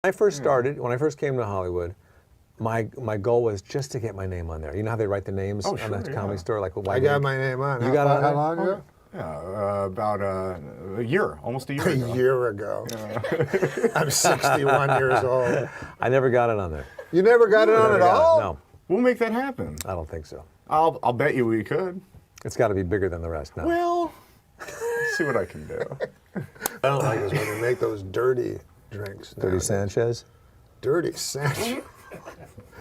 I first started, when I first came to Hollywood, my goal was just to get my name on there. You know how they write the names on the comedy store? Like, I got my name on. You got it on How there? long ago? Yeah, about a year, almost a year ago. A year ago. Yeah. I'm 61 years old. I never got it on there. You never got it on at all? No, We'll make that happen. I don't think so. I'll bet you we could. It's got to be bigger than the rest now. Well, let's see what I can do. I don't like this when they make those dirty drinks. Dirty nowadays. Sanchez? Dirty Sanchez.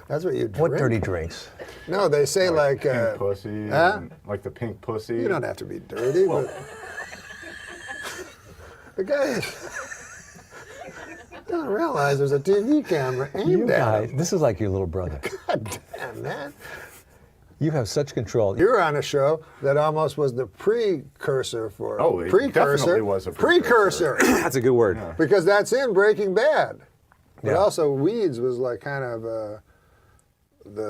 That's what you drink. What dirty drinks? No, they say like Pink pussy, huh? like the pink pussy. You don't have to be dirty, but the guy doesn't realize there's a TV camera aimed You at guys, him. this is like your little brother. God damn, man. You have such control. You were on a show that almost was the precursor for Oh, it definitely was a precursor. That's a good word. Yeah. because that's in Breaking Bad. But Yeah. also Weeds was like kind of the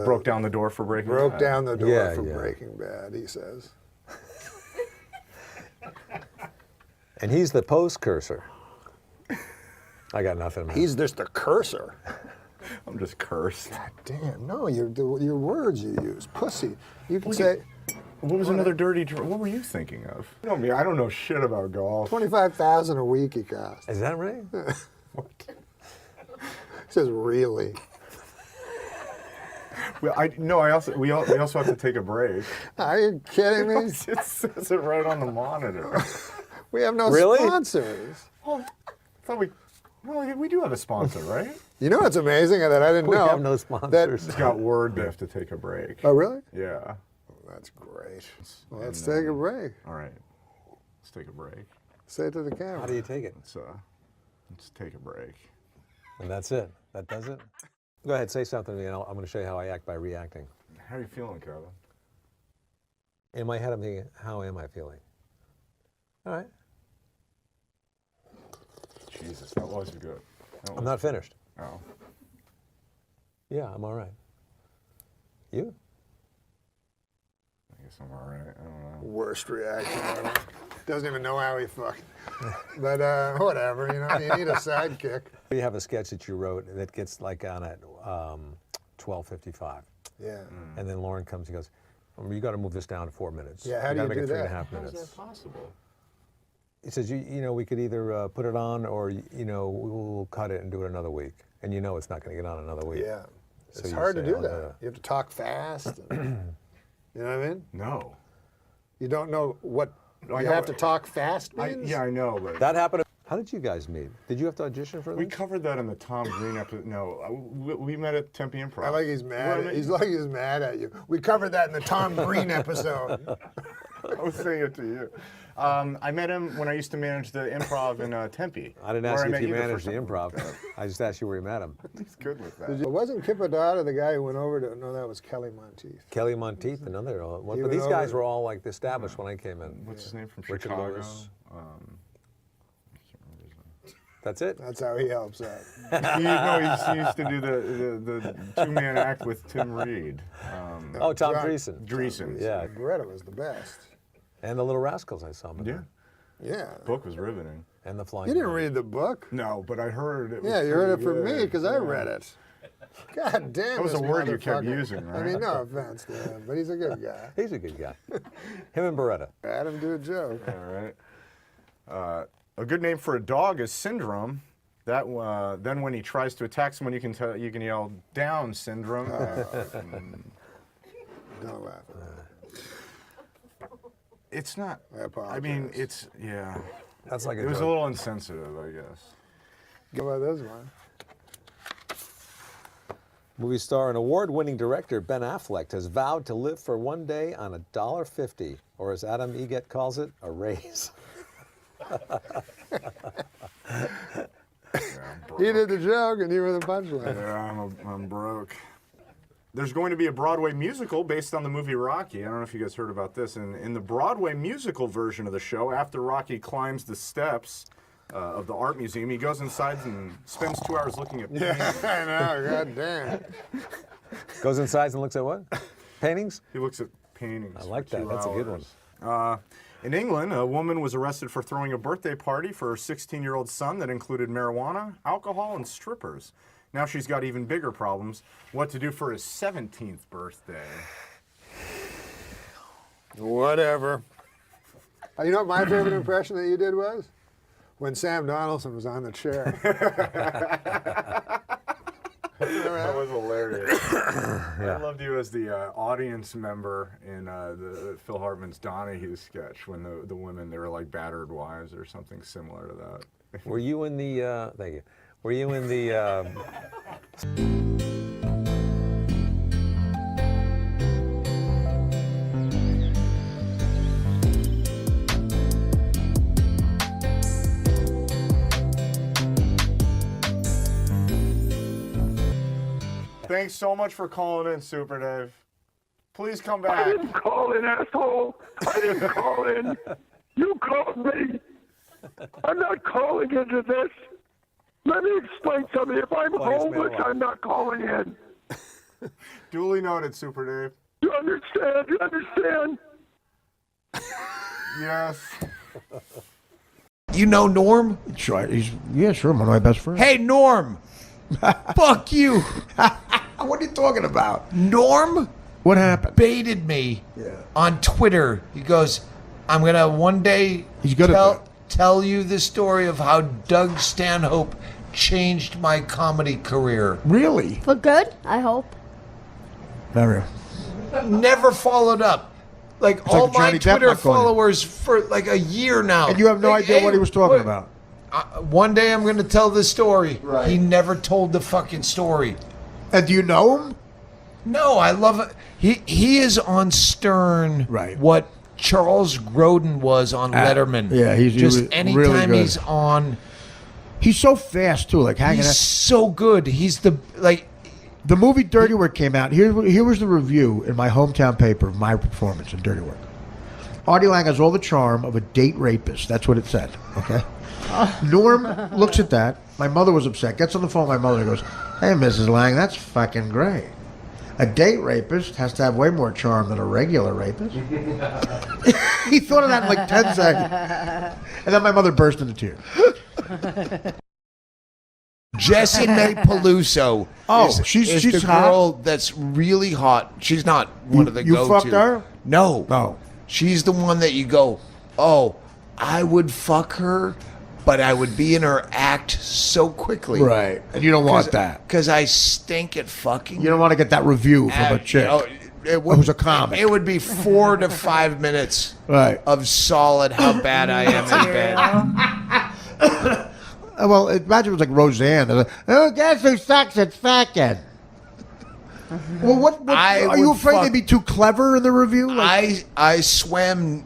Broke down the door for Breaking Bad. broke down the door Yeah, for yeah. Breaking Bad, he says. And he's the post-cursor. I got nothing, man. He's just a cursor. I'm just cursed. God damn, no, your words you use. Pussy. You can say What was another dirty drink? What were you thinking of? You know me, I don't know shit about golf. 25,000 a week he costs. Is that right? He says really. Well, we also have to take a break. Are you kidding me? It says it right on the monitor. We have no Really? sponsors. Well, I thought we do have a sponsor, right? You know what's amazing that I didn't We know? have no sponsors. It's got word they have to take a break. Oh, really? Yeah. That's great. Well, let's take a break. All right. Let's take a break. Say it to the camera. How do you take it? Let's take a break. And that's it. That does it? Go ahead, say something to me, and I'm going to show you how I act by reacting. How are you feeling, Kevin? In my head, I'm thinking, how am I feeling? All right. Jesus, that was good. I'm not finished. Oh. Yeah, I'm all right. You? I guess I'm all right. I don't know. Worst reaction ever. Doesn't even know how he fucked. But whatever, you know, you need a sidekick. You have a sketch that you wrote that gets like on at 12:55. Yeah. And then Lauren comes and goes, you got to move this down to 4 minutes. Yeah, how do gotta you make do it 3.5 that? minutes. How is that possible? He says, you know, we could either put it on or, you know, we'll cut it and do it another week. And you know it's not going to get on another week. Yeah. So It's you hard to say, do "I'll that. You have to talk fast. And, you know what I mean? No. You don't know what I you know. have to talk fast means? I know, but That happened. How did you guys meet? Did you have to audition for this? we covered that in the Tom Green episode. No, we met at Tempe Improv. I like he's mad. He's like he's mad at you. We covered that in the Tom Green episode. I was saying it to you. I met him when I used to manage the improv in Tempe. I didn't where ask I you met if you the managed first the time. improv. I just asked you where you met him. He's good with that. Wasn't Kip Adada the guy who went over to? No, that was Kelly Monteith. Kelly Monteith, another one. He But went these guys over- were all like established when I came in. What's his name from Richard Chicago? Lewis. I can't remember his name. That's it? That's how he helps out. He used to do the two-man act with Tim Reed. Oh, Tom John- Dreesen. Dreesen. Yeah. Greta was the best. And the Little Rascals I saw him in Yeah. there. Yeah. Book was riveting. And the Flying You didn't Bird. read the book? No, but I heard it was Yeah, you heard it pretty from me good. because I read it. God damn. That was this a word you kept motherfucker. using, I right? mean, no offense to him, but he's a good guy. He's a good guy. Him and Beretta. Had him do a joke. All right. A good name for a dog is Syndrome. That then when he tries to attack someone, you can yell down Syndrome. Don't laugh. It's not. I apologize. I mean, it's yeah. That's like It was a little insensitive, I guess. Go about this one. Movie star and award-winning director Ben Affleck has vowed to live for one day on $1.50, or as Adam Egget calls it, a raise. He did the joke and you were the punchline. Yeah, I'm broke. There's going to be a Broadway musical based on the movie Rocky. I don't know if you guys heard about this. And in the Broadway musical version of the show, after Rocky climbs the steps of the art museum, he goes inside and spends 2 hours looking at paintings. I know, god damn. Goes inside and looks at what? Paintings? He looks at paintings. I like for that. 2 That's a good hours. In England, a woman was arrested for throwing a birthday party for her 16-year-old son that included marijuana, alcohol, and strippers. Now she's got even bigger problems. What to do for his 17th birthday. Whatever. You know what my favorite impression that you did was? When Sam Donaldson was on the chair. That was hilarious. I loved you as the audience member in the Phil Hartman's Donahue sketch when the women, they were like battered wives or something similar to that. Were you in the, thank you. Were you in the, Thanks so much for calling in, Super Dave. Please come I back. didn't call in, asshole. I didn't call in. You called me. I'm not calling into this. Let me explain something. If I'm homeless, I'm not calling in. Duly noted, Super Dave. You understand? You understand? Yes. You know Norm? Sure, yeah, sure. One of my best friends. Hey, Norm. Fuck you. What are you talking about? Norm What happened? baited me on Twitter. He goes, I'm going to one day He's good at tell you the story of how Doug Stanhope changed my comedy career. Really? For good, I hope. Very. Never followed up. Like all like my Johnny Depp Twitter not going in. followers for like a year now. And you have no Like, idea hey, what he was talking what- about. One day I'm going to tell this story. Right. He never told the fucking story. And do you know him? No, I love it. He is on Stern. Right. What Charles Grodin was on Letterman. yeah, he just was anytime really good. he's on, He's so fast too, like hanging he's out. so good. He's the like. The movie Dirty Work came out. Here was the review in my hometown paper of my performance in Dirty Work. Artie Lang has all the charm of a date rapist. That's what it said. Okay. Norm looks at that. My mother was upset. Gets on the phone with my mother and goes, "Hey, Mrs. Lang, that's fucking great. A date rapist has to have way more charm than a regular rapist." He thought of that in like 10 seconds. And then my mother burst into tears. Jessie May Peluso. Oh, is she's the hot? girl that's really hot. She's not one of the You go-to. fucked her? No. No. She's the one that you go, oh, I would fuck her, but I would be in her act so quickly. Right. And you don't want that. Because I stink at fucking. You don't want to get that review from a chick. Who's a comic. It would be 4 to 5 minutes Right. of solid how bad I am in bed. Well, imagine it was like Roseanne. They're like, oh, guess who sucks at fucking? Well, what I are you would afraid fuck- they'd be too clever in the review? I swam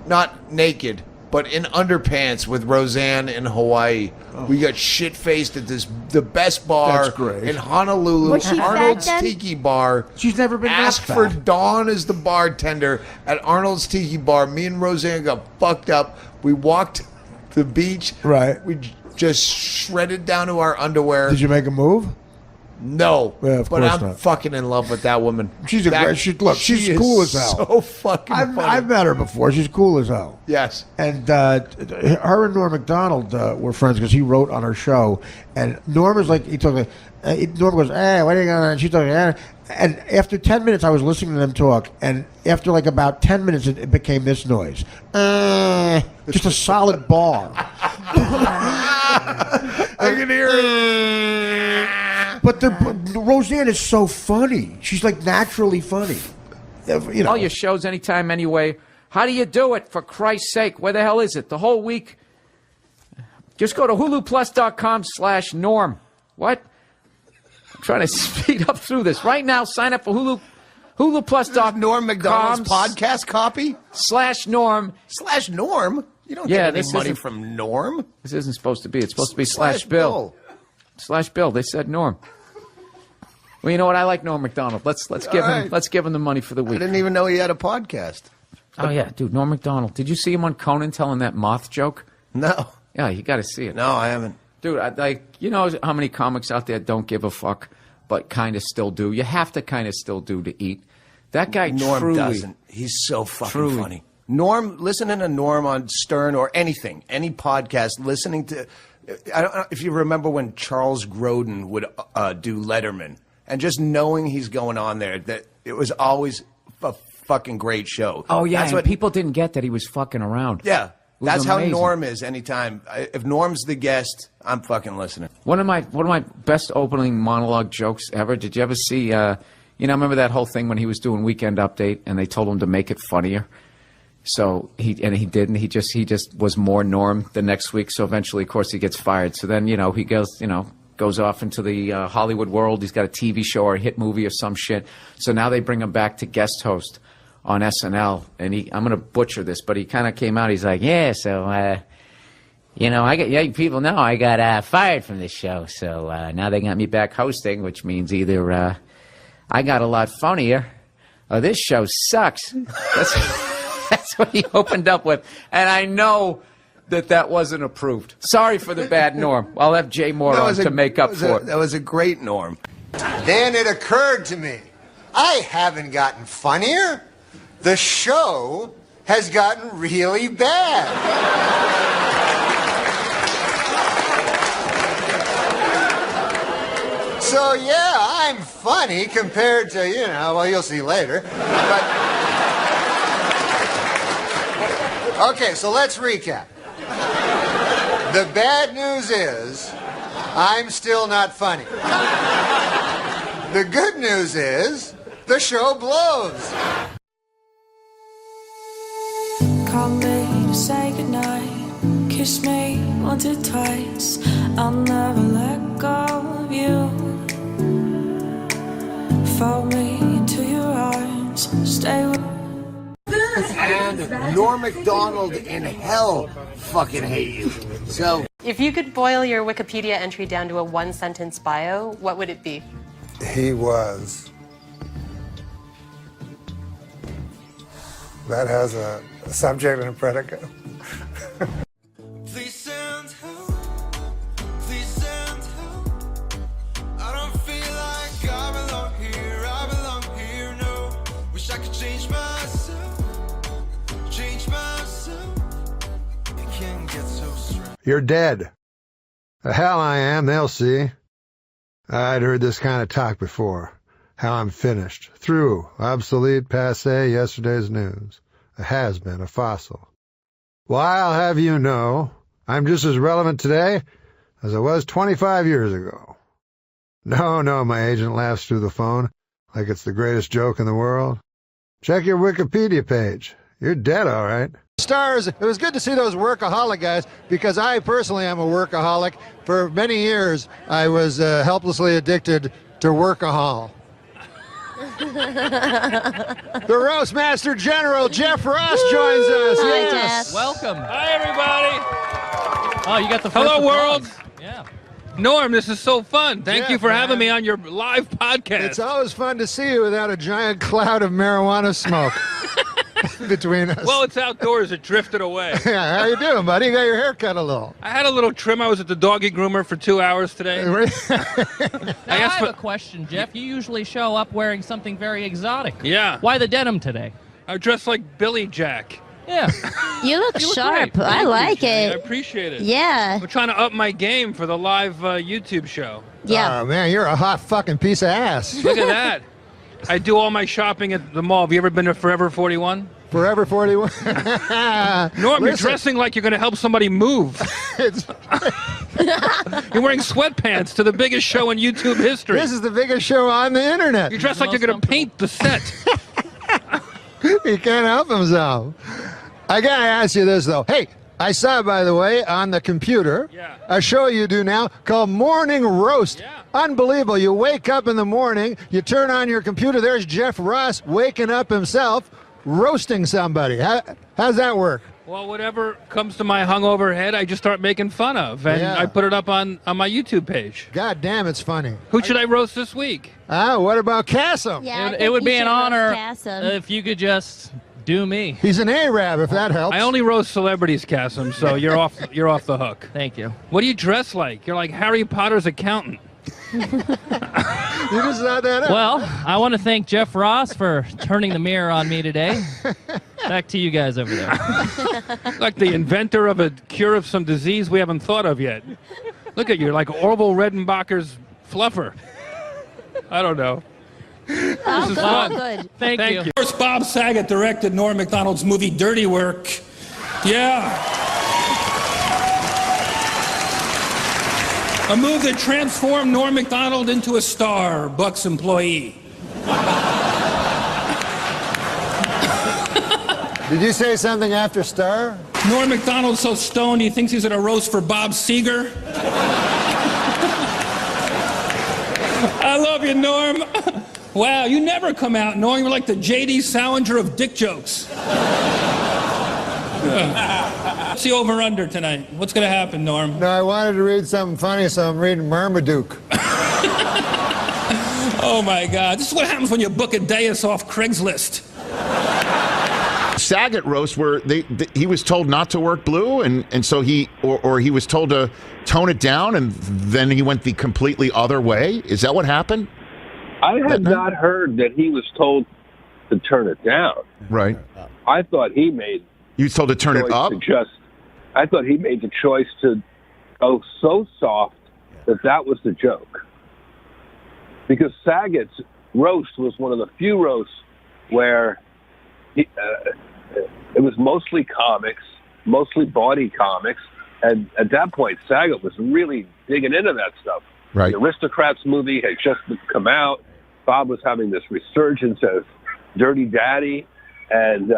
not naked, but in underpants with Roseanne in Hawaii. We got shit faced at the best bar That's great. in Honolulu, Was she fat Arnold's then? Tiki Bar. She's never been that Asked for fat. Dawn as the bartender at Arnold's Tiki Bar. Me and Roseanne got fucked up. We walked the beach. Right. We just shredded down to our underwear. Did you make a move? No. Yeah, of but course I'm not. fucking in love with that woman. She's a great. She's she cool is as hell. So fucking I've funny. met her before. She's cool as hell. Yes. And her and Norm MacDonald were friends because he wrote on her show. And Norm is like, he told me, Norm goes, hey, what are you going on? And she's talking, eh. And after 10 minutes, I was listening to them talk. And after like about 10 minutes, it became this noise. Just a solid bar. I can hear it. But Roseanne is so funny. She's like naturally funny. You know. All your shows anytime, anyway. How do you do it, for Christ's sake? Where the hell is it? The whole week? Just go to huluplus.com/norm. What? I'm trying to speed up through this. Right now, sign up for huluplus.com. Norm MacDonald's podcast copy? /norm. /Norm? You don't Yeah, get any this money isn't- from Norm. This isn't supposed to be. It's supposed to be /bill. /bill. They said Norm. Well, you know what? I like Norm MacDonald. Let's give him the money for the I week. didn't even know he had a podcast. Oh yeah, dude, Norm MacDonald. Did you see him on Conan telling that moth joke? No. Yeah, you got to see it. No, I haven't. Dude, you know how many comics out there don't give a fuck, but kind of still do? You have to kind of still do to eat. That guy Norm truly doesn't. He's so fucking Truly. funny. Norm, listening to Norm on Stern or anything, any podcast, listening to, I don't know if you remember when Charles Grodin would do Letterman, and just knowing he's going on there, that it was always a fucking great show. Oh, yeah, that's and what people didn't get that he was fucking around. Yeah, that's how amazing. Norm is anytime. If Norm's the guest, I'm fucking listening. One of my best opening monologue jokes ever. Did you ever see, remember that whole thing when he was doing Weekend Update and they told him to make it funnier? So he didn't. He just was more Norm the next week. So eventually, of course, he gets fired. So then, he goes off into the Hollywood world. He's got a TV show or a hit movie or some shit. So now they bring him back to guest host on SNL. And I'm going to butcher this, but he kind of came out. He's like, yeah, so, people know I got fired from this show. So now they got me back hosting, which means either I got a lot funnier or this show sucks. That's what he opened up with. And I know that wasn't approved. Sorry for the bad Norm. I'll have Jay Moore on to make up for it. That was a great Norm. Then it occurred to me, I haven't gotten funnier. The show has gotten really bad. So yeah, I'm funny compared to, you'll see later. But okay, so let's recap. The bad news is, I'm still not funny. The good news is, the show blows. Call me to say goodnight. Kiss me once or twice. I'll never let go of you. Fold me into your arms. Stay with And Norm MacDonald in hell fucking hate you. So if you could boil your Wikipedia entry down to a one-sentence bio, what would it be? He was. That has a subject and a predicate. Please send help. Please send help. I don't feel like I belong here. I belong here, no. Wish I could change myself. Change myself. It can get so strange. You're dead. The hell I am, they'll see. I'd heard this kind of talk before. How I'm finished. Through. Obsolete, passé, yesterday's news. A has-been, a fossil. Well, I'll have you know, I'm just as relevant today as I was 25 years ago. No, my agent laughs through the phone like it's the greatest joke in the world. Check your Wikipedia page. You're dead, all right. Stars, it was good to see those workaholic guys because I personally am a workaholic. For many years, I was helplessly addicted to workahol. The Roast Master General Jeff Ross joins us. Hi, yes. Jeff. Welcome. Hi, everybody. Oh, you got the first Hello, world. Yeah. Norm, this is so fun. Thank you for having me on your live podcast. It's always fun to see you without a giant cloud of marijuana smoke between us. Well, it's outdoors. It drifted away. Yeah, how you doing, buddy? You got your hair cut a little. I had a little trim. I was at the doggy groomer for 2 hours today. Now, I have a question, Jeff. You usually show up wearing something very exotic. Yeah. Why the denim today? I dressed like Billy Jack. Yeah. You look sharp. Great. I Thank like you, Jenny. it. I appreciate it. Yeah. We're trying to up my game for the live YouTube show. Yeah. Oh, man, you're a hot fucking piece of ass. Look at that. I do all my shopping at the mall. Have you ever been to Forever 41? Forever 41. Norm, you're dressing like you're going to help somebody move. You're wearing sweatpants to the biggest show in YouTube history. This is the biggest show on the internet. You dress like you're going to paint the set. He can't help himself. I got to ask you this, though. Hey, I saw, by the way, on the computer, a show you do now called Morning Roast. Yeah. Unbelievable. You wake up in the morning, you turn on your computer, there's Jeff Ross waking up himself, roasting somebody. How's that work? Well, whatever comes to my hungover head, I just start making fun of, and I put it up on my YouTube page. God damn, it's funny. Who should I roast this week? What about Cassim? Yeah, It would be an honor Cassim. if you could just do me. He's an Arab, if that helps. I only roast celebrities, Cassim, so you're off the hook. Thank you. What do you dress like? You're like Harry Potter's accountant. You just not that up. Well, I want to thank Jeff Ross for turning the mirror on me today. Back to you guys over there. Like the inventor of a cure of some disease we haven't thought of yet. Look at you, like Orville Redenbacher's fluffer. I don't know. This is fun. Good. Thank you. Of course, Bob Saget directed Norm Macdonald's movie Dirty Work. Yeah. A move that transformed Norm Macdonald into a star, Buck's employee. Did you say something after star? Norm Macdonald's so stoned he thinks he's at a roast for Bob Seger. I love you, Norm. Wow, you never come out, Norm. You're like the J.D. Salinger of dick jokes. What's the over-under tonight? What's going to happen, Norm? No, I wanted to read something funny, so I'm reading Marmaduke. Oh, my God. This is what happens when you book a dais off Craigslist. Saget roast where he was told not to work blue, and so he was told to tone it down, and then he went the completely other way. Is that what happened? I had not heard that he was told to turn it down. Right. I thought he made. You told to turn it up? I thought he made the choice to go so soft that was the joke. Because Saget's roast was one of the few roasts where it was mostly comics, mostly body comics, and at that point, Saget was really digging into that stuff. Right. The Aristocrats movie had just come out. Bob was having this resurgence as Dirty Daddy, and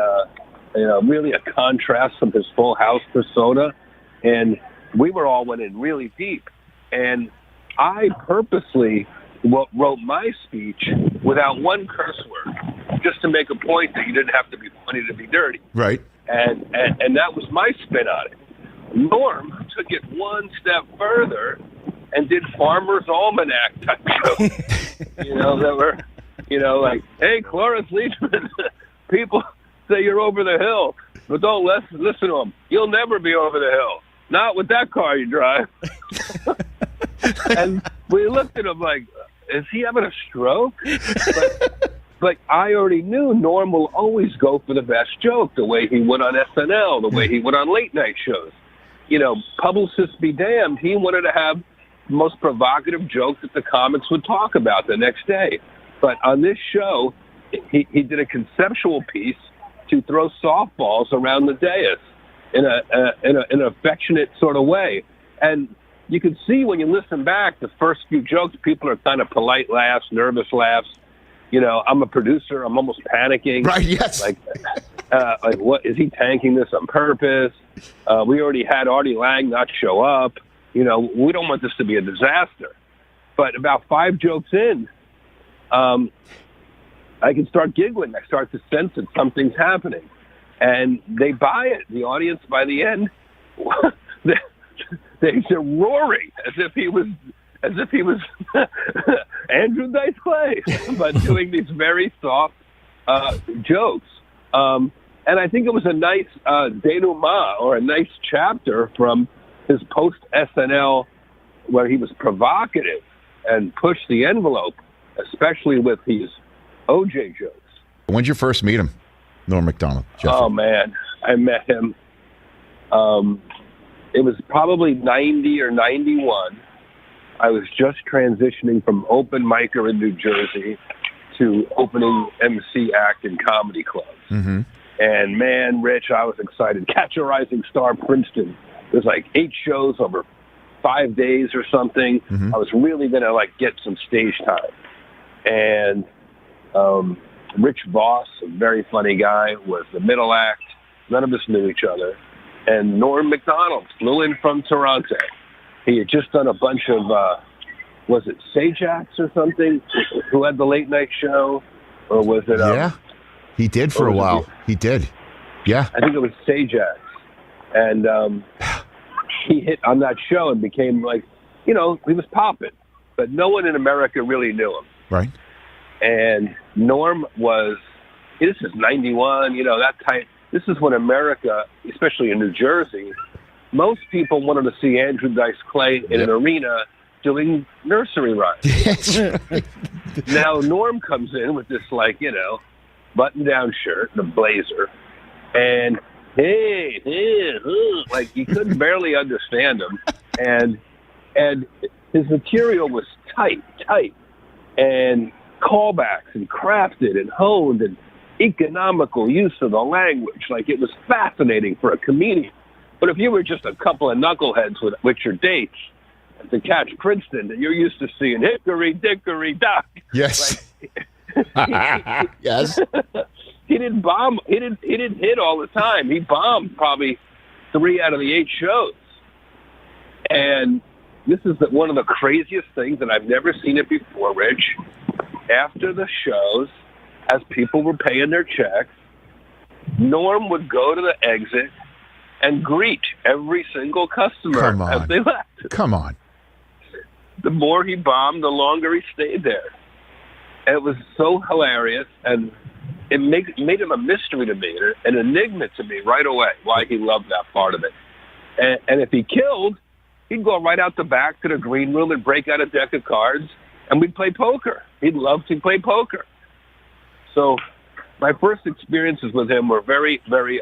really a contrast from his Full House persona. And we were all went in really deep. And I purposely wrote my speech without one curse word, just to make a point that you didn't have to be funny to be dirty. Right. And that was my spin on it. Norm took it one step further and did Farmer's Almanac type jokes. That were, like, hey, Cloris Leachman, people say you're over the hill, but don't listen to them. You'll never be over the hill. Not with that car you drive. And we looked at him like, is he having a stroke? But I already knew Norm will always go for the best joke, the way he would on SNL, the way he would on late night shows. Publicists be damned, he wanted to have the most provocative joke that the comics would talk about the next day. But on this show, he did a conceptual piece to throw softballs around the dais in an affectionate sort of way. And you can see when you listen back, the first few jokes, people are kind of polite laughs, nervous laughs. I'm a producer. I'm almost panicking. Right, yes. Like what, is he tanking this on purpose? We already had Artie Lang not show up. We don't want this to be a disaster. But about 5 jokes in, I can start giggling. I start to sense that something's happening. And they buy it. The audience, by the end, they're roaring as if he was Andrew Dice Clay, but doing these very soft jokes. And I think it was a nice denouement, or a nice chapter from his post-SNL where he was provocative and pushed the envelope, especially with his OJ jokes. When did you first meet him, Norm Macdonald? Jeffrey? Oh, man. I met him. It was probably 90 or 91. I was just transitioning from open micer in New Jersey to opening MC act in comedy clubs. Mm-hmm. And, man, Rich, I was excited. Catch a Rising Star Princeton. There's like 8 shows over 5 days or something. Mm-hmm. I was really going to, get some stage time. And Rich Voss, a very funny guy, was the middle act. None of us knew each other. And Norm Macdonald flew in from Toronto. He had just done a bunch of, was it Sajax or something, who had the late night show? Or was it... yeah, he did for a while. He did. Yeah. I think it was Sajax. And he hit on that show and became he was popping. But no one in America really knew him. Right. And Norm was, this is 91, that type. This is when America, especially in New Jersey, most people wanted to see Andrew Dice Clay in an arena doing nursery rhymes. That's right. Now Norm comes in with this button-down shirt and a blazer, and like you couldn't barely understand him, and his material was tight, and callbacks and crafted and honed and economical use of the language. Like it was fascinating for a comedian. But if you were just a couple of knuckleheads with your dates to catch Princeton, and you're used to seeing hickory dickory dock. Yes. Like, yes. He didn't bomb. He didn't hit all the time. He bombed probably 3 out of the 8 shows. And this is one of the craziest things, and I've never seen it before, Rich. After the shows, as people were paying their checks, Norm would go to the exit and greet every single customer as they left. Come on. The more he bombed, the longer he stayed there. And it was so hilarious, and it made him a mystery to me, an enigma to me right away, why he loved that part of it. And if he killed, he'd go right out the back to the green room and break out a deck of cards, and we'd play poker. He'd love to play poker. So my first experiences with him were very, very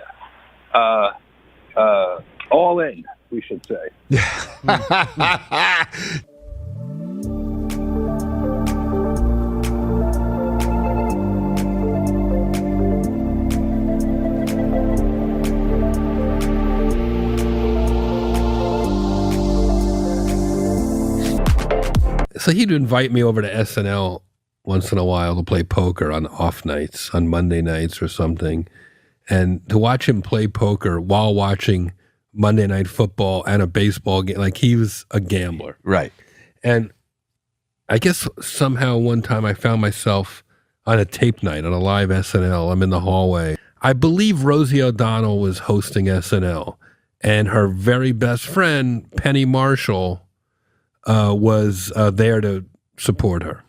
all in, we should say. So he'd invite me over to SNL once in a while to play poker on off nights, on Monday nights or something. And to watch him play poker while watching Monday Night Football and a baseball game, like he was a gambler. Right. And I guess somehow one time I found myself on a tape night on a live SNL. I'm in the hallway. I believe Rosie O'Donnell was hosting SNL, and her very best friend, Penny Marshall, was there to support her.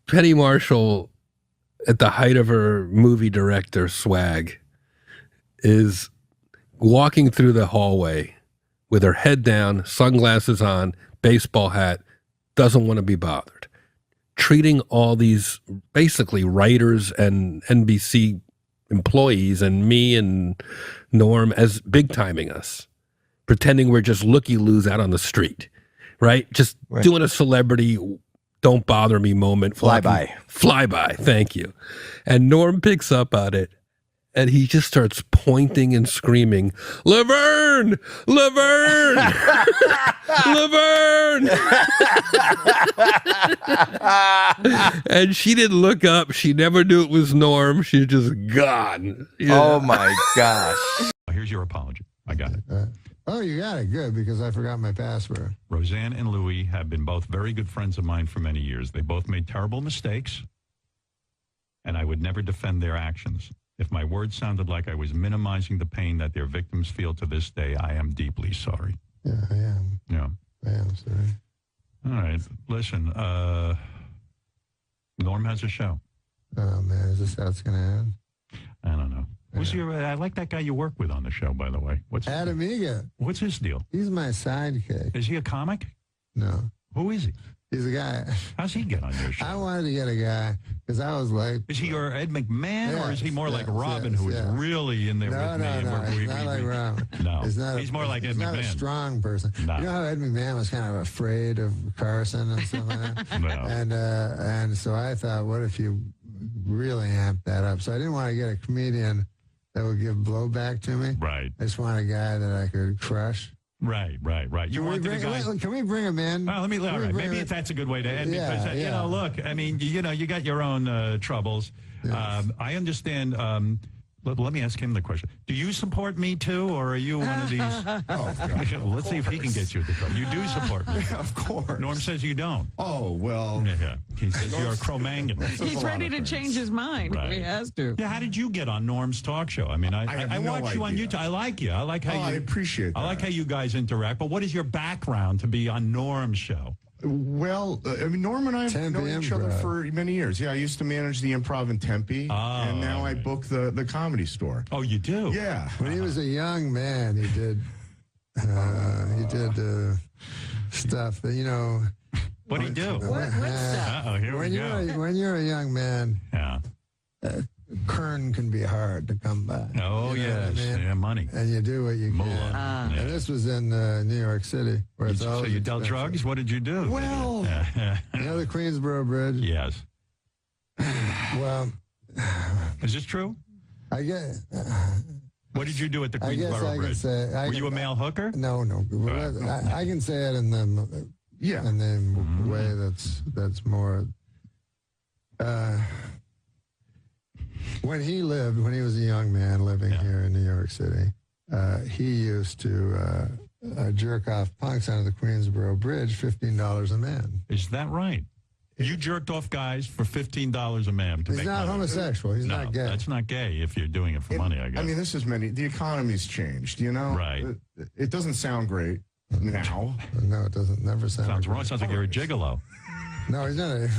Penny Marshall, at the height of her movie director swag, is walking through the hallway with her head down, sunglasses on, baseball hat, doesn't want to be bothered, treating all these basically writers and NBC employees and me and Norm as big-timing us, pretending we're just looky-loos out on the street, right? Just doing a celebrity don't bother me moment. Flyby, thank you. And Norm picks up on it, and he just starts pointing and screaming, Laverne! Laverne! Laverne! And she didn't look up. She never knew it was Norm. She's just gone. Oh, my gosh. Here's your apology. I got it. Oh, you got it. Good, because I forgot my password. Roseanne and Louis have been both very good friends of mine for many years. They both made terrible mistakes, and I would never defend their actions. If my words sounded like I was minimizing the pain that their victims feel to this day, I am deeply sorry. Yeah, I am. Yeah. I am sorry. All right. Listen, Norm has a show. Oh, man. Is this how it's going to end? I don't know. Who's your? I like that guy you work with on the show, by the way. What's Adam Egan. What's his deal? He's my sidekick. Is he a comic? No. Who is he? He's a guy. How's he get on your show? I wanted to get a guy because I was like... Is he your Ed McMahon, or is he more like Robin, who is really in there with me? No, he's not like Robin. No, he's more like Ed McMahon. He's not a strong person. No. You know how Ed McMahon was kind of afraid of Carson and stuff like that? No. And so I thought, what if you really amp that up? So I didn't want to get a comedian that would give blowback to me. Right. I just want a guy that I could crush. Right. You want the guy? Can we bring him in? Well, maybe that's a good way to end, because you know, look, I mean, you know, you got your own troubles. Yes. I understand. Let me ask him the question. Do you support Me Too, or are you one of these? Let's see if he can get you the trouble. You do support me. Of course. Norm says you don't. Oh, well. Yeah. He says you're a Cro-Magnon. He's ready to change his mind if he has to. Yeah, how did you get on Norm's talk show? I mean, I watch you on YouTube. I like you. I like how I appreciate that. I like how you guys interact. But what is your background to be on Norm's show? Well, I mean, Norm and I have known each other for many years. Yeah, I used to manage the Improv in Tempe, and now I book the Comedy Store. Oh, you do? Yeah. When he was a young man, he did stuff that, you know. What'd he do? What stuff? Here we go. When you're a young man, Kern can be hard to come by. Oh, You know what I yes. mean? Yeah, money. And you do what you can. Yeah. And this was in New York City, where it's So always you dealt expensive. drugs? What did you do? Well, you know the Queensboro Bridge? Yes. Well, is this true? I guess. What did you do at the I guess Queensboro I can Bridge? say. Were you a male hooker? No. I can say it in the in the way that's more. When he was a young man living here in New York City, he used to jerk off punks onto the Queensboro Bridge, $15 a man. Is that right? You jerked off guys for $15 a man to He's make not money. homosexual. He's not gay. That's not gay if you're doing it for money, I guess. I mean, this is the economy's changed, you know? Right. It doesn't sound great now. No, it doesn't. Never Sounds wrong. Sounds like you're a gigolo. No, he's not. It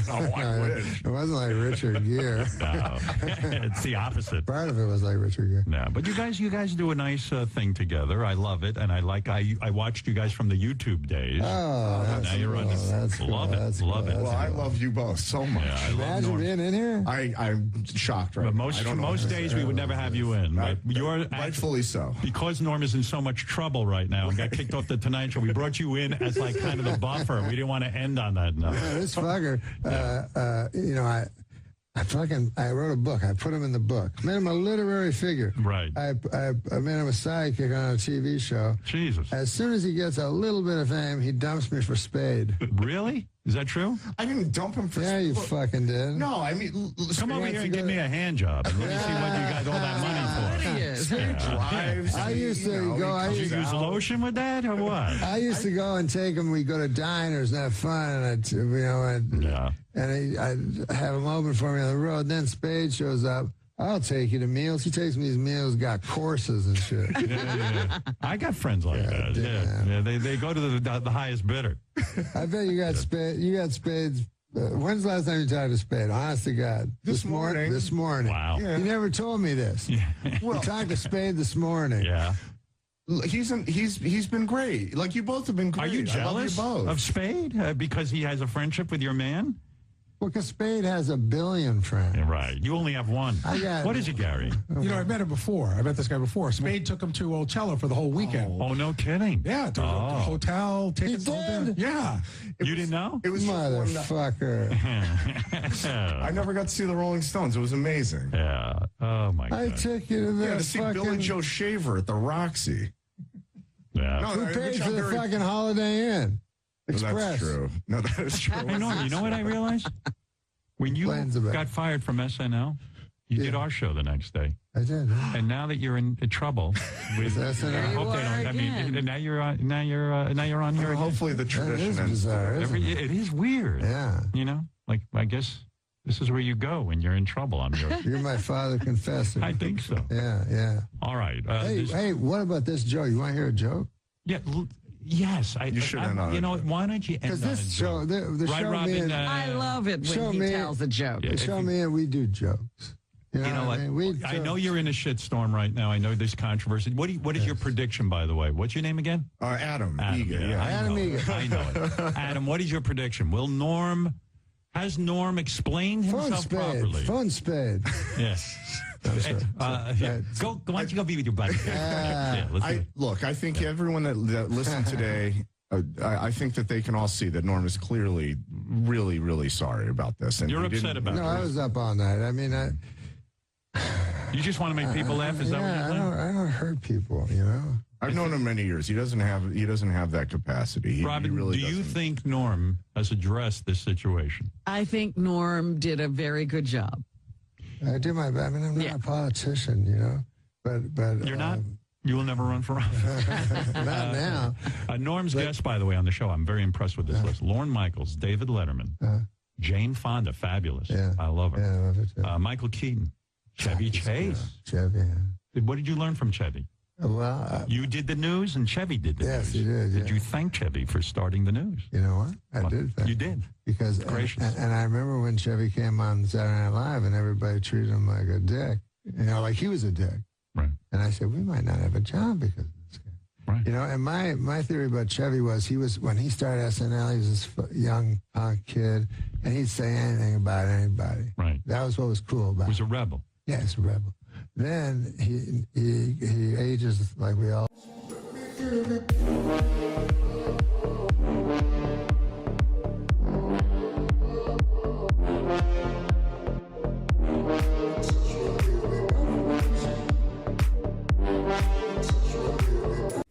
wasn't like Richard Gere. No, it's the opposite. Part of it was like Richard Gere. No, but you guys do a nice thing together. I love it, and I watched you guys from the YouTube days. Oh, now you're on the love it. Well, I love you both so much. Yeah, I love Imagine Norm. being in here. I'm shocked right But now. I don't know most what to days say. we would never have you in. But you're rightfully so. Because Norm is in so much trouble right now and got kicked off the Tonight Show. We brought you in as like kind of the buffer. We didn't want to end on that note. This fucker, you know, I wrote a book. I put him in the book. Made him a literary figure. Right. I made him a sidekick on a TV show. Jesus. As soon as he gets a little bit of fame, he dumps me for Spade. Really? Is that true? I didn't dump him for Yeah, you fucking did. No, I mean, Come over here and give me a hand job and let me see what you got all that money for. drives. I used to go. Did you use lotion with that or what? I used to go and take him. We go to diners and have fun, and I'd have him open for me on the road. Then Spade shows up. I'll take you to meals. He takes me these meals, got courses and shit. Yeah. I got friends like that. Yeah. They go to the highest bidder. I bet you got Spade. You got Spades. When's the last time you talked to Spade? Honest to God. This morning. This morning. Wow. Yeah. You never told me this. We talked to Spade this morning. Yeah. He's been great. Like, you both have been great. Are you jealous I love you both. of Spade because he has a friendship with your man? Well, because Spade has a billion friends. Yeah, right. You only have one. What is it, Gary? You know, I met him before. I met this guy before. Spade took him to Otello for the whole weekend. Oh, no kidding. Yeah, to the hotel, tickets. He did? Yeah. You didn't know? It was Motherfucker. I never got to see the Rolling Stones. It was amazing. Yeah. Oh, my God. I took you to that to see Bill and Joe Shaver at the Roxy. Yeah. Who paid for the fucking Holiday Inn? Express. That's true. No, that is true. Hey, Norm, you know what I realized? When you got fired from SNL, you did our show the next day. I did. And now that you're in trouble with SNL, I hope they don't. I mean, now you're on here again. Hopefully the tradition is bizarre. It is weird. Yeah. You know, like I guess this is where you go when you're in trouble. You're my father confessor. I think so. Yeah. All right. Hey, what about this joke? You want to hear a joke? Yeah. Yes, you should end on. You know, why don't you end on a this joke? show, the Right, show Robin, me and, I love it when he tells a joke. Yeah, the show me and we do jokes. You know what? I know you're in a shitstorm right now. I know there's controversy. What is your prediction, by the way? What's your name again? Adam. Egan. Yeah. Adam Egan. I know it. Adam, what is your prediction? Has Norm explained himself properly? Phone Spade. Yes. Why don't you go be with your buddy? Look, I think everyone that listened today, I think that they can all see that Norm is clearly really, really sorry about this. And you're upset about it. No, I was up all night. I mean, you just want to make people laugh? Is that what you're saying? I don't hurt people, you know? I've known him many years. He doesn't have that capacity. Robin, really do you think Norm has addressed this situation? I think Norm did a very good job. I do my best. I mean, I'm not a politician, you know, but you're not. You will never run for office. Not now. Norm's guest, by the way, on the show. I'm very impressed with this list. Lorne Michaels, David Letterman, Jane Fonda, fabulous. Yeah. I love her. Yeah, I love it too. Michael Keaton, Chevy Chase. Chevy. Yeah. What did you learn from Chevy? Well, you did the news, and Chevy did the news. Yes, he did. Did you thank Chevy for starting the news? You know what? I did. You did. Because and I remember when Chevy came on Saturday Night Live, and everybody treated him like a dick. You know, like he was a dick. Right. And I said, we might not have a job because of this guy. Right. You know, and my theory about Chevy was when he started SNL, he was this young punk kid, and he'd say anything about anybody. Right. That was what was cool about him. He was a rebel. Yes, rebel. Then he ages like we all.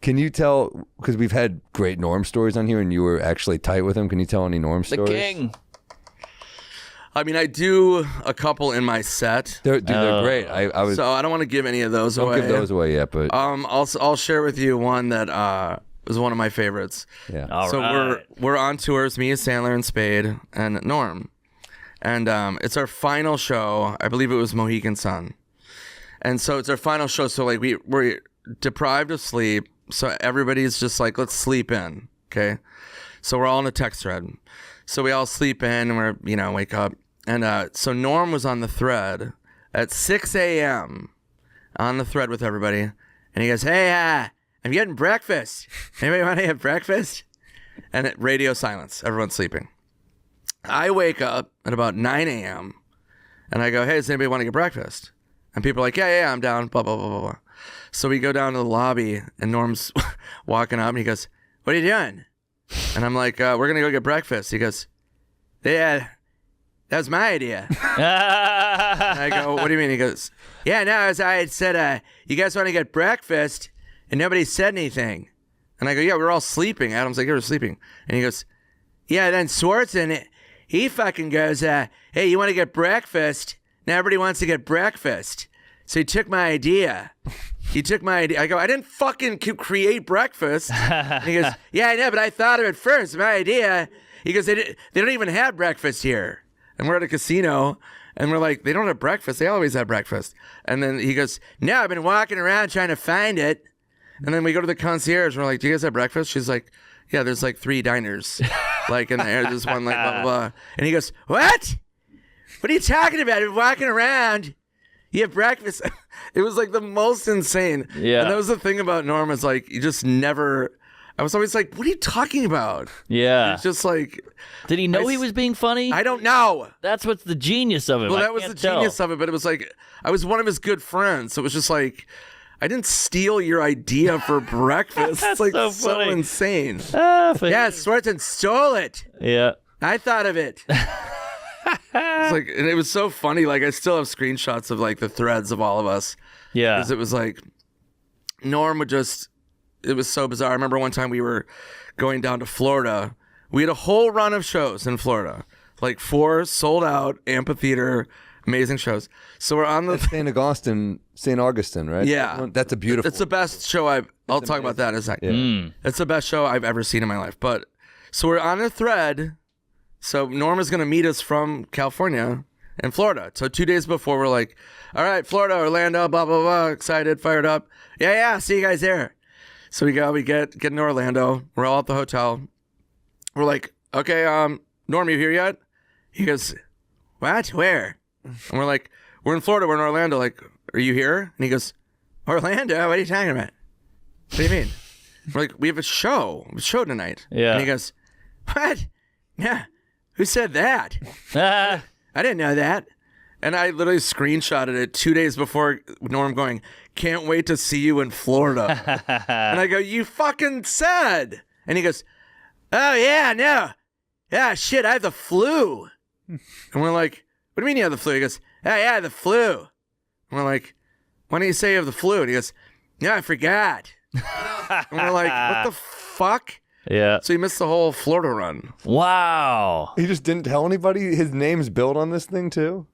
Can you tell, because we've had great Norm stories on here and you were actually tight with him, can you tell any Norm The stories? king. I mean, I do a couple in my set. They're great. I was, so I don't want to give any of those don't away. give those away yet, but I'll share with you one that was one of my favorites. Yeah. So we're on tours, me, Sandler, and Spade, and Norm, and it's our final show. I believe it was Mohegan Sun, and so it's our final show. So like we're deprived of sleep, so everybody's just like, let's sleep in, okay? So we're all in a text thread. So we all sleep in and we're, wake up. And so Norm was on the thread at 6 a.m. on the thread with everybody. And he goes, hey, I'm getting breakfast. Anybody want to have breakfast? And radio silence. Everyone's sleeping. I wake up at about 9 a.m. and I go, hey, does anybody want to get breakfast? And people are like, yeah, I'm down, blah, blah, blah, blah, blah. So we go down to the lobby and Norm's walking up and he goes, what are you doing? And I'm like, we're going to go get breakfast. He goes, yeah, that was my idea. And I go, what do you mean? He goes, yeah, no, as I had said, you guys want to get breakfast? And nobody said anything. And I go, yeah, we're all sleeping. Adam's like, you're sleeping. And he goes, yeah, then Swartzen, he fucking goes, hey, you want to get breakfast? Now everybody wants to get breakfast. So he took my idea. I go, I didn't fucking create breakfast. And he goes, yeah, I know, but I thought of it first. My idea. He goes, they don't even have breakfast here. And we're at a casino, and we're like, they don't have breakfast. They always have breakfast. And then he goes, no, I've been walking around trying to find it. And then we go to the concierge. And we're like, do you guys have breakfast? She's like, yeah, there's like 3 diners. Like in there, there's one like blah, blah, blah. And he goes, what? What are you talking about? I've been walking around. You have breakfast. It was like the most insane. Yeah. And that was the thing about Norm is like, you just never, I was always like, what are you talking about? Yeah. It's just like. Did he know he was being funny? I don't know. That's what's the genius of it. Well, that was the genius of it, but it was like, I was one of his good friends. So it was just like, I didn't steal your idea for breakfast. It's like so insane. Yeah, Swartzen stole it. Yeah. I thought of it. It's like, and it was so funny. Like, I still have screenshots of like the threads of all of us. Yeah. Because it was like, Norm would just, it was so bizarre. I remember one time we were going down to Florida. We had a whole run of shows in Florida, like 4 sold out amphitheater, amazing shows. So we're on the St. Augustine, right? Yeah. That's a beautiful. It's the best show I'll talk about that in a second. Yeah. It's the best show I've ever seen in my life. But so we're on the thread. So Norm is going to meet us from California and Florida. So 2 days before, we're like, all right, Florida, Orlando, blah, blah, blah, excited, fired up. Yeah, see you guys there. So we get into Orlando. We're all at the hotel. We're like, okay, Norm, you here yet? He goes, what? Where? And we're like, we're in Florida, we're in Orlando. Like, are you here? And he goes, Orlando? What are you talking about? What do you mean? We're like, we have a show tonight. Yeah. And he goes, what? Yeah. Who said that? I didn't know that. And I literally screenshotted it 2 days before Norm going, can't wait to see you in Florida. And I go, you fucking said. And he goes, oh, yeah, no. Yeah, shit, I have the flu. And we're like, what do you mean you have the flu? He goes, oh, yeah, I have the flu. And we're like, why don't you say you have the flu? And he goes, yeah, I forgot. And we're like, what the fuck? Yeah. So he missed the whole Florida run. Wow. He just didn't tell anybody his name's built on this thing too?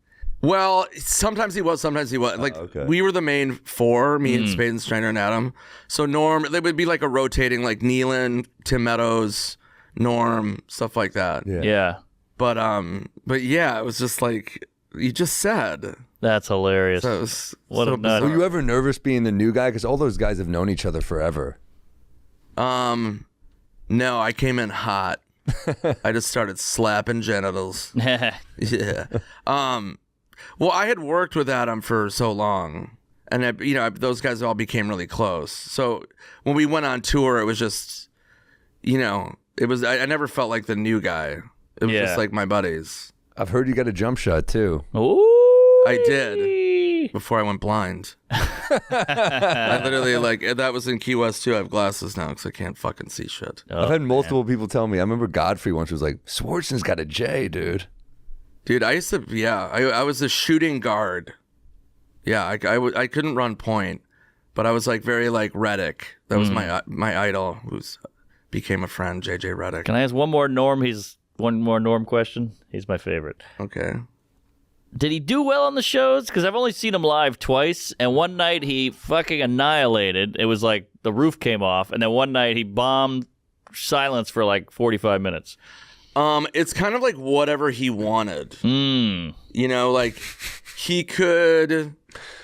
Well, sometimes he was, sometimes he wasn't. Like, we were the main 4, me and Spade and Strainer and Adam. So Norm, they would be like a rotating, like Nealon, Tim Meadows, Norm, stuff like that. Yeah. But yeah, it was just like you just said. That's hilarious. So it was What so a nut. Were you ever nervous being the new guy? Because all those guys have known each other forever. No, I came in hot. I just started slapping genitals. Yeah. Well, I had worked with Adam for so long, and those guys all became really close. So when we went on tour, it was just, it was. I never felt like the new guy. It was just like my buddies. I've heard you got a jump shot too. Ooh. I did. Really? Before I went blind. I literally, like, that was in Key West, too. I have glasses now because I can't fucking see shit. I've had multiple people tell me. I remember Godfrey once was like, Swartzen's got a J, dude. Dude, I used to, I was a shooting guard. Yeah, I couldn't run point, but I was, like, very, like, Reddick. That was my idol, who's became a friend, JJ Reddick. Can I ask one more Norm question? He's my favorite. Okay. Did he do well on the shows? Because I've only seen him live twice, and one night he fucking annihilated. It was like the roof came off, and then one night he bombed silence for like 45 minutes. It's kind of like whatever he wanted. You know, like he could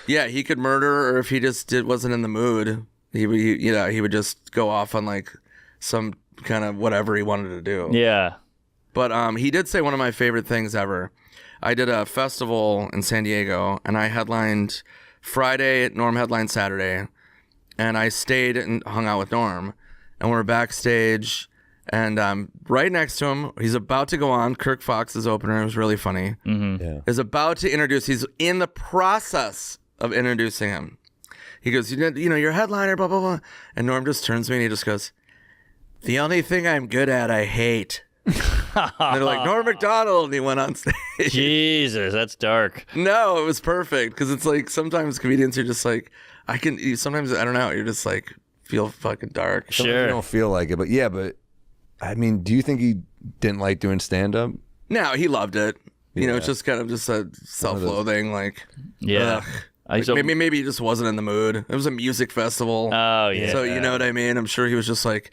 murder, or if he just wasn't in the mood, he would just go off on like some kind of whatever he wanted to do. Yeah. But he did say one of my favorite things ever. I did a festival in San Diego, and I headlined Friday, Norm headlined Saturday, and I stayed and hung out with Norm, and we're backstage, and right next to him, he's about to go on, Kirk Fox's opener, it was really funny, is about to introduce, he's in the process of introducing him. He goes, you know, you're a headliner, blah, blah, blah, and Norm just turns to me and he just goes, the only thing I'm good at, I hate. And they're like, Norm MacDonald, and he went on stage. Jesus, that's dark. No, it was perfect, because it's like sometimes comedians are just like, sometimes, I don't know, you're just like, feel fucking dark. Sometimes you don't feel like it, but yeah, but I mean, do you think he didn't like doing stand-up? No, he loved it. You know, it's just kind of just a self-loathing, like, yeah. Like, maybe he just wasn't in the mood. It was a music festival. Oh, yeah. So, you know what I mean? I'm sure he was just like,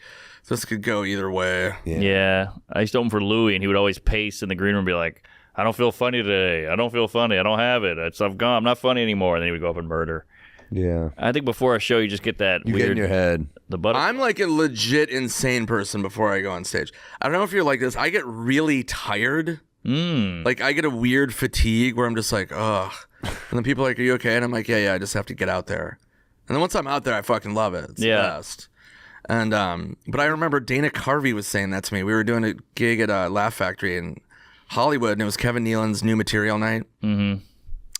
this could go either way. Yeah. I used to open for Louis, and he would always pace in the green room and be like, I don't feel funny today. I don't feel funny. I don't have it. I've gone. I'm not funny anymore. And then he would go up and murder. Yeah. I think before a show, you just get that You weird... get in your head. I'm like a legit insane person before I go on stage. I don't know if you're like this. I get really tired. Like, I get a weird fatigue where I'm just like, ugh. And then people are like, are you okay? And I'm like, yeah, I just have to get out there. And then once I'm out there, I fucking love it. It's the best. And but I remember Dana Carvey was saying that to me. We were doing a gig at Laugh Factory in Hollywood, and it was Kevin Nealon's new material night. And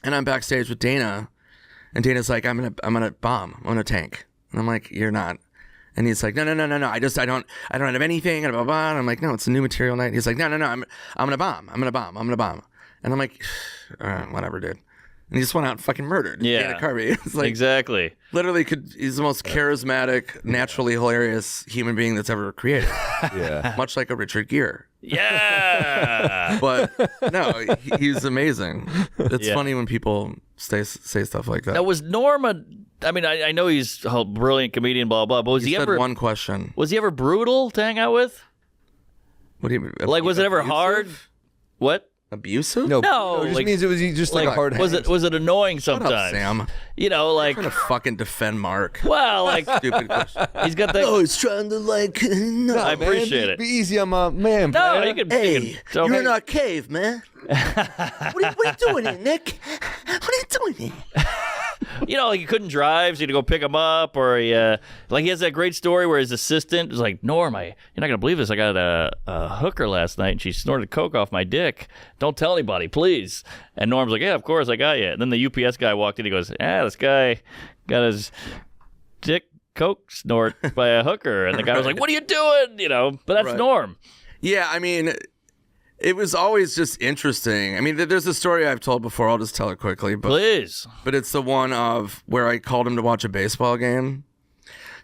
I'm backstage with Dana, and Dana's like, I'm gonna bomb. I'm gonna tank. And I'm like, you're not. And he's like, no. I don't have anything. And blah, blah, blah. And I'm like, no, it's a new material night. He's like, no. I'm gonna bomb. And I'm like, all right, whatever, dude. And he just went out and fucking murdered Dana Carvey. It's like, exactly. Literally, he's the most charismatic, naturally hilarious human being that's ever created. Yeah. Much like a Richard Gere. Yeah. But no, he's amazing. It's funny when people say stuff like that. Now, was Norm I mean, I know he's a brilliant comedian, blah, blah, but was he ever... one question. Was he ever brutal to hang out with? What do you mean? Like, was it ever hard? What? Abusive? No, No, it just like- means it was just like a hard was it annoying Shut up, sometimes? Sam. You know, like... I'm trying to fucking defend Mark. Well, like... Stupid question. He's got that... No, he's trying to like... No, I appreciate it. Be easy on my man. No, player. you can... Hey, tell you're me- in our cave, man. What are you doing here, Nick? What are you doing here? You know, like he couldn't drive, so you had to go pick him up, or he has that great story where his assistant was like, Norm, you're not going to believe this. I got a hooker last night, and she snorted coke off my dick. Don't tell anybody, please. And Norm's like, yeah, of course, I got you. And then the UPS guy walked in, he goes, this guy got his dick coke snort by a hooker. And the guy was like, what are you doing? You know, but that's Right. Norm. Yeah, I mean, it was always just interesting. I mean, there's a story I've told before. I'll just tell it quickly. But, Please. But it's the one of where I called him to watch a baseball game.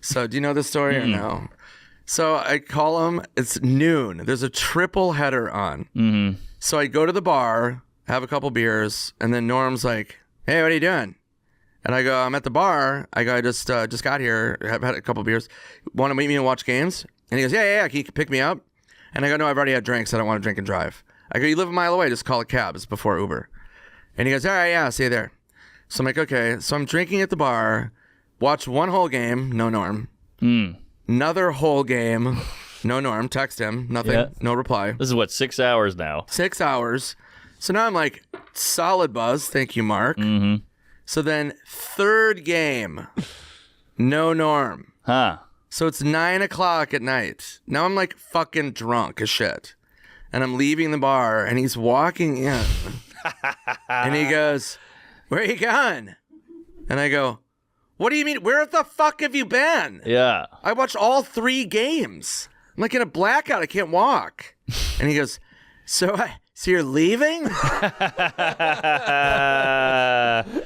So do you know this story or no? So I call him. It's noon. There's a triple header on. So I go to the bar, have a couple beers, and then Norm's like, hey, what are you doing? And I go, I'm at the bar. I go, I just got here. Have had a couple beers. Want to meet me and watch games? And he goes, yeah. Can you pick me up? And I go, no, I've already had drinks. I don't want to drink and drive. I go, you live a mile away. Just call a cab. It's before Uber. And he goes, all right, yeah, see you there. So I'm like, okay. So I'm drinking at the bar. Watch one whole game. No Norm. Another whole game. No Norm. Text him. Nothing. Yeah. No reply. This is what, 6 hours now? 6 hours. So now I'm like, solid buzz. Thank you, Mark. So then third game. No Norm. Huh. So it's 9 o'clock at night. Now I'm like fucking drunk as shit. And I'm leaving the bar and he's walking in. And he goes, where are you going? And I go, what do you mean? Where the fuck have you been? Yeah. I watched all 3 games. I'm like in a blackout. I can't walk. And he goes, so you're leaving? And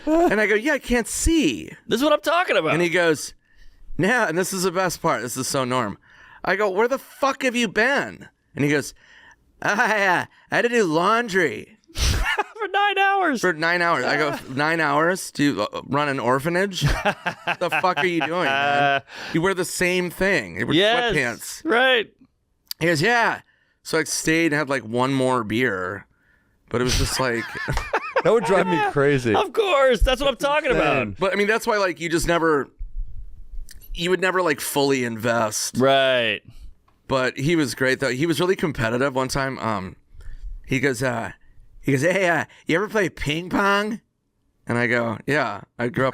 I go, yeah, I can't see. This is what I'm talking about. And he goes, no, and this is the best part. This is so Norm. I go, where the fuck have you been? And he goes, I had to do laundry. For 9 hours. For 9 hours. I go, 9 hours? Do you run an orphanage? What the fuck are you doing, man? You wear the same thing. You wear sweatpants. Right. He goes, yeah. So I stayed and had like one more beer. But it was just like... That would drive me crazy. Of course. That's what I'm talking about. But I mean, that's why like you just never... You would never like fully invest. Right. But he was great though. He was really competitive one time. He goes, hey, you ever play ping pong? And I go, yeah, I grew up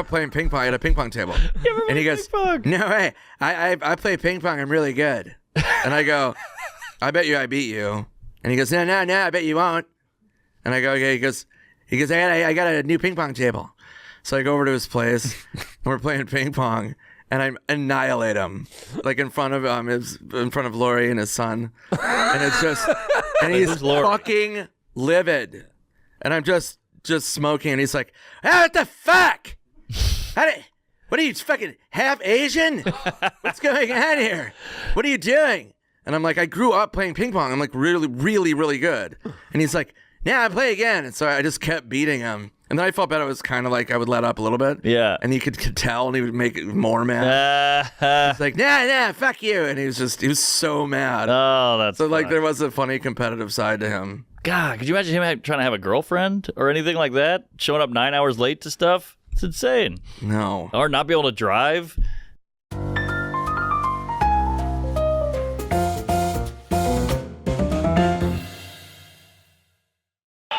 playing ping pong at a ping pong table. And he goes, no way, I play ping pong. I'm really good. And I go, I bet you I beat you. And he goes, no, I bet you won't. And I go, okay. He goes, I got a new ping pong table. So I go over to his place, and we're playing ping pong, and I annihilate him, like in front of Lori and his son, and it's just, and he's fucking livid, and I'm just smoking, and he's like, what the fuck? What are you, fucking half Asian? What's going on here? What are you doing? And I'm like, I grew up playing ping pong. I'm like really, really, really good. And he's like, yeah, I play again. And so I just kept beating him. And then I felt bad. It was kind of like I would let up a little bit. Yeah. And he could tell, and he would make it more mad. He's like, nah, fuck you. And he was so mad. Oh, that's so like there was a funny competitive side to him. God, could you imagine him trying to have a girlfriend or anything like that? Showing up 9 hours late to stuff? It's insane. No. Or not be able to drive.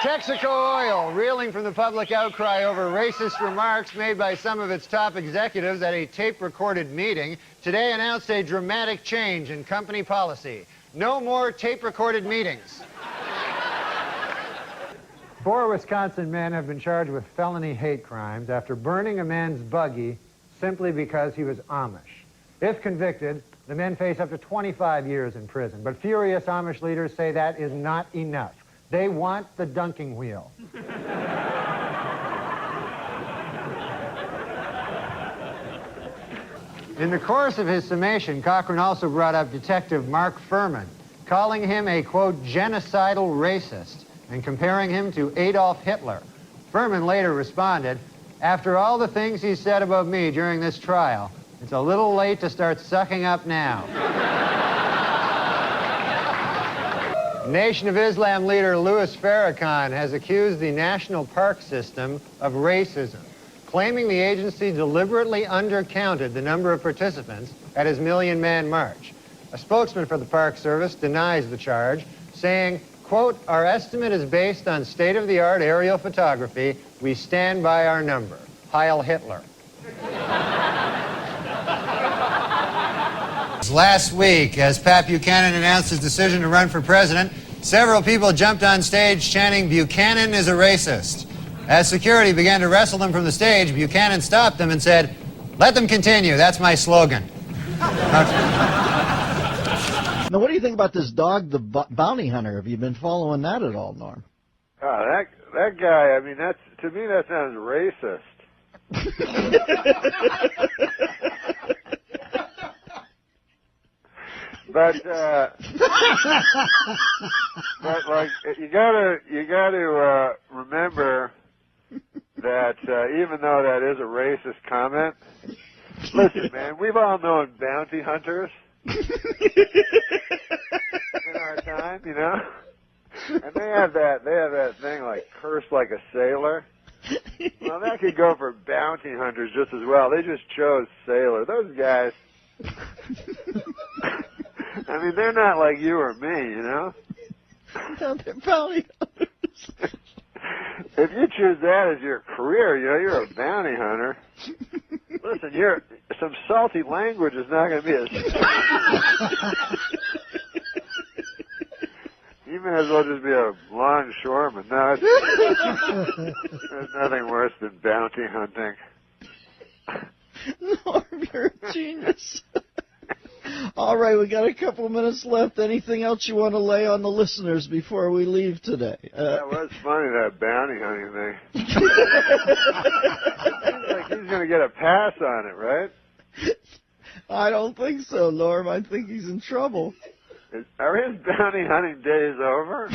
Texaco Oil, reeling from the public outcry over racist remarks made by some of its top executives at a tape-recorded meeting, today announced a dramatic change in company policy. No more tape-recorded meetings. 4 Wisconsin men have been charged with felony hate crimes after burning a man's buggy simply because he was Amish. If convicted, the men face up to 25 years in prison. But furious Amish leaders say that is not enough. They want the dunking wheel. In the course of his summation, Cochran also brought up Detective Mark Furman, calling him a, quote, genocidal racist, and comparing him to Adolf Hitler. Furman later responded, after all the things he said about me during this trial, it's a little late to start sucking up now. Nation of Islam leader Louis Farrakhan has accused the National Park System of racism, claiming the agency deliberately undercounted the number of participants at his Million Man March. A spokesman for the Park Service denies the charge, saying, quote, our estimate is based on state-of-the-art aerial photography. We stand by our number. Heil Hitler. Last week, as Pat Buchanan announced his decision to run for president, several people jumped on stage chanting, Buchanan is a racist. As security began to wrestle them from the stage, Buchanan stopped them and said, let them continue, that's my slogan. Now, what do you think about this dog, the bounty hunter? Have you been following that at all, Norm? Oh, that guy, I mean, to me that sounds racist. But like you gotta remember that even though that is a racist comment, listen, man, we've all known bounty hunters in our time, you know, and they have that thing like curse like a sailor. Well, that could go for bounty hunters just as well. They just chose sailor. Those guys. I mean, they're not like you or me, you know? No, they're bounty hunters. If you choose that as your career, you know, you're a bounty hunter. Listen, some salty language is not going to be You may as well just be a longshoreman. No, there's nothing worse than bounty hunting. Norm, you're a genius. All right, we got a couple of minutes left. Anything else you want to lay on the listeners before we leave today? That was funny, that bounty hunting thing. Seems like he's going to get a pass on it, right? I don't think so, Norm. I think he's in trouble. Are his bounty hunting days over?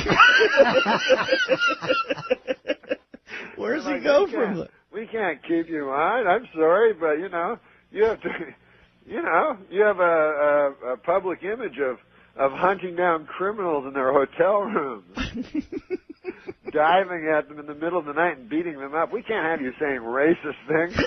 Where's he go from there? We can't keep you on. I'm sorry, but, you have to, you have a public image of hunting down criminals in their hotel rooms, diving at them in the middle of the night and beating them up. We can't have you saying racist things.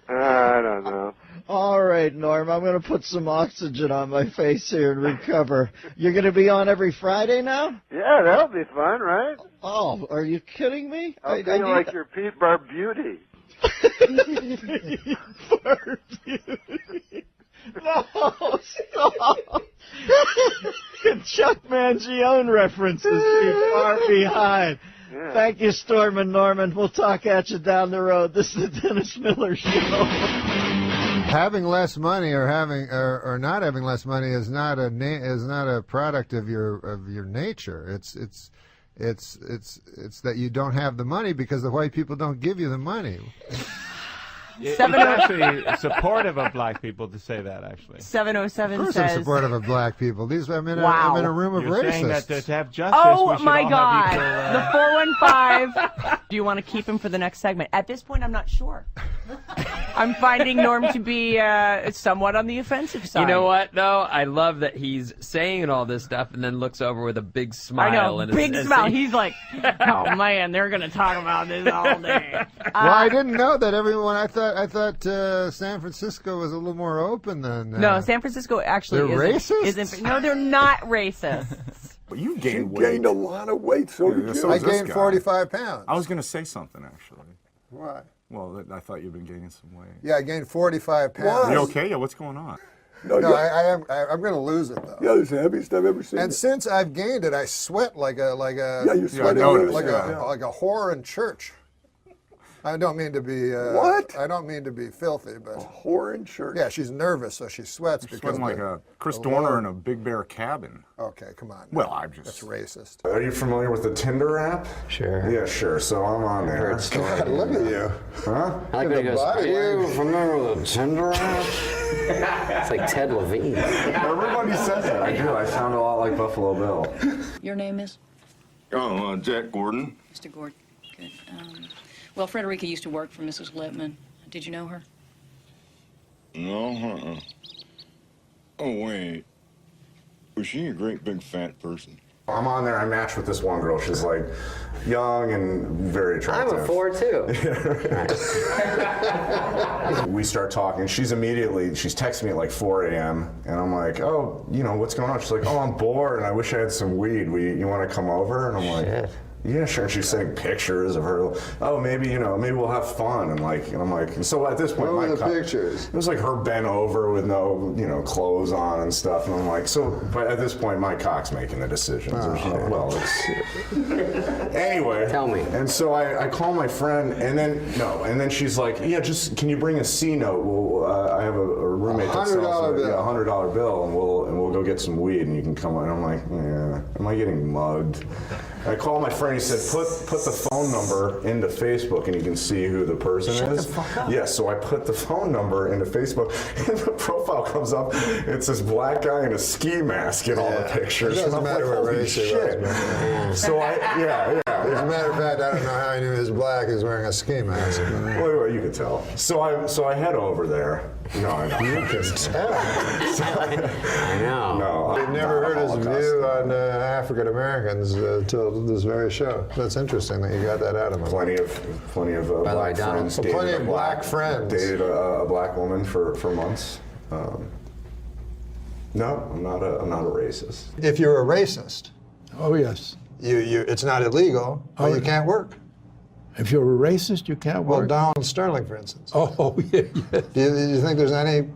I don't know. All right, Norm, I'm going to put some oxygen on my face here and recover. You're going to be on every Friday now? Yeah, that'll be fun, right? Oh, are you kidding me? I'll be like your Pete Barbuti. No, stop. Chuck Mangione references be far behind. Yeah. Thank you, Storm and Norman. We'll talk at you down the road. This is the Dennis Miller Show. Having less money or having or not having less money is not a product of your nature. It's that you don't have the money because the white people don't give you the money. It's actually supportive of black people to say that, actually. 707 Of course says... I'm supportive of black people. I'm in a room of You're racists. saying that to have justice, Oh, we should my all God. have The 415. Do you want to keep him for the next segment? At this point, I'm not sure. I'm finding Norm to be somewhat on the offensive side. You know what, though? I love that he's saying all this stuff and then looks over with a big smile. I know, and big smile. He's like, oh, man, they're going to talk about this all day. Well, I didn't know that everyone. I thought San Francisco was a little more open than. No, San Francisco actually they're isn't. No, they're not racist. But you gained weight. Gained a lot of weight, so did you. So I gained 45 pounds. I was going to say something, actually. Why? Well, I thought you've been gaining some weight. Yeah, I gained 45 pounds. Are you okay? Yeah, what's going on? No, I am. I'm going to lose it though. Yeah, it's the heaviest I've ever seen. And since I've gained it, I sweat like a Yeah, you sweat like a whore in church. I don't mean to be what? I don't mean to be filthy, but a whore in church. Yeah, she's nervous, so she sweats You're because sweating like a Chris Dorner in a Big Bear cabin. Okay, come on. Well, I'm just. That's racist. Are you familiar with the Tinder app? Sure. Yeah, sure. So I'm on there. God, look at you. Huh? I like the when he goes, body "Are you familiar with the Tinder app? It's like Ted Levine. Everybody says that. I do. I sound a lot like Buffalo Bill. Your name is? Oh, Jack Gordon. Mr. Gordon. Good. Well, Frederica used to work for Mrs. Lippman. Did you know her? No, Oh, wait. Was she a great big fat person? I'm on there. I match with this one girl. She's like young and very attractive. I'm a 4 too. We start talking. She's texting me at like 4 a.m. And I'm like, oh, what's going on? She's like, oh, I'm bored and I wish I had some weed. You want to come over? And I'm like, yeah, sure. And she's sending pictures of her. Oh, maybe we'll have fun. And I'm like, so at this point, what were the pictures? It was like her bent over with no, clothes on and stuff. And I'm like, but at this point, my cock's making the decisions. Anyway. Tell me. And so I call my friend, and then she's like, yeah, just can you bring a C note? Well, I have a roommate that sells $100 bill, and we'll go get some weed, and you can come on. And I'm like, yeah, am I getting mugged? I called my friend. He said, put the phone number into Facebook, and you can see who the person is. Shut the fuck up. Yeah, so I put the phone number into Facebook, and the profile comes up. It's this black guy in a ski mask in all the pictures. It doesn't matter what race he was, man. So yeah. As a matter of fact, I don't know how I knew he was black. He was wearing a ski mask. Well, you could tell. So I head over there. No, you can tell. I know. No, I've never heard his view on African Americans until this very show. That's interesting that you got that out of him. Plenty of black friends. Plenty of black friends. Dated a black woman for months. No, I'm not a racist. If you're a racist, oh yes, it's not illegal, but you can't work. If you're a racist, you can't work. Well, Donald Sterling, for instance. Oh, yeah. Do you think there's any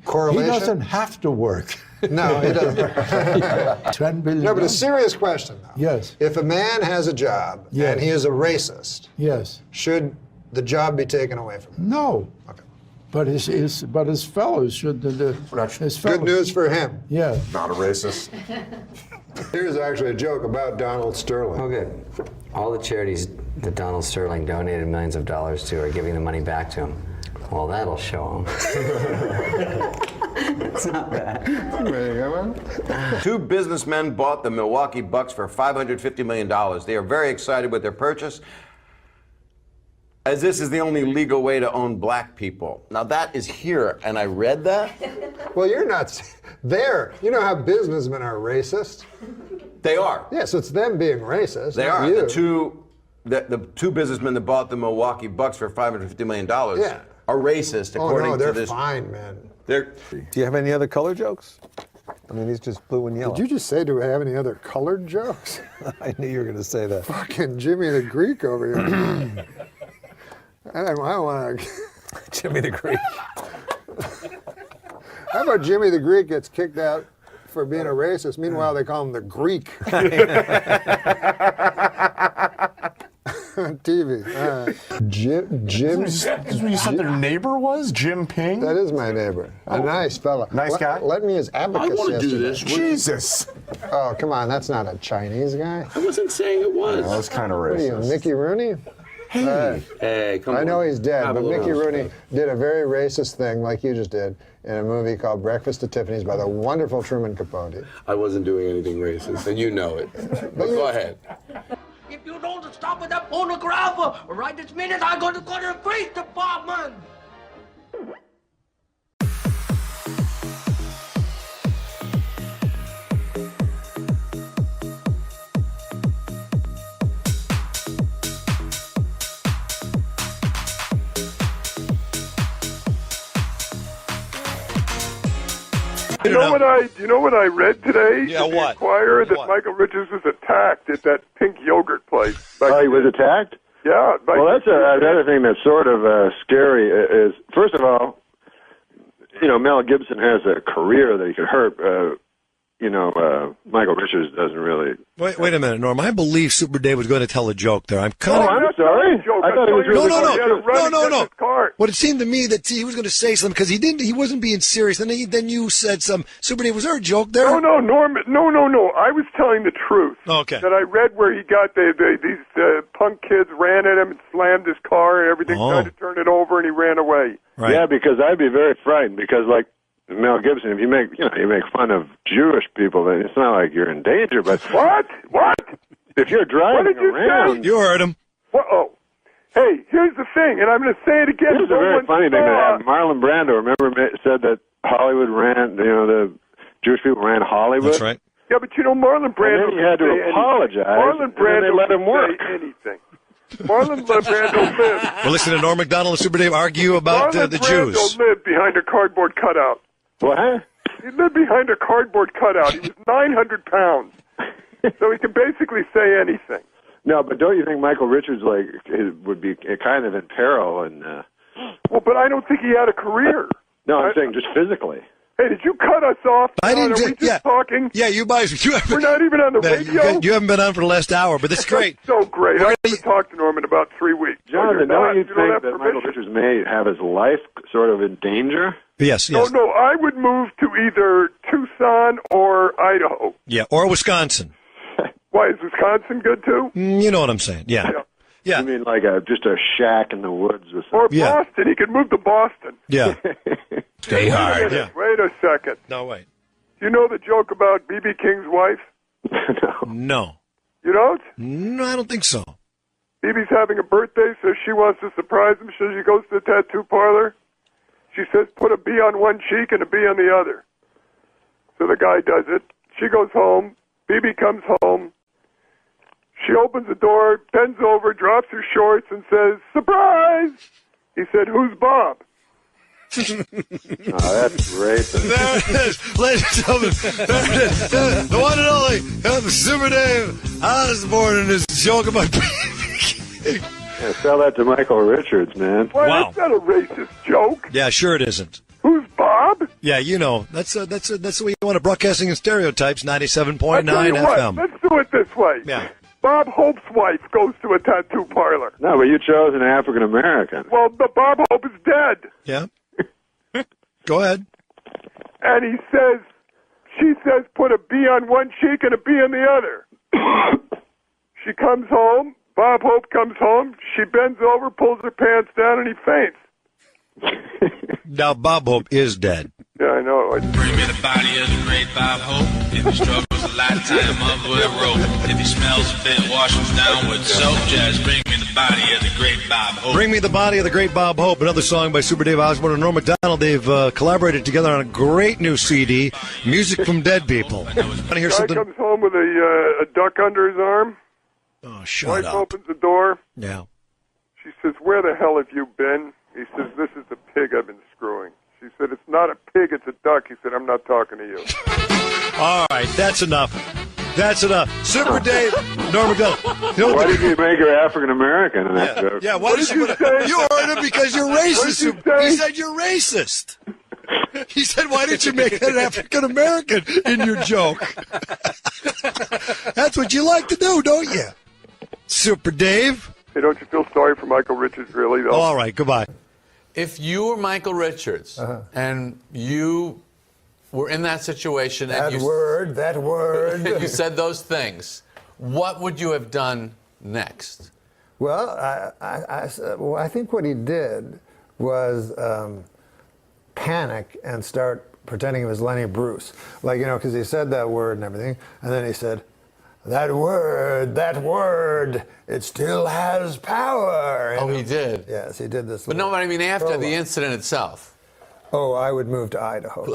correlation? He doesn't have to work. No, he doesn't. $10 billion. No, but a serious question, though. Yes. If a man has a job Yes. and he is a racist, Yes. should the job be taken away from him? No. Okay. But his fellows should. His fellows. Good news for him. Yeah. Not a racist. Here's actually a joke about Donald Sterling. Okay. All the charities that Donald Sterling donated millions of dollars to are giving the money back to him. Well, that'll show him. It's not bad. Two businessmen bought the Milwaukee Bucks for $550 million. They are very excited with their purchase, as this is the only legal way to own black people. Now that is here, and I read that. Well, you're not there. You know how businessmen are racist? They are. Yes, it's them being racist. They not are. You. The two businessmen that bought the Milwaukee Bucks for $550 million Yeah. are racist, according they're to this. fine, man. Do you have any other color jokes? I mean, he's just blue and yellow. Did you just say, do we have any other colored jokes? I knew you were going to say that. Fucking Jimmy the Greek over here. I don't want to. Jimmy the Greek. How about Jimmy the Greek gets kicked out for being a racist? Meanwhile, they call him the Greek. On TV. Jim's. This is what you said their neighbor was? Jim Ping? That is my neighbor. A nice fella. Nice guy? Let me as abacus I want to do this. yesterday. Jesus. Oh, come on. That's not a Chinese guy. I wasn't saying it was. That was kind of racist. What are you, Mickey Rooney? Hey, come on. I know he's dead, Have but a little Mickey Rooney respect. did a very racist thing like you just did in a movie called Breakfast at Tiffany's by the wonderful Truman Capote. I wasn't doing anything racist, and you know it. But go ahead. If you don't stop with that pornographer, right this minute, I'm going to go to the police department. You know what I read today? Yeah, in the what? Inquirer, that What? Michael Richards was attacked at that pink yogurt place. Oh, he was attacked? Yeah. Well, that's another thing that's sort of scary is, first of all, you know, Mel Gibson has a career that he could hurt. Michael Richards doesn't really. Wait a minute, Norm. I believe Super Dave was going to tell a joke there. I'm kind Oh, of. I'm sorry. I thought it was really No. What it seemed to me that he was going to say something because he wasn't being serious. And then you said some. Super Dave, was there a joke there? No, Norm. No. I was telling the truth. Okay. That I read where he got these punk kids ran at him and slammed his car and everything, tried to turn it over, and he ran away. Right. Yeah, because I'd be very frightened because, like Mel Gibson, if you make fun of Jewish people, then it's not like you're in danger. But What? If you're driving What did you around, say? You heard him. Uh-oh. Hey, here's the thing, and I'm going to say it again. Here's a very funny thing that happened. Marlon Brando, remember, said that Hollywood ran, the Jewish people ran Hollywood. That's right. Yeah, but Marlon Brando. And then he had to apologize. Marlon Brando and they let him work. Say anything. Marlon Brando lived. Well, listen to Norm MacDonald and Super Dave argue about the Jews. Marlon Brando lived behind a cardboard cutout. What? He lived behind a cardboard cutout. He was 900 pounds. So he can basically say anything. No, but don't you think Michael Richards would be kind of in peril? And well, but I don't think he had a career. No, I'm saying just physically. Hey, did you cut us off? I didn't. Are we just talking? Yeah, you guys. We're not even on the radio. You haven't been on for the last hour, but it's great. So great. I haven't talked to Norm in about 3 weeks. Jonathan, don't you think that permission? Michael Richards may have his life sort of in danger? Yes. No, I would move to either Tucson or Idaho. Yeah, or Wisconsin. Why, is Wisconsin good too? You know what I'm saying? Yeah. You mean like just a shack in the woods or something? Or Boston. He could move to Boston. Yeah. Stay hard. Yeah. Wait a second. No, wait. You know the joke about B.B. King's wife? No. You don't? No, I don't think so. B.B.'s having a birthday, so she wants to surprise him. So she goes to the tattoo parlor. She says, put a B on one cheek and a B on the other. So the guy does it. She goes home. B.B. comes home. She opens the door, bends over, drops her shorts, and says, surprise! He said, who's Bob? Oh, that's great. There it is, ladies and gentlemen. There it is. The one and only Super Dave Osborne and his joke about Yeah, sell that to Michael Richards, man. Why, Wow. That's not a racist joke. Yeah, sure it isn't. Who's Bob? Yeah, you know, that's the way you want to broadcasting and stereotypes, 97.9 I'll tell you what, FM. let's do it this way. Yeah. Bob Hope's wife goes to a tattoo parlor. No, but you chose an African American. Well, but Bob Hope is dead. Yeah. Go ahead. And she says, put a B on one cheek and a B on the other. She comes home. Bob Hope comes home. She bends over, pulls her pants down, and he faints. Now, Bob Hope is dead. Yeah, I know. Bring me the body of the great Bob Hope. If he struggles a lifetime of a rope. If he smells a bit, wash him down with soap. Just bring me the body of the great Bob Hope. Bring Me the Body of the Great Bob Hope, another song by Super Dave Osborne and Norm MacDonald. They've collaborated together on a great new CD, Music from Dead People. Want to hear something? Guy comes home with a duck under his arm. Oh, shut Wife up. opens the door. Yeah. She says, where the hell have you been? He says, this is the pig I've been screwing. She said, it's not a pig, it's a duck. He said, I'm not talking to you. All right, that's enough. That's enough. Super Dave, Norm MacDonald. Why did you make her African American in that joke? Yeah, why did you say? You heard him because you're racist. He said you're racist. He said, why did you make an African American in your joke? That's what you like to do, don't you? Super Dave. Hey, don't you feel sorry for Michael Richards, really, though? All right, goodbye. If you were Michael Richards and you were in that situation That and word. you said those things, what would you have done next? Well, I think what he did was panic and start pretending it was Lenny Bruce. Like, you know, because he said that word and everything, and then he said, that word, it still has power. Oh, he did? Yes, he did this. But no, I mean after the incident itself. Oh, I would move to Idaho.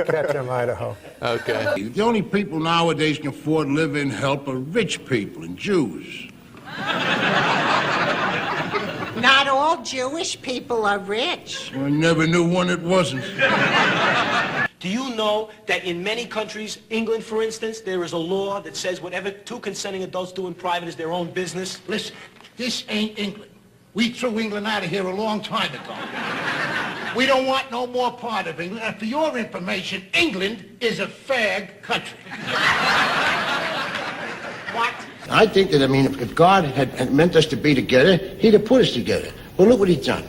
Ketchum, Idaho. Okay. The only people nowadays can afford live-in help are rich people and Jews. Not all Jewish people are rich. I never knew one that wasn't. Do you know that in many countries, England, for instance, there is a law that says whatever two consenting adults do in private is their own business? Listen, this ain't England. We threw England out of here a long time ago. We don't want no more part of England. And for your information, England is a fag country. What? I think that, if God had meant us to be together, he'd have put us together. Well, look what he's done.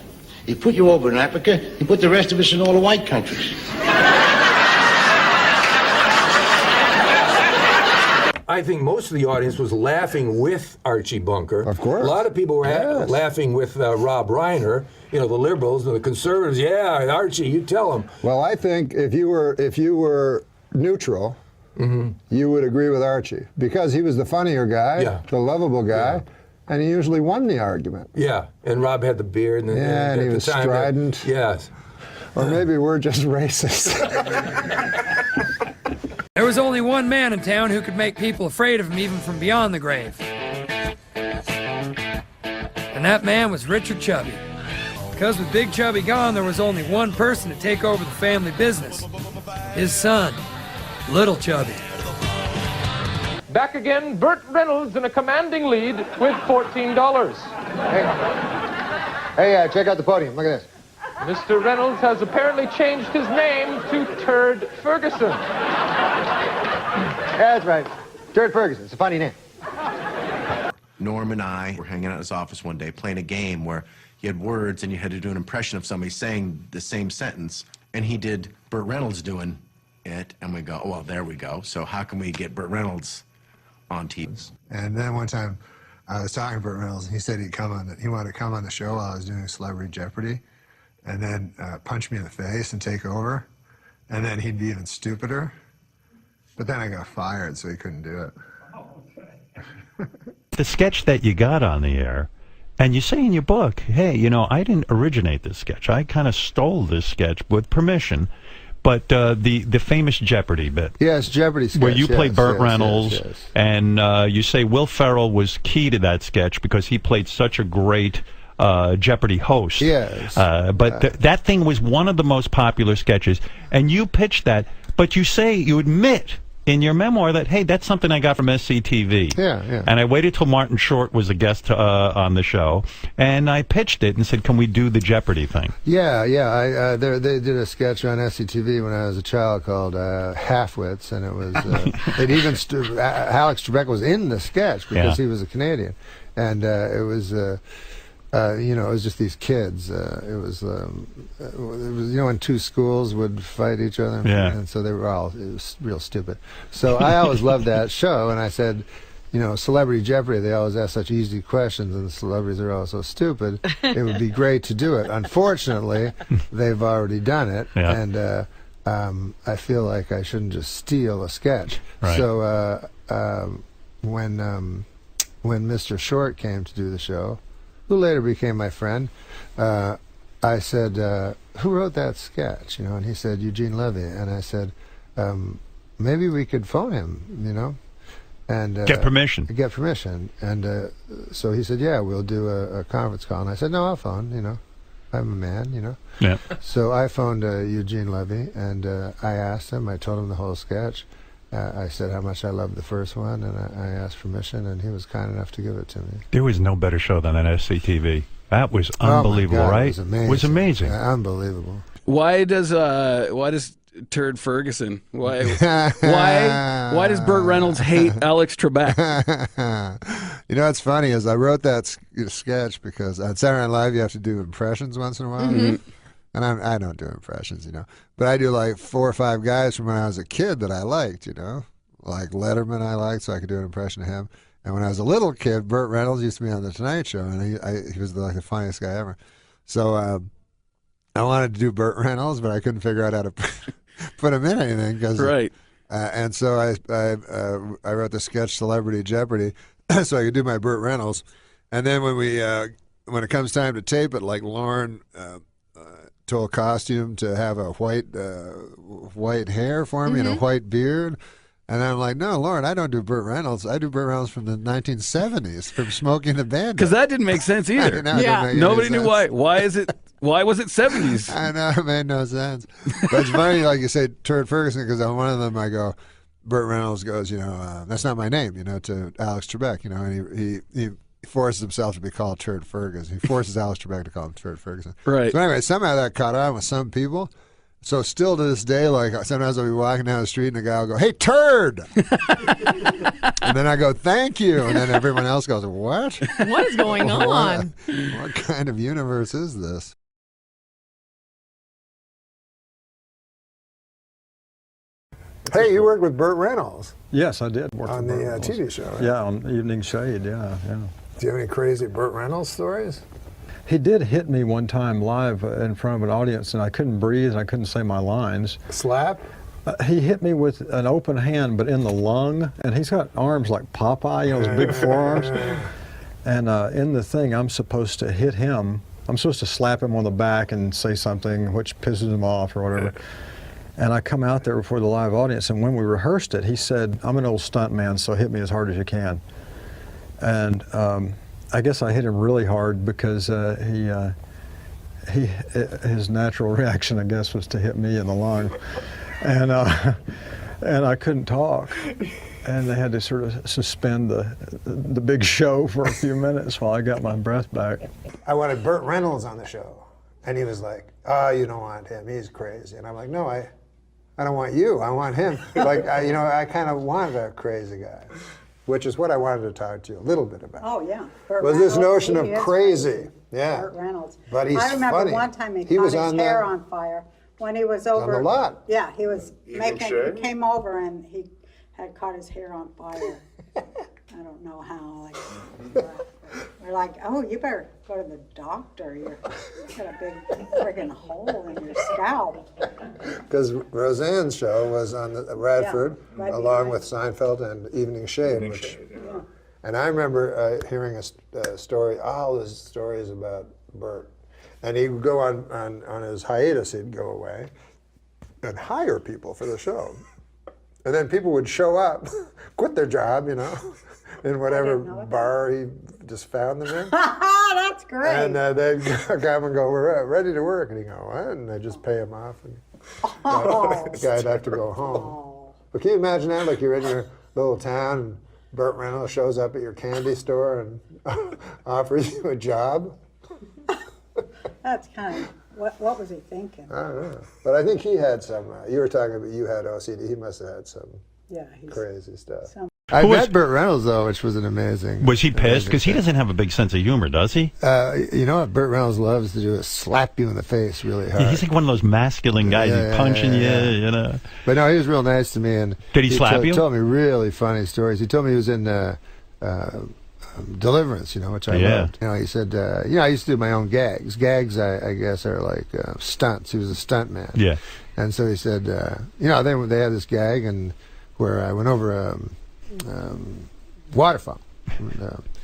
He put you over in Africa. He put the rest of us in all the white countries. I think most of the audience was laughing with Archie Bunker. Of course. A lot of people were laughing with Rob Reiner, you know, the liberals and the conservatives. Yeah, Archie, you tell them. Well, I think if you were neutral, you would agree with Archie because he was the funnier guy, the lovable guy, and he usually won the argument. Yeah, and Rob had the beard. And he was strident. Yes. Or maybe we're just racist. There was only one man in town who could make people afraid of him even from beyond the grave. And that man was Richard Chubby. Because with Big Chubby gone, there was only one person to take over the family business. His son, Little Chubby. Back again, Burt Reynolds in a commanding lead with $14. Hey, check out the podium. Look at this. Mr. Reynolds has apparently changed his name to Turd Ferguson. Yeah, that's right. Turd Ferguson. It's a funny name. Norm and I were hanging out in his office one day playing a game where you had words and you had to do an impression of somebody saying the same sentence. And he did Burt Reynolds doing it. And we go, oh, well, there we go. So how can we get Burt Reynolds on TV? And then one time I was talking to Burt Reynolds and he said he wanted to come on the show while I was doing Celebrity Jeopardy and then punch me in the face and take over. And then he'd be even stupider. But then I got fired, so he couldn't do it. The sketch that you got on the air, and you say in your book, hey, you know, I didn't originate this sketch. I kind of stole this sketch with permission. But the famous Jeopardy bit. Yes, Jeopardy sketch. Where you play Burt yes, Reynolds, yes. and you say Will Ferrell was key to that sketch because he played such a great Jeopardy host. Yes. But that thing was one of the most popular sketches, and you pitched that, but you admit in your memoir that, hey, that's something I got from SCTV. Yeah. And I waited till Martin Short was a guest on the show, and I pitched it and said, can we do the Jeopardy thing? Yeah. They did a sketch on SCTV when I was a child called Halfwits, and it was it even Alex Trebek was in the sketch because he was a Canadian, and it was. It was just these kids. It was when two schools would fight each other, and so it was real stupid. So I always loved that show, and I said, Celebrity Jeopardy, they always ask such easy questions, and the celebrities are all so stupid. It would be great to do it. Unfortunately, they've already done it, and I feel like I shouldn't just steal a sketch. Right. So when Mr. Short came to do the show, who later became my friend, I said, who wrote that sketch? And he said, Eugene Levy. And I said, maybe we could phone him, and get permission. And so he said, yeah, we'll do a conference call. And I said, no, I'll phone, I'm a man, Yeah. So I phoned Eugene Levy, and I asked him, I told him the whole sketch. I said how much I loved the first one, and I asked permission, and he was kind enough to give it to me. There was no better show than that SCTV. That was unbelievable, God, right? It was amazing. Unbelievable. Why does Turd Ferguson? Why does Burt Reynolds hate Alex Trebek? What's funny is I wrote that sketch because on Saturday Night Live you have to do impressions once in a while. Mm-hmm. And I don't do impressions, But I do like 4 or 5 guys from when I was a kid that I liked, Like Letterman I liked, so I could do an impression of him. And when I was a little kid, Burt Reynolds used to be on The Tonight Show, and he was like the funniest guy ever. So I wanted to do Burt Reynolds, but I couldn't figure out how to put him in anything. Right. And so I wrote the sketch Celebrity Jeopardy so I could do my Burt Reynolds. And then when it comes time to tape it, like Lauren... told Costume to have a white hair for me and a white beard. And I'm like, no, Lauren, I don't do Burt Reynolds. I do Burt Reynolds from the 1970s, from Smokey and the Bandit. Because that didn't make sense either. Nobody knew why. Why was it 70s? I know, it made no sense. But it's funny, like you say, Turd Ferguson, because on one of them I go, Burt Reynolds goes, that's not my name, to Alex Trebek, and he forces himself to be called Turd Ferguson. He forces Alex Trebek to call him Turd Ferguson. Right. So anyway, somehow that caught on with some people. So still to this day, like sometimes I'll be walking down the street and the guy will go, "Hey, Turd!" And then I go, "Thank you," and then everyone else goes, "What? What is going on? What kind of universe is this?" Hey, you worked with Burt Reynolds. Yes, I did work on with the Burt Reynolds. TV show. Right? Yeah, on Evening Shade. Yeah. Do you have any crazy Burt Reynolds stories? He did hit me one time live in front of an audience, and I couldn't breathe, and I couldn't say my lines. Slap? He hit me with an open hand, but in the lung, and he's got arms like Popeye, those big forearms. And in the thing, I'm supposed to hit him. I'm supposed to slap him on the back and say something which pisses him off or whatever. And I come out there before the live audience, and when we rehearsed it, he said, "I'm an old stunt man, so hit me as hard as you can." And I guess I hit him really hard because his natural reaction, I guess, was to hit me in the lung, and I couldn't talk, and they had to sort of suspend the big show for a few minutes while I got my breath back. I wanted Burt Reynolds on the show, and he was like, "Oh, you don't want him. He's crazy." And I'm like, "No, I don't want you. I want him." Like, I kind of wanted a crazy guy. Which is what I wanted to talk to you a little bit about. Oh, yeah. Burt was Reynolds, this notion of is crazy. Yeah. Burt Reynolds. But he's funny. I remember one time he caught his hair on fire when he was over. On the lot. Yeah, he was he came over and he had caught his hair on fire. I don't know how. We're like, "Oh, you better go to the doctor. You've got a big friggin' hole in your scalp." Because Roseanne's show was on the Radford, along with Seinfeld and Evening Shade. And I remember hearing a story, all his stories about Burt. And he would go on his hiatus, he'd go away and hire people for the show. And then people would show up, quit their job, in whatever bar he just found them in. That's great. And they'd come and go, "We're ready to work." And he'd go, "What?" And they'd just pay him off. And the guy'd have to go home. But can you imagine that? Like you're in your little town and Burt Reynolds shows up at your candy store and offers you a job? That's kind of, what was he thinking? I don't know. But I think he had some, you were talking about you had OCD. He must have had some crazy stuff. I met Burt Reynolds, though, which was an amazing... Was he pissed? Because he doesn't have a big sense of humor, does he? You know what Burt Reynolds loves to do is slap you in the face really hard. Yeah, he's like one of those masculine guys. He's punching you, you know. But no, he was real nice to me. And did he slap you? He told me really funny stories. He told me he was in Deliverance, you know, which I loved. You know, he said, you know, I used to do my own gags. Gags, I guess, are like stunts. He was a stunt man. Yeah. And so he said, you know, they had this gag and where I went over waterfall.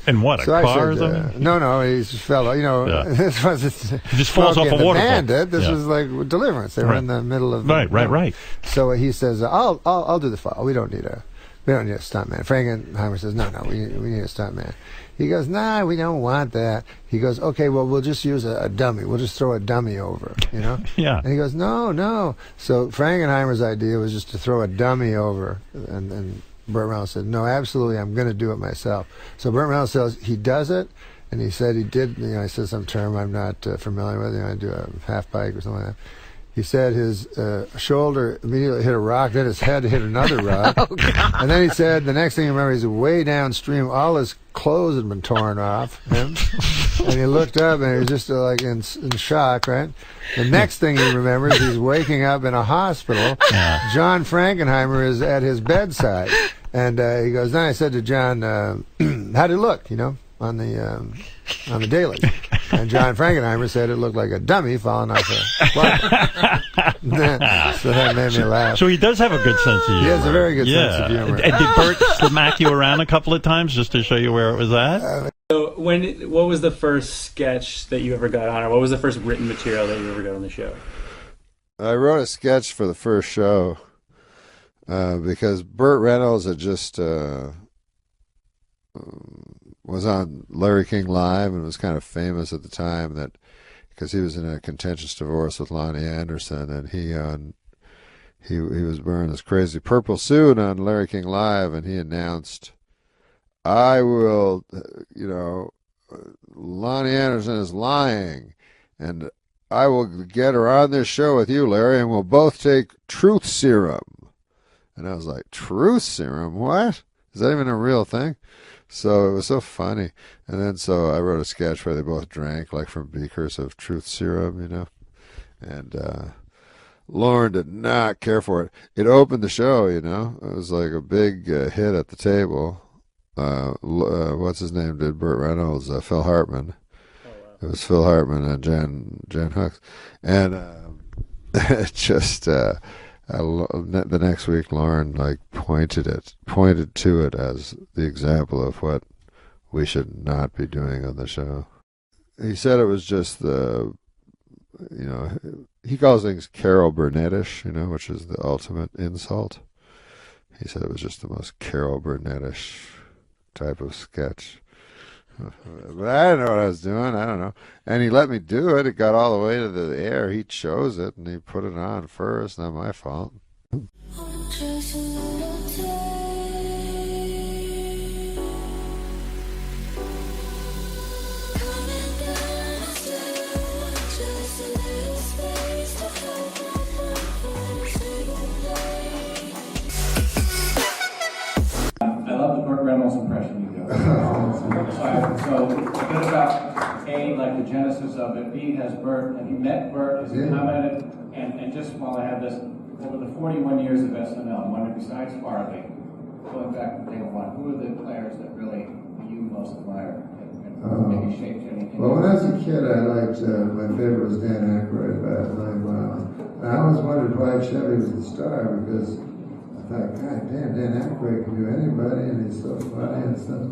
And what, a so car or something? No, he just fell. You know, this was he just falls off a waterfall. Bandit. This was like Deliverance. They were in the middle of right. So he says, "I'll do the fall. We don't need a stuntman." Frankenheimer says, "No, we need a stuntman." He goes, "Nah, we don't want that." He goes, "Okay, well, we'll just use a dummy. We'll just throw a dummy over, you know?" Yeah. And he goes, "No." So Frankenheimer's idea was just to throw a dummy over, and Burt Reynolds said, "No, absolutely, I'm going to do it myself." So Burt Reynolds says he does it, and he said he did. You know, he said some term I'm not familiar with. You know, I do a half pike or something like that. He said his shoulder immediately hit a rock, then his head hit another rock. Oh, God. And then he said, the next thing you remember, he's way downstream. All his clothes had been torn off him. And he looked up and he was just like in shock, right? The next thing he remembers, he's waking up in a hospital. John Frankenheimer is at his bedside. And he goes, then I said to John, how'd it look, you know, on the daily? And John Frankenheimer said it looked like a dummy falling off a wire. So that made me laugh. So he does have a good sense of humor. He has a very good sense of humor. And did Burt smack you around a couple of times just to show you where it was at? So what was the first sketch that you ever got on, or what was the first written material that you ever got on the show? I wrote a sketch for the first show because Burt Reynolds had just was on Larry King Live and was kind of famous at the time that because he was in a contentious divorce with Lonnie Anderson, and he was wearing this crazy purple suit on Larry King Live, and he announced, "I will, you know, Lonnie Anderson is lying, and I will get her on this show with you, Larry, and we'll both take truth serum." And I was like, "Truth serum? What? Is that even a real thing?" So it was so funny. And then so I wrote a sketch where they both drank like from beakers of truth serum, you know. And Lauren did not care for it. It opened the show, you know. It was like a big hit at the table. What's his name did Burt Reynolds? Phil Hartman. Oh, wow. It was Phil Hartman and Jan Hooks. And it just... the next week, Lauren like pointed to it as the example of what we should not be doing on the show. He said it was just the, you know, he calls things Carol Burnettish, you know, which is the ultimate insult. He said it was just the most Carol Burnettish type of sketch. But I didn't know what I was doing. I don't know. And he let me do it. It got all the way to the air. He chose it, and he put it on first. Not my fault. I love the Burt Reynolds impression you do. So a bit about A, like the genesis of it. B, has Burt, have you met Burt? Has he commented? And just while I have this, over the 41 years of SNL, I'm wondering, besides Farley, going back to day one, who are the players that really you most admire and maybe shaped you? Well, when I was a kid, I liked, my favorite was Dan Aykroyd by 9 Miles. And I always wondered why Chevy was the star, because I thought, God damn, Dan Aykroyd can do anybody, and he's so funny and stuff.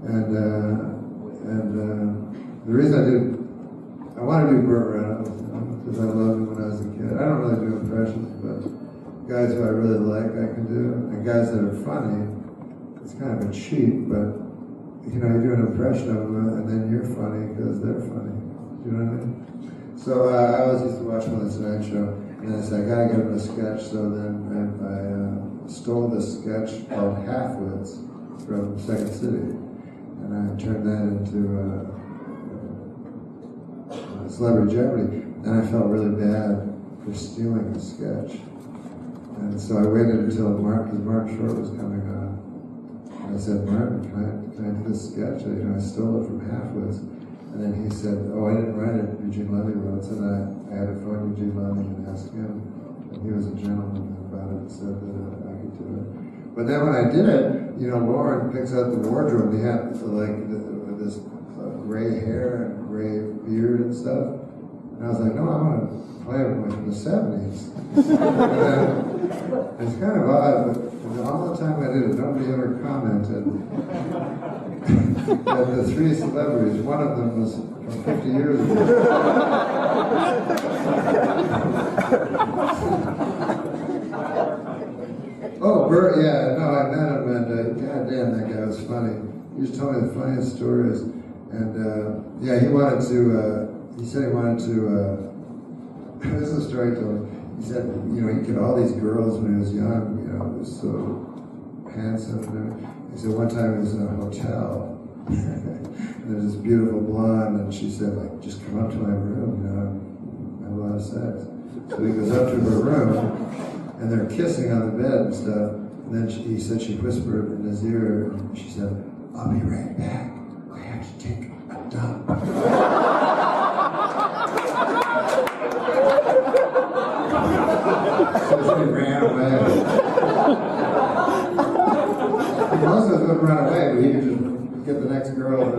And the reason I want to do Burt Reynolds, because I loved him when I was a kid. I don't really do impressions, but guys who I really like, I can do. And guys that are funny, it's kind of a cheat, but you know, you do an impression of them, and then you're funny because they're funny. Do you know what I mean? So I always used to watch him on The Tonight Show. And I said, I gotta get him a sketch. So then I stole this sketch called Halfwits from Second City. And I turned that into Celebrity Jeopardy. And I felt really bad for stealing the sketch. And so I waited until Martin Short was coming on. And I said, Martin, can I do this sketch? I stole it from Halfwits. And then he said, oh, I didn't write it, Eugene Levy wrote it. And I had to phone Eugene Levy and ask him. And he was a gentleman about it and said that I could do it. But then when I did it, Lauren picks out the wardrobe. They had this gray hair and gray beard and stuff. And I was like, no, I want to play it from the 70s. It's kind of odd, but all the time I did it, nobody ever commented. But the three celebrities, one of them was from 50 years ago. Oh, Bert, yeah, no, I met him, and goddamn, that guy was funny. He just told me the funniest stories. And yeah, he said he wanted to, this is a story I told him. He said, he get all these girls when he was young, he was so handsome. He said one time he was in a hotel, and there's this beautiful blonde, and she said, like, just come up to my room, have a lot of sex. So he goes up to her room, and they're kissing on the bed and stuff, and then he said she whispered in his ear, and she said, I'll be right back. I have to take a dump. So he ran away. Most of us would run away, but he could just get the next girl and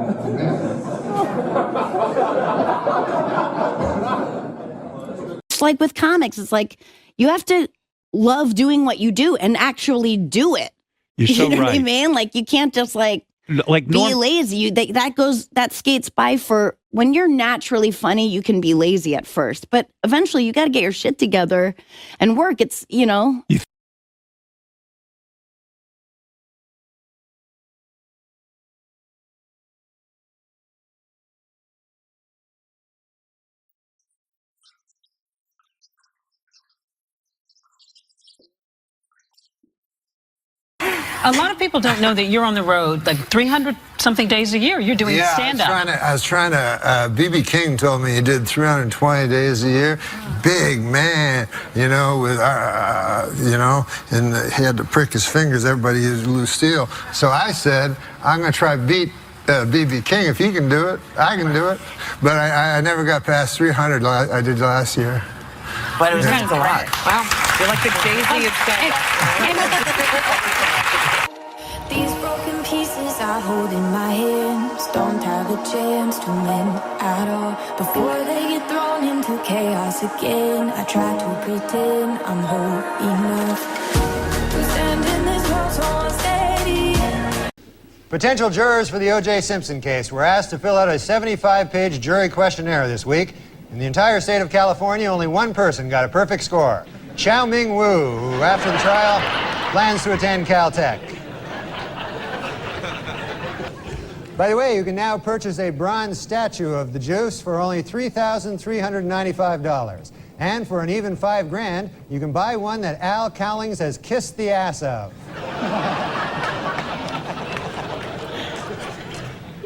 It's like with comics, it's like you have to love doing what you do and actually do it. You're so you know right. what I mean? Like you can't just be lazy. That skates by for when you're naturally funny, you can be lazy at first, but eventually you got to get your shit together and work. It's, A lot of people don't know that you're on the road like 300-something days a year. You're doing stand-up. I was trying to, B.B. King told me he did 320 days a year. Big man, with, and he had to prick his fingers. Everybody used loose steel. So I said, I'm going to try beat B.B. King. If he can do it, I can do it. But I never got past 300 I did last year. But it was kind of a lot. Wow. You're like the Jay-Z of stand-up. These broken pieces I hold in my hands don't have a chance to mend at all. Before they get thrown into chaos again, I try to pretend I'm whole enough to stand in this world so unsteady. Potential jurors for the O.J. Simpson case were asked to fill out a 75-page jury questionnaire this week. In the entire state of California, only one person got a perfect score. Xiao Ming Wu, who after the trial plans to attend Caltech. By the way, you can now purchase a bronze statue of the Juice for only $3,395. And for an even $5,000, you can buy one that Al Cowlings has kissed the ass of.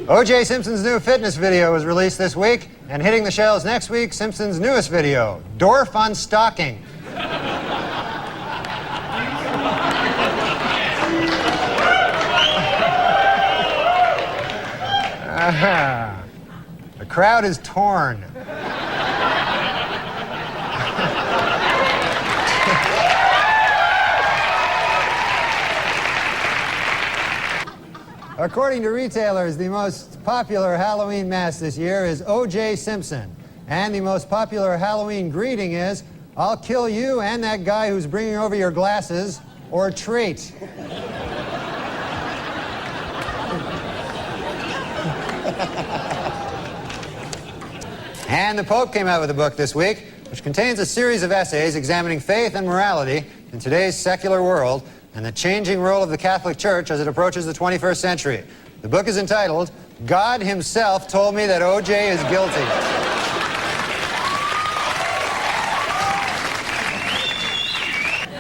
O.J. Simpson's new fitness video was released this week, and hitting the shelves next week, Simpson's newest video, Dorf on Stocking. The crowd is torn. According to retailers, the most popular Halloween mask this year is O.J. Simpson. And the most popular Halloween greeting is, I'll kill you and that guy who's bringing over your glasses, or treat. And the Pope came out with a book this week, which contains a series of essays examining faith and morality in today's secular world and the changing role of the Catholic Church as it approaches the 21st century. The book is entitled, God Himself Told Me That O.J. is Guilty.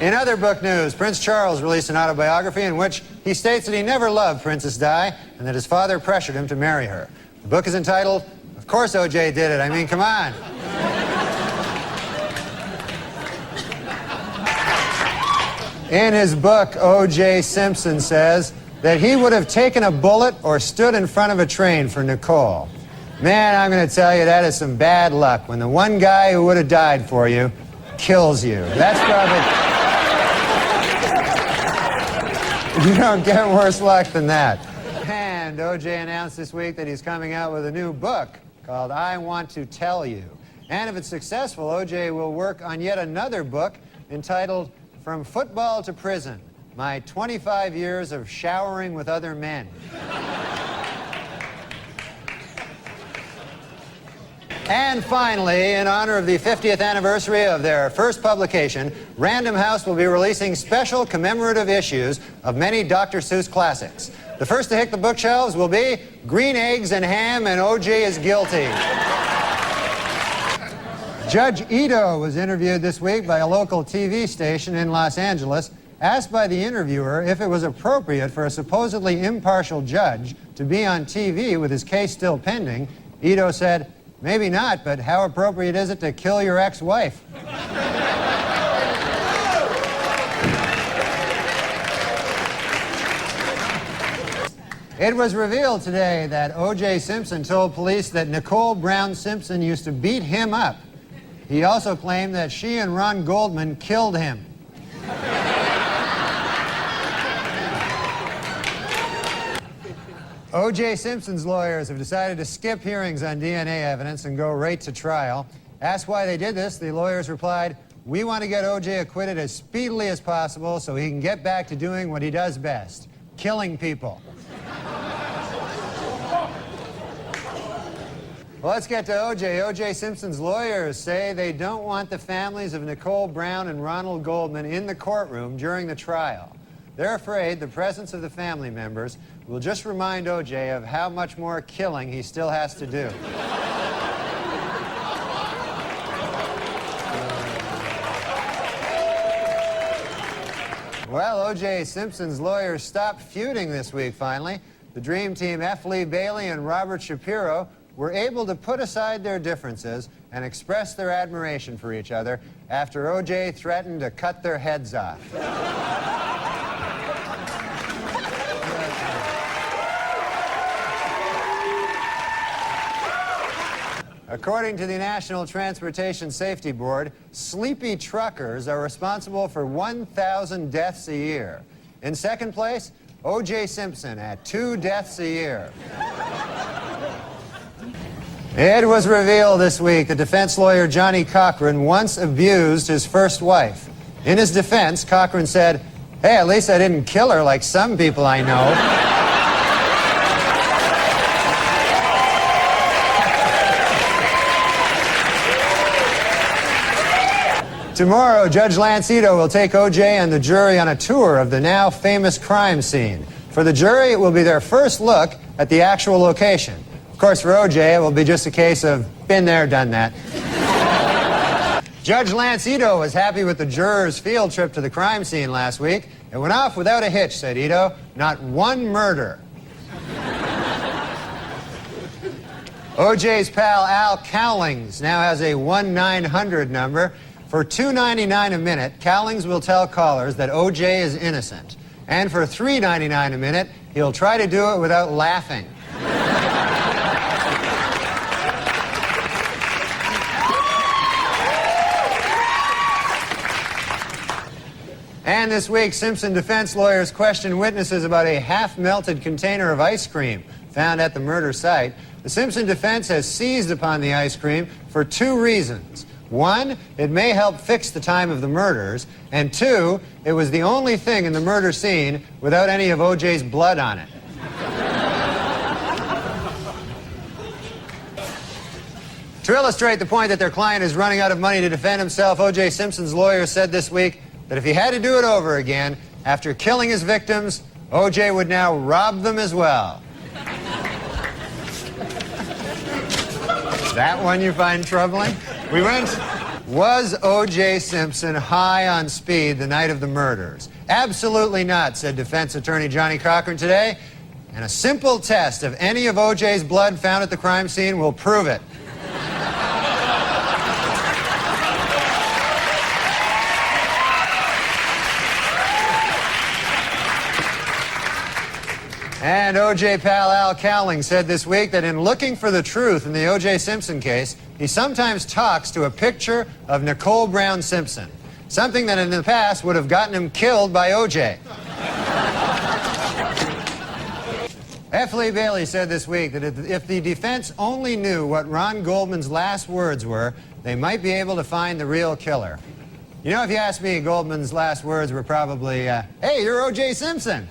In other book news, Prince Charles released an autobiography in which he states that he never loved Princess Di and that his father pressured him to marry her. The book is entitled, Of Course O.J. Did It. I mean, come on. In his book, O.J. Simpson says that he would have taken a bullet or stood in front of a train for Nicole. Man, I'm going to tell you, that is some bad luck when the one guy who would have died for you kills you. That's probably... You don't get worse luck than that. And O.J. announced this week that he's coming out with a new book called I Want to Tell You. And if it's successful, O.J. will work on yet another book entitled From Football to Prison, My 25 Years of Showering with Other Men. And finally, in honor of the 50th anniversary of their first publication, Random House will be releasing special commemorative issues of many Dr. Seuss classics. The first to hit the bookshelves will be Green Eggs and Ham and O.J. is Guilty. Judge Ito was interviewed this week by a local TV station in Los Angeles. Asked by the interviewer if it was appropriate for a supposedly impartial judge to be on TV with his case still pending, Ito said, "Maybe not, but how appropriate is it to kill your ex-wife?" It was revealed today that O.J. Simpson told police that Nicole Brown Simpson used to beat him up. He also claimed that she and Ron Goldman killed him. O.J. Simpson's lawyers have decided to skip hearings on DNA evidence and go right to trial. Asked why they did this, the lawyers replied, "We want to get O.J. acquitted as speedily as possible so he can get back to doing what he does best, killing people." Well, let's get to O.J. O.J. Simpson's lawyers say they don't want the families of Nicole Brown and Ronald Goldman in the courtroom during the trial. They're afraid the presence of the family members will just remind O.J. of how much more killing he still has to do. Well, O.J. Simpson's lawyers stopped feuding this week, finally. The Dream Team, F. Lee Bailey and Robert Shapiro, were able to put aside their differences and express their admiration for each other after O.J. threatened to cut their heads off. According to the National Transportation Safety Board, sleepy truckers are responsible for 1,000 deaths a year. In second place, O.J. Simpson at 2 deaths a year. It was revealed this week that defense lawyer Johnny Cochran once abused his first wife. In his defense, Cochran said, "Hey, at least I didn't kill her like some people I know." Tomorrow, Judge Lance Ito will take O.J. and the jury on a tour of the now famous crime scene. For the jury, it will be their first look at the actual location. Of course, for O.J., it will be just a case of been there, done that. Judge Lance Ito was happy with the jurors' field trip to the crime scene last week. It went off without a hitch, said Ito. Not one murder. O.J.'s pal Al Cowlings now has a 1-900 number. For $2.99 a minute, Cowlings will tell callers that O.J. is innocent. And for $3.99 a minute, he'll try to do it without laughing. And this week, Simpson defense lawyers questioned witnesses about a half-melted container of ice cream found at the murder site. The Simpson defense has seized upon the ice cream for 2 reasons. 1, it may help fix the time of the murders, and 2, it was the only thing in the murder scene without any of O.J.'s blood on it. To illustrate the point that their client is running out of money to defend himself, O.J. Simpson's lawyer said this week that if he had to do it over again, after killing his victims, O.J. would now rob them as well. That one you find troubling? We went Was O.J. Simpson high on speed the night of the murders? Absolutely not, said defense attorney Johnny Cochran today. And a simple test of any of O.J.'s blood found at the crime scene will prove it. And O.J. pal Al Cowling said this week that in looking for the truth in the O.J. Simpson case, he sometimes talks to a picture of Nicole Brown Simpson, something that in the past would have gotten him killed by O.J. F. Lee Bailey said this week that if the defense only knew what Ron Goldman's last words were, they might be able to find the real killer. You know, if you ask me, Goldman's last words were probably, hey, you're O.J. Simpson.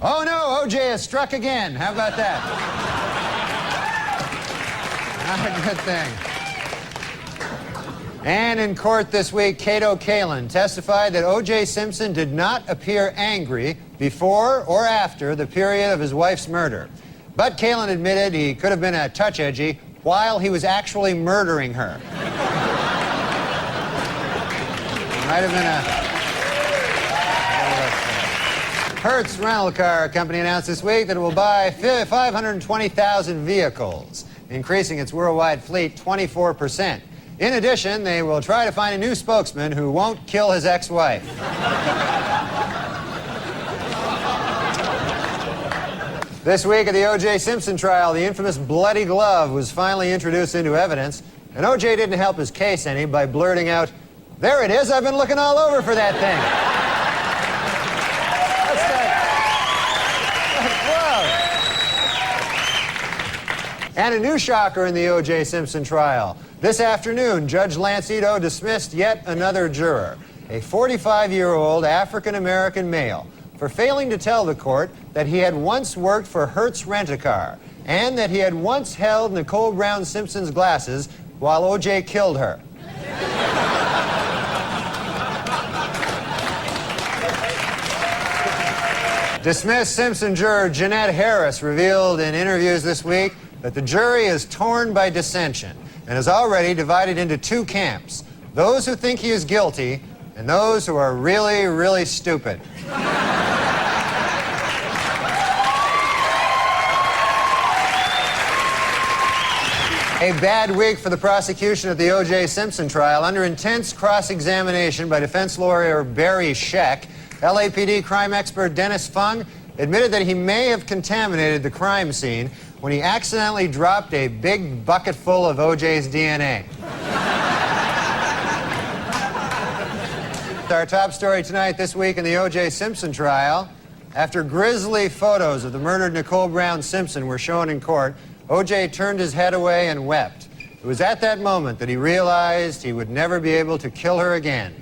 Oh no, O.J. has struck again. How about that? Not a good thing. And in court this week, Cato Kalin testified that O.J. Simpson did not appear angry before or after the period of his wife's murder. But Kalin admitted he could have been a touch edgy while he was actually murdering her. Might have been a... Hertz Rental Car Company announced this week that it will buy 520,000 vehicles, increasing its worldwide fleet 24%. In addition, they will try to find a new spokesman who won't kill his ex-wife. This week at the O.J. Simpson trial, the infamous bloody glove was finally introduced into evidence, and O.J. didn't help his case any by blurting out, "There it is, I've been looking all over for that thing." And a new shocker in the O.J. Simpson trial. This afternoon, Judge Lance Ito dismissed yet another juror, a 45-year-old African-American male, for failing to tell the court that he had once worked for Hertz Rent-A-Car and that he had once held Nicole Brown Simpson's glasses while O.J. killed her. Dismissed Simpson juror Jeanette Harris revealed in interviews this week that the jury is torn by dissension and is already divided into two camps, those who think he is guilty and those who are really, really stupid. A bad week for the prosecution at the O.J. Simpson trial. Under intense cross-examination by defense lawyer Barry Scheck, LAPD crime expert Dennis Fung admitted that he may have contaminated the crime scene when he accidentally dropped a big bucket full of O.J.'s DNA. Our top story tonight, this week in the O.J. Simpson trial. After grisly photos of the murdered Nicole Brown Simpson were shown in court, O.J. turned his head away and wept. It was at that moment that he realized he would never be able to kill her again.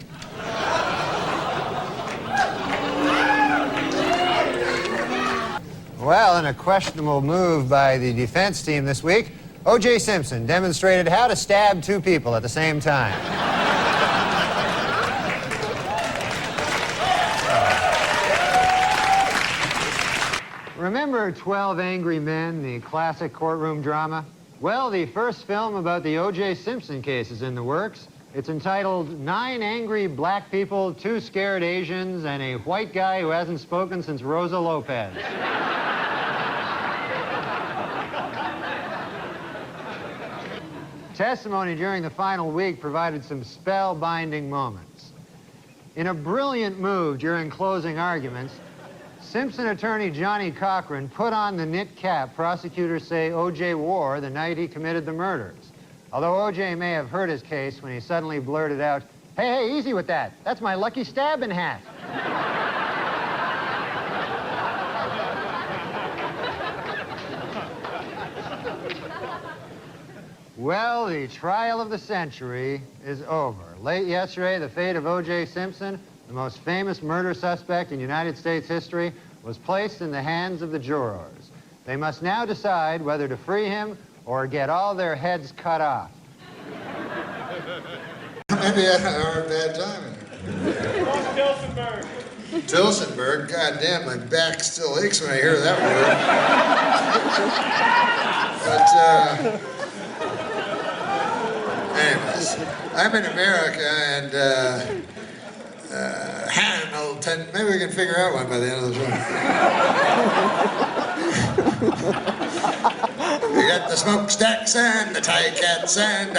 Well, in a questionable move by the defense team this week, O.J. Simpson demonstrated how to stab two people at the same time. Remember 12 Angry Men, the classic courtroom drama? Well, the first film about the O.J. Simpson case is in the works. It's entitled 9 Angry Black People, 2 Scared Asians, and a White Guy Who Hasn't Spoken Since Rosa Lopez. Testimony during the final week provided some spellbinding moments. In a brilliant move during closing arguments, Simpson attorney Johnny Cochran put on the knit cap prosecutors say O.J. wore the night he committed the murders. Although O.J. may have hurt his case when he suddenly blurted out, hey, easy with that. That's my lucky stabbing hat. Well, the trial of the century is over. Late yesterday, the fate of O.J. Simpson, the most famous murder suspect in United States history, was placed in the hands of the jurors. They must now decide whether to free him or get all their heads cut off. Maybe I had a bad time in here. Tilsonburg, goddamn, my back still aches when I hear that word. But, anyways, I'm in America and Hamilton, maybe we can figure out one by the end of the show. We got the smokestacks and the tie cats and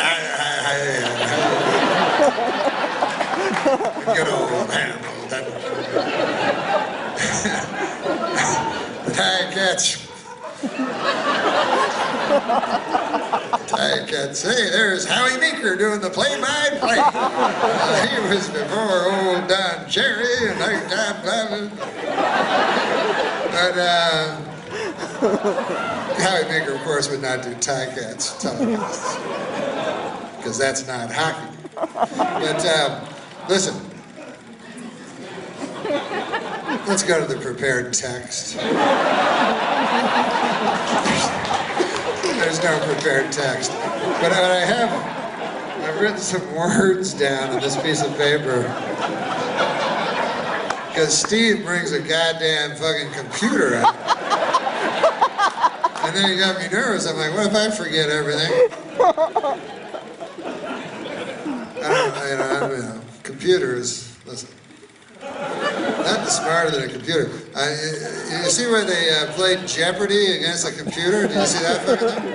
good old Hamilton. The tie cats. The tie cats. Hey, there's Howie Meeker doing the play-by-play. He was before old Don Cherry and nighttime classes. But Howie Meeker, of course, would not do tie cats telecasts because that's not hockey. But listen, let's go to the prepared text. There's no prepared text. But I've written some words down on this piece of paper because Steve brings a goddamn fucking computer out. And then he got me nervous. I'm like, what if I forget everything? I don't know, computers, listen. Nothing smarter than a computer. You see where they played Jeopardy against a computer? Did you see that fucking thing?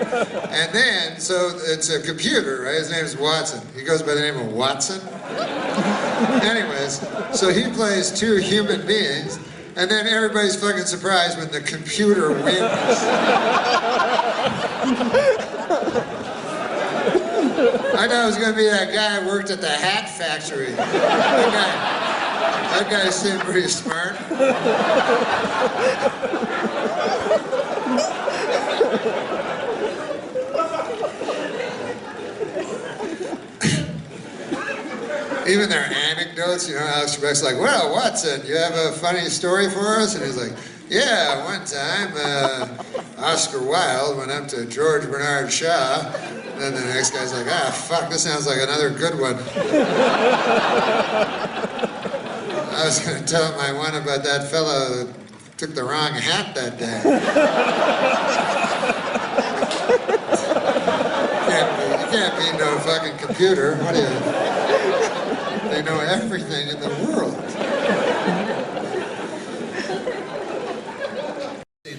And then, so it's a computer, right? His name's Watson. He goes by the name of Watson. Anyways, so he plays two human beings, and then everybody's fucking surprised when the computer wins. I thought it was going to be that guy who worked at the hat factory. That guy seemed pretty smart. Even their anecdotes, Alex Trebek's like, well, Watson, you have a funny story for us? And he's like, yeah, one time Oscar Wilde went up to George Bernard Shaw, and then the next guy's like, fuck, this sounds like another good one. I was going to tell my one about that fellow that took the wrong hat that day. You can't be no fucking computer. What do you... They know everything in the world.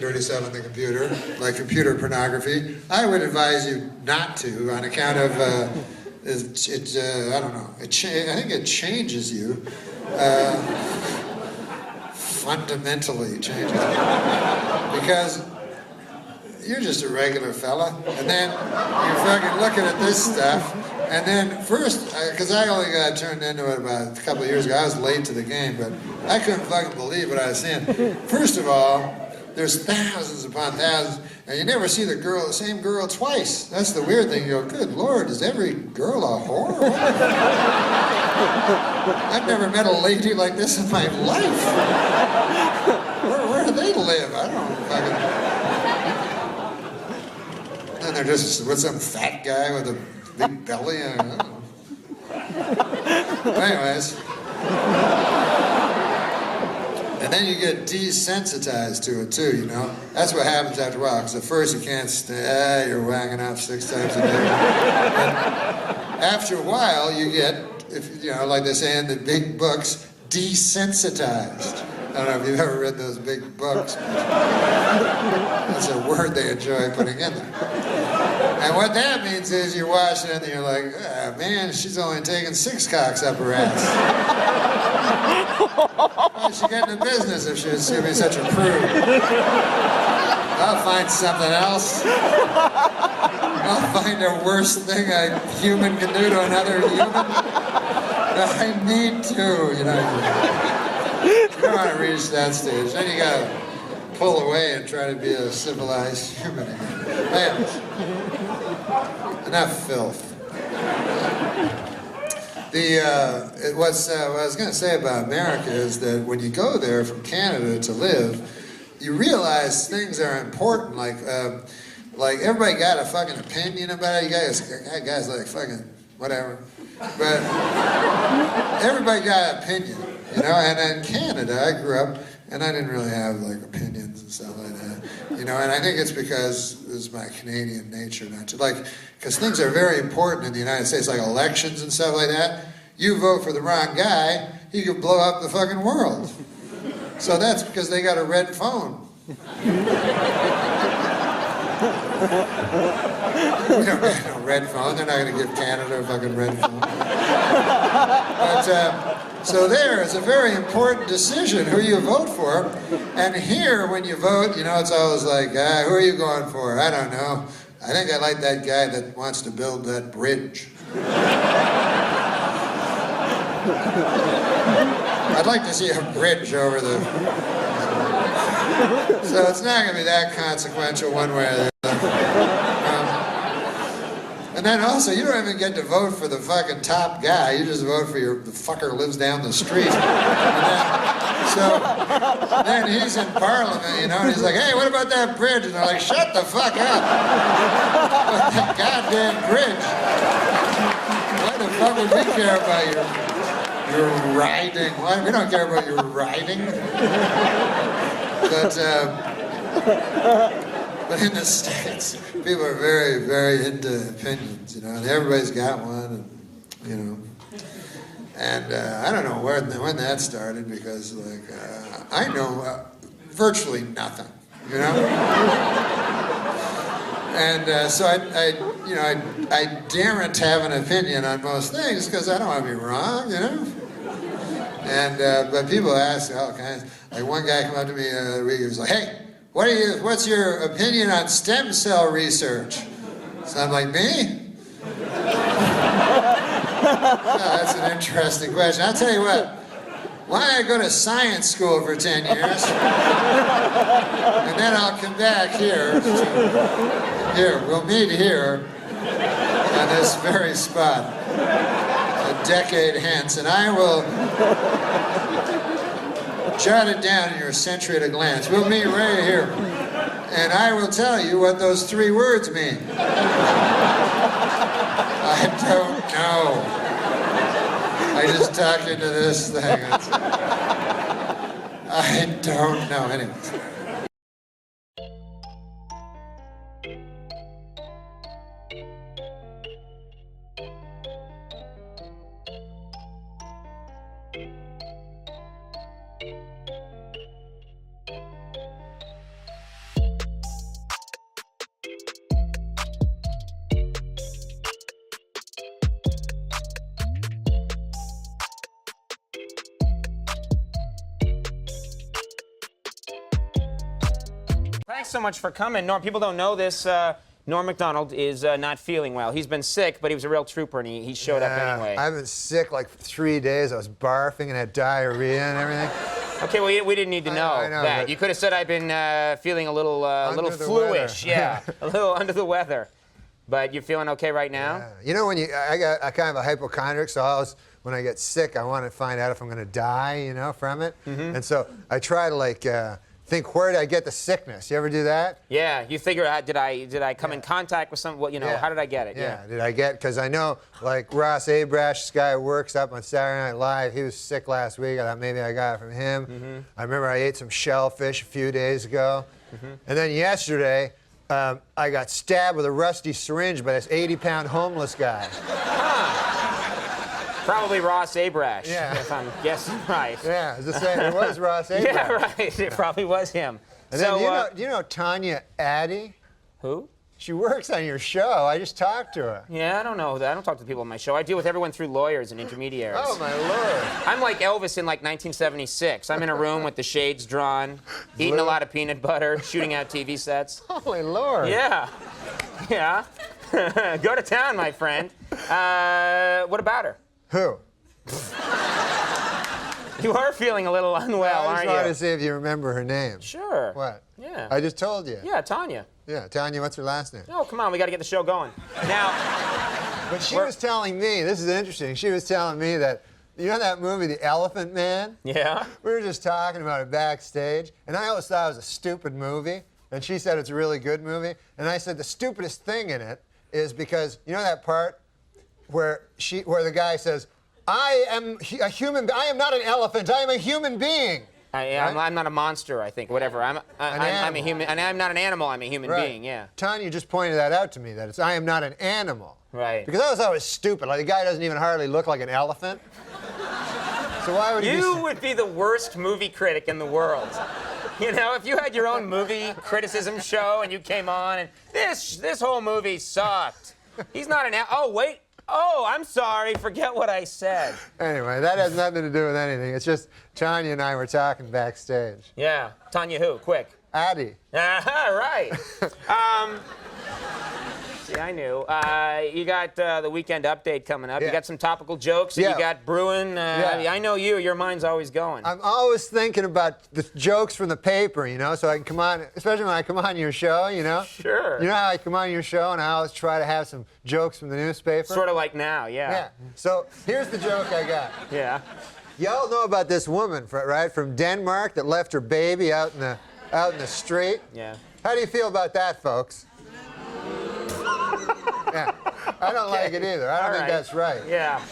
Dirty stuff on the computer, like computer pornography. I would advise you not to, on account of I don't know. I think it changes you. Fundamentally changes you. Because you're just a regular fella, and then you're fucking looking at this stuff, and then first, because I only got turned into it about a couple of years ago. I was late to the game, but I couldn't fucking believe what I was seeing. First of all, there's thousands upon thousands, and you never see the same girl twice. That's the weird thing. You go, good Lord, is every girl a whore? I've never met a lady like this in my life. Where do they live? I don't fucking... And they're just with some fat guy with a big belly. I don't know. Anyways. And then you get desensitized to it too, That's what happens after a while, because at first you can't stay, you're whacking off 6 times a day. And after a while you get, like they say in the big books, desensitized. I don't know if you've ever read those big books. That's a word they enjoy putting in there. And what that means is you're watching it and you're like, man, she's only taking 6 cocks up her ass. Why is she getting in business if she's going to be such a prude? I'll find something else. I'll find a worse thing a human can do to another human. I need to, You don't want to reach that stage. Then you got to pull away and try to be a civilized human again. Man, enough filth. What I was going to say about America is that when you go there from Canada to live, you realize things are important. Like everybody got a fucking opinion about it. You guys like fucking whatever. But everybody got an opinion. You know, and in Canada, I grew up, and I didn't really have like opinions and stuff like that. You know, and I think it's because it's my Canadian nature not to like, because things are very important in the United States, like elections and stuff like that. You vote for the wrong guy, he could blow up the fucking world. So that's because they got a red phone. We don't have no red phone. They're not going to give Canada a fucking red phone. But, so there, it's a very important decision who you vote for. And here, when you vote, you know, it's always like, who are you going for? I don't know. I think I like that guy that wants to build that bridge. I'd like to see a bridge over the... So it's not going to be that consequential one way or the other. And then also, you don't even get to vote for the fucking top guy. You just vote for the fucker who lives down the street. And then he's in Parliament, you know, and he's like, hey, what about that bridge? And they're like, shut the fuck up. What that goddamn bridge? Why the fuck would we care about your riding? Why? We don't care about your riding. But in the States, people are very, very into opinions, you know, and everybody's got one, and, you know. And I don't know when that started, because, like, I know virtually nothing, you know. And so I daren't have an opinion on most things because I don't want to be wrong, you know. And but people ask all kinds. Like one guy came up to me the week. He was like, "Hey, what's your opinion on stem cell research?" So I'm like, "Me?" That's an interesting question. I'll tell you what. Why don't I go to science school for 10 years, and then I'll come back here. Here, we'll meet here on this very spot a decade hence, and I will jot it down in your century at a glance. We'll meet right here, and I will tell you what those 3 words mean. I don't know. I just talked into this thing. I don't know. Anyways. Thanks so much for coming. Norm, people don't know this. Norm MacDonald is not feeling well. He's been sick, but he was a real trooper, and he showed up anyway. I've been sick like 3 days. I was barfing and had diarrhea and everything. Okay, well, we didn't need to know, I know that. You could have said I've been feeling a little flu-ish. Yeah, a little under the weather. But you're feeling okay right now? Yeah. You know, when I kind of a hypochondriac, so when I get sick, I want to find out if I'm going to die, you know, from it. Mm-hmm. And so I try to like think, where did I get the sickness? You ever do that? Yeah, you figure out, did I come in contact with some, you know, how did I get it? Yeah, did I get, because I know, like Ross Abrash, this guy who works up on Saturday Night Live, he was sick last week. I thought maybe I got it from him. Mm-hmm. I remember I ate some shellfish a few days ago. Mm-hmm. And then yesterday, I got stabbed with a rusty syringe by this 80-pound homeless guy. Probably Ross Abrash, yeah. If I'm guessing right. Yeah, I was just saying, it was Ross Abrash. Yeah, right. It probably was him. And then, do you know Tanya Addy? Who? She works on your show. I just talked to her. Yeah, I don't know that. I don't talk to people on my show. I deal with everyone through lawyers and intermediaries. Oh, my Lord. I'm like Elvis in like 1976. I'm in a room with the shades drawn, eating a lot of peanut butter, shooting out TV sets. Holy Lord. Yeah. Yeah. Go to town, my friend. What about her? Who? You are feeling a little unwell, aren't you? I just wanted to see if you remember her name. Sure. What? Yeah. I just told you. Yeah, Tanya. Yeah, Tanya, what's her last name? Oh, come on, we got to get the show going. Now. But she was telling me, this is interesting, she was telling me that, you know that movie, The Elephant Man? Yeah. We were just talking about it backstage, and I always thought it was a stupid movie, and she said it's a really good movie, and I said the stupidest thing in it is because, you know that part where the guy says, I am a human. I am not an elephant. I am a human being. I'm not a monster, I think. Whatever. I'm a human. And I'm not an animal. I'm a human being, yeah. Tanya just pointed that out to me, that it's I am not an animal. Right. Because I thought it was stupid. Like, the guy doesn't even hardly look like an elephant. So why would he You would be the worst movie critic in the world. You know, if you had your own movie criticism show and you came on and this whole movie sucked. He's not an oh, wait. Oh, I'm sorry. Forget what I said. Anyway, that has nothing to do with anything. It's just Tanya and I were talking backstage. Yeah. Tanya who? Quick. Addie. Right. See, I knew. You got the weekend update coming up. Yeah. You got some topical jokes. Yeah. You got brewing. I know you. Your mind's always going. I'm always thinking about the jokes from the paper, you know, so I can come on, especially when I come on your show, you know. Sure. You know how I come on your show and I always try to have some jokes from the newspaper? Sort of like now, yeah. Yeah. So here's the joke I got. Yeah. Y'all know about this woman, right, from Denmark that left her baby out in the street? Yeah. How do you feel about that, folks? Yeah. I don't like it either. I don't think that's right. Yeah.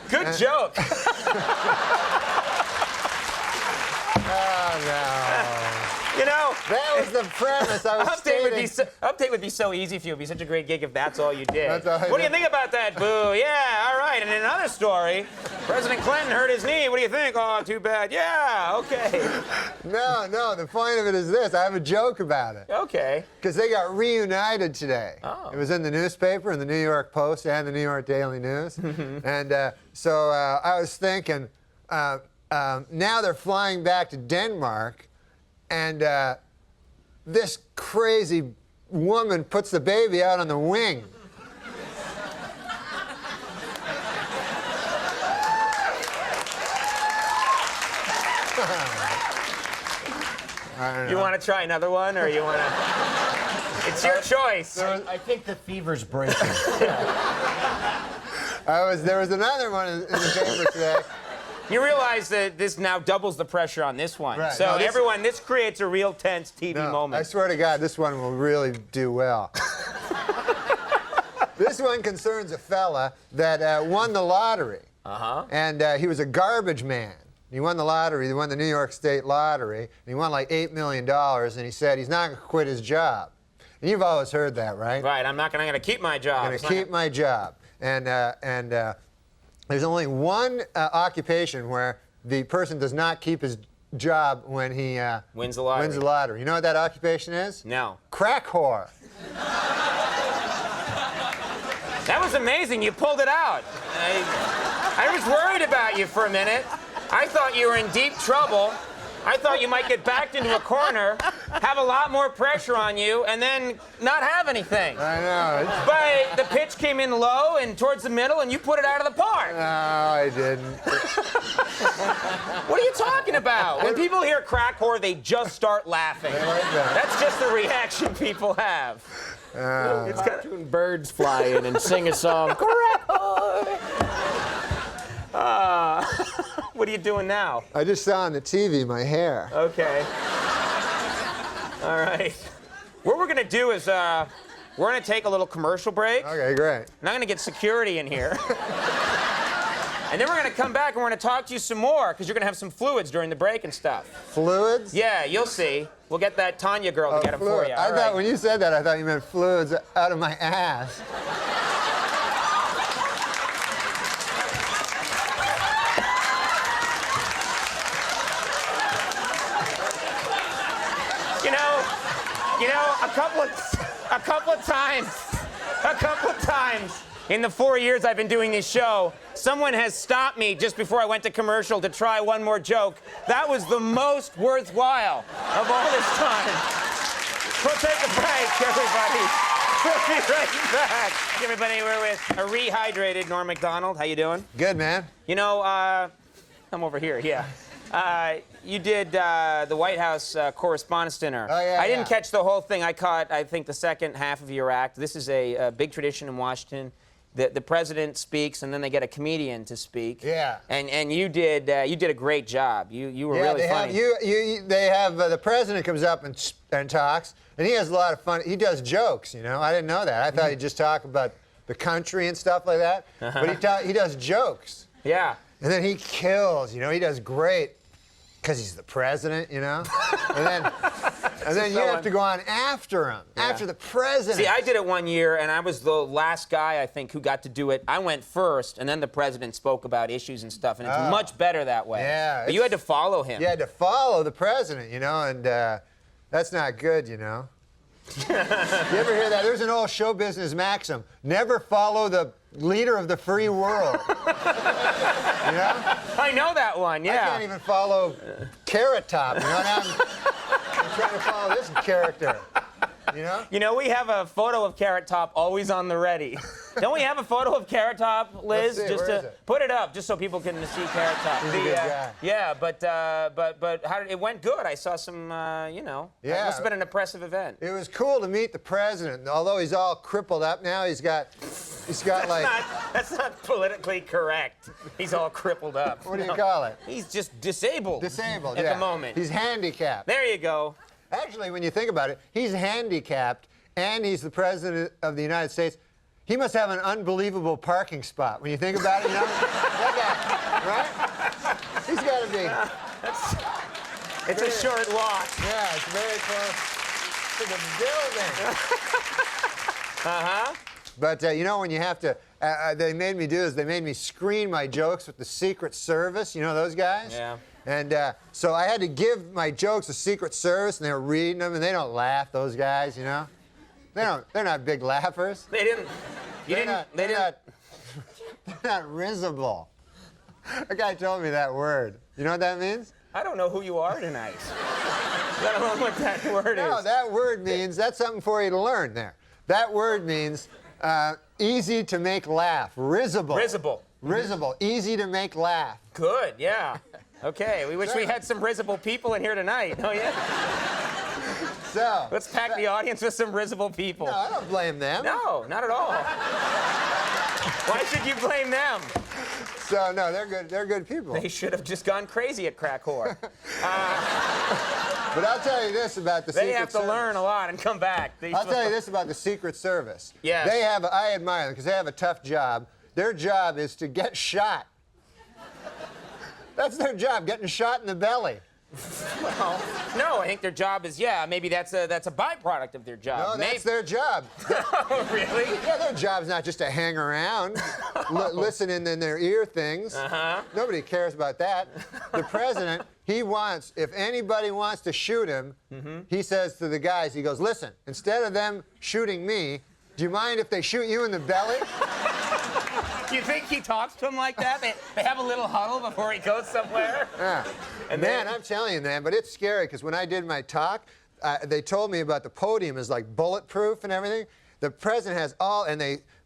Good joke. Oh, no. You know, that was the premise I was stating. Update would be so easy for you. It would be such a great gig if that's all you did. That's all I What do did. you think about that, Boo? Yeah, all right. And in another story, President Clinton hurt his knee. What do you think? Oh, too bad. Yeah, okay. No, the point of it is this. I have a joke about it. Okay. Because they got reunited today. Oh. It was in the newspaper, in the New York Post and the New York Daily News. And so I was thinking, now they're flying back to Denmark, and this crazy woman puts the baby out on the wing. You want to try another one, or you want to? It's your choice. I think the fever's breaking. There was another one in the paper today. You realize that this now doubles the pressure on this one. Right. So No, this creates a real tense TV moment. I swear to God, this one will really do well. This one concerns a fella that won the lottery. And he was a garbage man. He won the lottery. He won the New York State lottery. And he won like $8 million. And he said he's not going to quit his job. And you've always heard that, right? Right. I'm going to keep my job. I'm going to keep my job. And there's only one occupation where the person does not keep his job when he wins the lottery. Wins the lottery. You know what that occupation is? No. Crack whore. That was amazing. You pulled it out. I was worried about you for a minute. I thought you were in deep trouble. I thought you might get backed into a corner, have a lot more pressure on you, and then not have anything. I know. But the pitch came in low and towards the middle, and you put it out of the park. No, I didn't. What are you talking about? When people hear crack whore, they just start laughing. I like that. That's just the reaction people have. It's cartoon birds fly in and sing a song. Crack whore. What are you doing now? I just saw on the TV my hair. Okay. All right. What we're going to do is we're going to take a little commercial break. Okay, great. And I'm going to get security in here. And then we're going to come back and we're going to talk to you some more because you're going to have some fluids during the break and stuff. Fluids? Yeah, you'll see. We'll get that Tanya girl to get them for you. I thought when you said that, I thought you meant fluids out of my ass. You know, a couple of times in the 4 years I've been doing this show, someone has stopped me just before I went to commercial to try one more joke. That was the most worthwhile of all this time. We'll take a break, everybody. We'll be right back. Everybody, we're with a rehydrated Norm MacDonald. How you doing? Good, man. You know, I'm over here, yeah. You did the White House Correspondents' Dinner. Oh, yeah, I didn't catch the whole thing. I caught, I think, the second half of your act. This is a big tradition in Washington. The president speaks, and then they get a comedian to speak. Yeah. And you did a great job. You were really funny. They have the president comes up and talks, and he has a lot of fun. He does jokes, you know. I didn't know that. I thought he'd just talk about the country and stuff like that. But he does jokes. Yeah. And then he kills, you know, he does great because he's the president, you know? And then you have to go on after him, after the president. See, I did it one year, and I was the last guy, I think, who got to do it. I went first, and then the president spoke about issues and stuff, and it's much better that way. Yeah. But you had to follow him. You had to follow the president, you know, and that's not good, you know? You ever hear that? There's an old show business maxim: never follow the leader of the free world. You know? I know that one, yeah. I can't even follow Carrot Top, you know? Now I'm trying to follow this character, you know? You know, we have a photo of Carrot Top always on the ready. Don't we have a photo of Carrot Top, Liz? Let's see, just where to is it? put it up, just so people can see Carrot Top. He's a good guy. Yeah, but how did it went good? I saw some, you know. Yeah. It must have been an impressive event. It was cool to meet the president. Although he's all crippled up now, he's got like... That's not politically correct. He's all crippled up. What do you call it? He's just disabled. Disabled, at yeah. the moment. He's handicapped. There you go. Actually, when you think about it, he's handicapped, and he's the president of the United States. He must have an unbelievable parking spot. When you think about it, you know? That guy, right? He's got to be... It's a short walk. Yeah, it's very close to the building. But, you know, when you have to... they made me do is they made me screen my jokes with the Secret Service. You know those guys? Yeah. And so I had to give my jokes to Secret Service, and they were reading them, and they don't laugh, those guys, you know? They're not big laughers. They didn't. They're not risible. A guy told me that word. You know what that means? I don't know who you are tonight. I don't know what that word is. No, that word means, that's something for you to learn there. That word means easy to make laugh. Risible. Risible. Risible. Easy to make laugh. Good, yeah. Okay, we wish we had some risible people in here tonight. Oh, yeah? So. Let's pack the audience with some risible people. No, I don't blame them. No, not at all. Why should you blame them? So, no, they're good people. They should have just gone crazy at crack whore. But I'll tell you this about the Secret Service. They have to learn a lot and come back. I'll tell you this about the Secret Service. Yes. I admire them because they have a tough job. Their job is to get shot. That's their job, getting shot in the belly. Well, no, I think their job is, maybe that's a byproduct of their job. No, that's their job. Oh, really? Yeah, their job's not just to hang around, listening in their ear things. Nobody cares about that. The president, if anybody wants to shoot him, he says to the guys, he goes, listen, instead of them shooting me, do you mind if they shoot you in the belly? You think he talks to him like that? They have a little huddle before he goes somewhere? Yeah. And man, I'm telling you, man, but it's scary because when I did my talk, they told me about the podium is like bulletproof and everything. The president has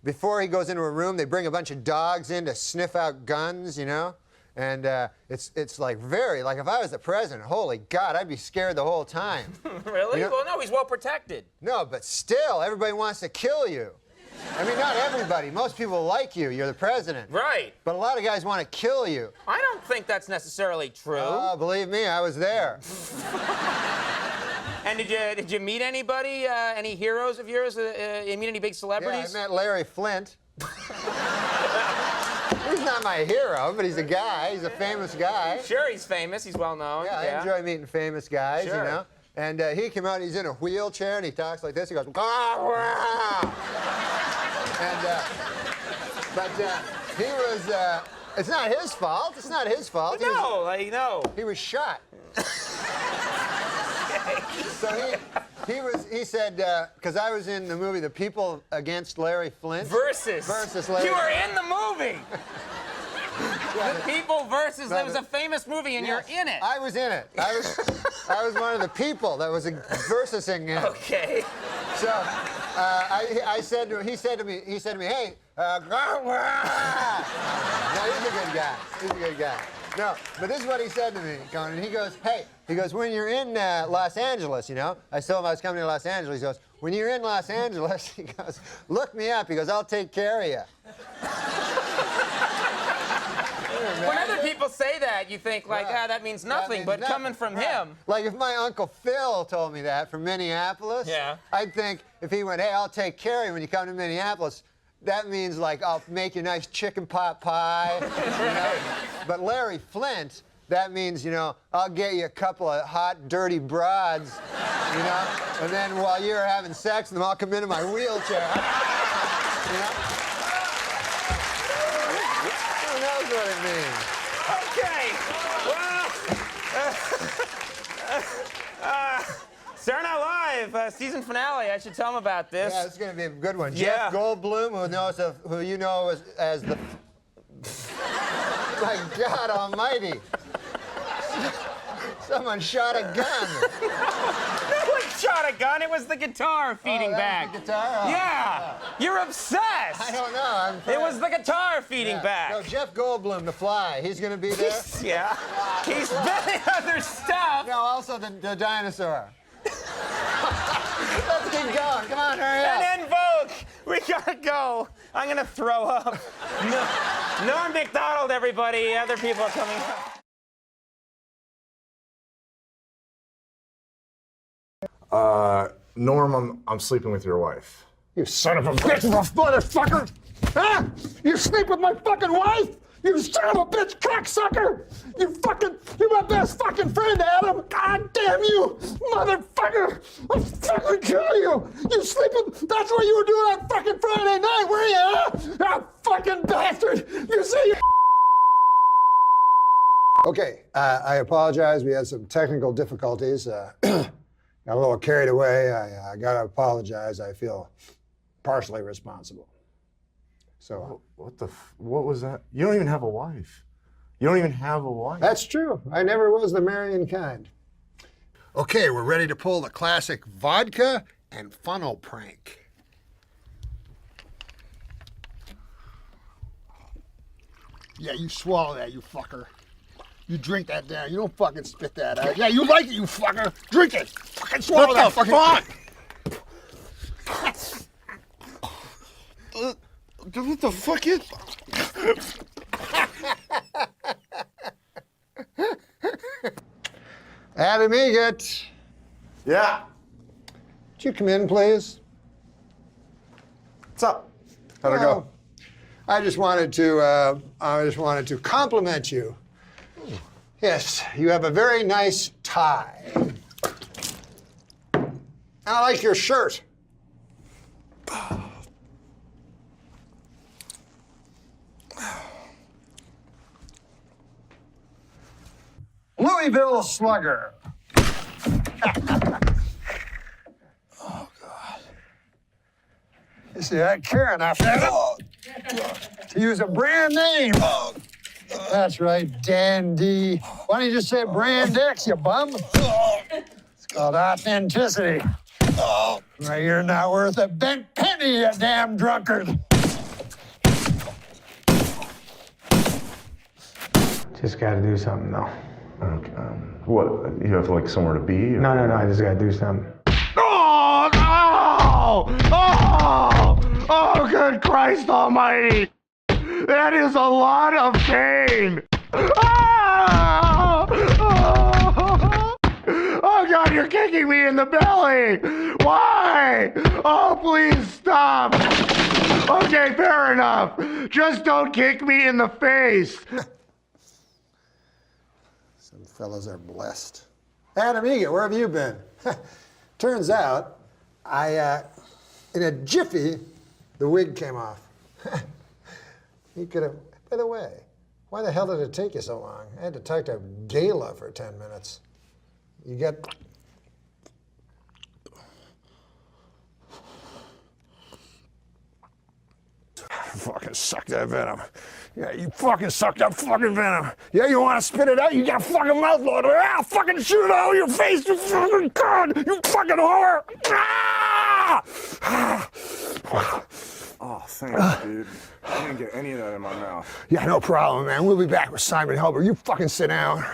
before he goes into a room, they bring a bunch of dogs in to sniff out guns, you know? And it's like if I was the president, holy God, I'd be scared the whole time. Really? You know? Well, no, he's well protected. No, but still, everybody wants to kill you. I mean, not everybody. Most people like you. You're the president. Right. But a lot of guys want to kill you. I don't think that's necessarily true. Oh, believe me, I was there. And did you meet anybody, any heroes of yours? You meet any big celebrities? Yeah, I met Larry Flint. He's not my hero, but he's a guy. He's a famous guy. Sure, he's famous. He's well known. Yeah, I enjoy meeting famous guys, sure. You know. And he came out, he's in a wheelchair, and he talks like this. He goes, "Gah!" But he was, it's not his fault. It's not his fault. No, He was shot. So he said, because I was in the movie The People Against Larry Flint. Versus Larry. You were in the movie. The People versus. It was a famous movie, and you're in it. I was in it. I was one of the people that was versusing him. Okay. So he said to me, hey, no, he's a good guy. He's a good guy. No, but this is what he said to me, Conan. He goes, when you're in Los Angeles, you know, I told him I was coming to Los Angeles. He goes, when you're in Los Angeles, he goes, look me up. He goes, I'll take care of you. When other people say that, you think that means nothing, but coming from him. Like if my Uncle Phil told me that from Minneapolis, I'd think if he went, hey, I'll take care of you when you come to Minneapolis, that means like, I'll make you a nice chicken pot pie. You know? But Larry Flint, that means, you know, I'll get you a couple of hot, dirty broads, you know? And then while you're having sex with them, I'll come into my wheelchair. You know? Who knows what it means? Okay. Well, Saturday Night Live, season finale. I should tell them about this. Yeah, this is going to be a good one. Yeah. Jeff Goldblum, who you know as the... My God almighty. Someone shot a gun. No one shot a gun. It was the guitar feeding back. The guitar? Oh. Yeah. You're obsessed. I don't know. It was the guitar feeding back. No, Jeff Goldblum, the Fly. He's going to be there? Yeah. He's many other stuff. No, also the dinosaur. Let's keep going. Come on, hurry up. And Vogue. We gotta go. I'm gonna throw up. Norm MacDonald, everybody. Other people are coming up. Norm, I'm sleeping with your wife. You son of a bitch, motherfucker! Huh? You sleep with my fucking wife? You son of a bitch cocksucker! You're my best fucking friend, Adam! God damn you, motherfucker! I'll fucking kill you! You sleep with, that's what you were doing on fucking Friday night, were you, huh? You fucking bastard! You see you... Okay, I apologize. We had some technical difficulties. Got a little carried away. I gotta apologize. I feel partially responsible. So what was that? You don't even have a wife. You don't even have a wife. That's true. I never was the marrying kind. Okay, we're ready to pull the classic vodka and funnel prank. Yeah, you swallow that, you fucker. You drink that down. You don't fucking spit that out. Yeah, you like it, you fucker. Drink it. Fucking swallow that fucking... What the fuck is... Adam Egat. Yeah? Would you come in, please? What's up? How'd it go? I just wanted to compliment you. Yes, you have a very nice tie. And I like your shirt. Louisville Slugger. Oh, God. You see, I care enough to use a brand name. That's right, Dandy. Why don't you just say Brand X, you bum? It's called authenticity. Right, you're not worth a bent penny, you damn drunkard. Just gotta do something, though. Okay. What? You have like somewhere to be? Or? No, I just gotta do something. Oh, no! Oh, good Christ almighty! That is a lot of pain! Oh, God, you're kicking me in the belly! Why? Oh, please stop! Okay, fair enough. Just don't kick me in the face. Some fellas are blessed. Adam Egat, where have you been? Turns out, in a jiffy, the wig came off. He could have, by the way, why the hell did it take you so long? I had to talk to Gala for 10 minutes. You get... Fucking suck that venom. Yeah, you fucking suck that fucking venom. Yeah, you want to spit it out? You got a fucking mouth load. Ah, fucking shoot it out of your face, you fucking cunt. You fucking whore. Ah! Oh, thanks, dude. I didn't get any of that in my mouth. Yeah, no problem, man. We'll be back with Simon Helber. You fucking sit down.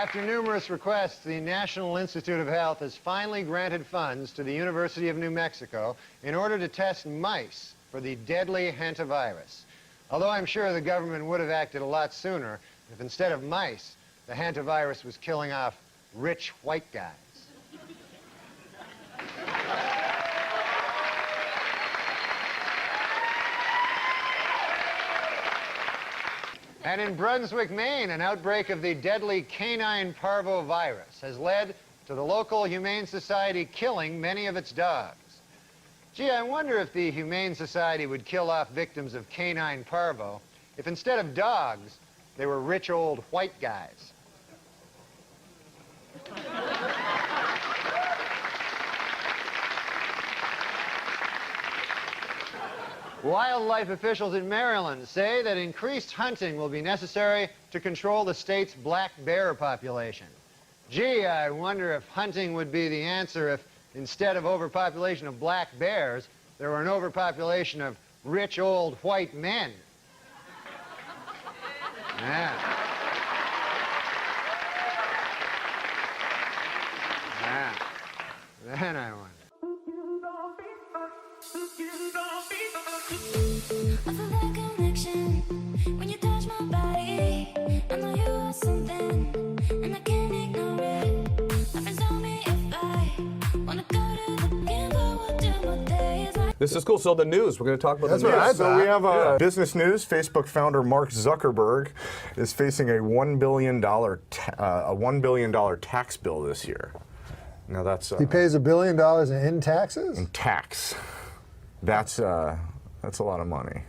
After numerous requests, the National Institute of Health has finally granted funds to the University of New Mexico in order to test mice for the deadly hantavirus. Although I'm sure the government would have acted a lot sooner if instead of mice, the hantavirus was killing off rich white guys. And in Brunswick, Maine, an outbreak of the deadly canine parvovirus has led to the local Humane Society killing many of its dogs. Gee, I wonder if the Humane Society would kill off victims of canine parvo if instead of dogs, they were rich old white guys. Wildlife officials in Maryland say that increased hunting will be necessary to control the state's black bear population. Gee, I wonder if hunting would be the answer if instead of overpopulation of black bears, there were an overpopulation of rich old white men. Yeah. Yeah. Then I wonder. I feel that connection when you touch my body. I know you are something, and I can't ignore it. My friends tell me if I wanna go to the game, but we'll do my days like. This is cool. So the news, we're going to talk about the news. Right. So we have business news. Facebook founder Mark Zuckerberg is facing a $1 billion tax bill this year. Now that's he pays $1 billion in taxes. In tax. That's a lot of money.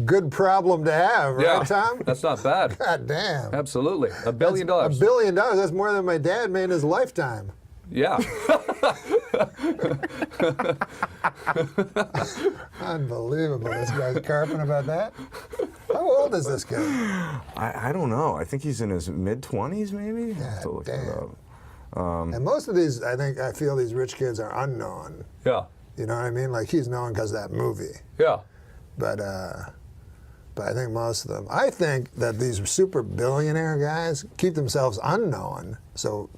Good problem to have, right, Tom? That's not bad. God damn. Absolutely. $1 billion. $1 billion. That's more than my dad made in his lifetime. Yeah. Unbelievable. This guy's carping about that. How old is this guy? I don't know. I think he's in his mid-20s, maybe. I have to look that up. And most of these, I feel these rich kids are unknown. Yeah. You know what I mean? Like he's known because of that movie. Yeah. But I think most of them. I think that these super billionaire guys keep themselves unknown, so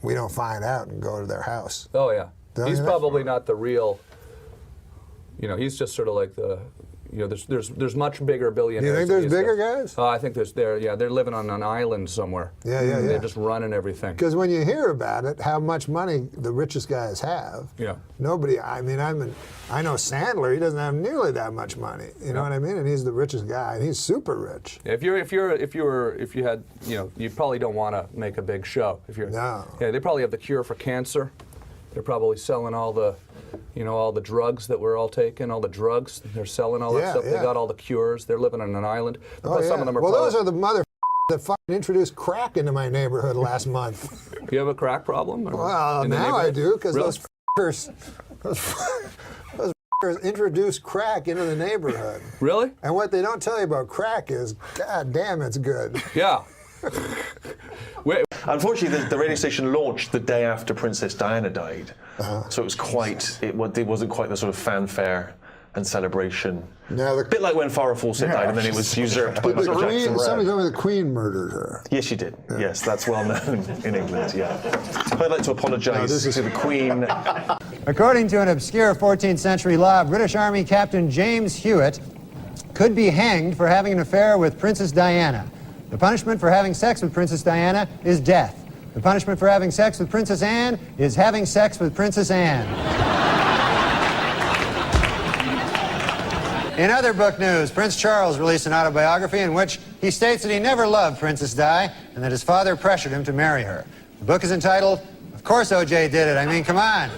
we don't find out and go to their house. Oh yeah. He's probably not the real. You know, he's just sort of like the. You know, there's much bigger billionaires. You think there's bigger guys? I think they're living on an island somewhere. Yeah. They're just running everything. Because when you hear about it, how much money the richest guys have. Yeah. Nobody. I mean, I know Sandler. He doesn't have nearly that much money. You know what I mean? And he's the richest guy, and he's super rich. Yeah, if you had, you know, you probably don't want to make a big show. No. Yeah, they probably have the cure for cancer. They're probably selling all the. You know, all the drugs that we're all taking, all the drugs, they're selling all that stuff. They got all the cures. They're living on an island. Some of them are those are the mother that fucking introduced crack into my neighborhood last month. You have a crack problem? Well, now I do, because those introduced crack into the neighborhood. Really? And what they don't tell you about crack is, god damn, it's good. Yeah. Unfortunately, the radio station launched the day after Princess Diana died, so it was it wasn't quite the sort of fanfare and celebration. A bit like when Farrah Fawcett died, and then it was usurped by Michael Jackson. Somebody told me the Queen murdered her. Yes, she did. Yeah. Yes, that's well known in England. Yeah, I'd like to apologise to the Queen. According to an obscure 14th century law, British Army Captain James Hewitt could be hanged for having an affair with Princess Diana. The punishment for having sex with Princess Diana is death. The punishment for having sex with Princess Anne is having sex with Princess Anne. In other book news, Prince Charles released an autobiography in which he states that he never loved Princess Di and that his father pressured him to marry her. The book is entitled, Of Course O.J. Did It. I mean, come on.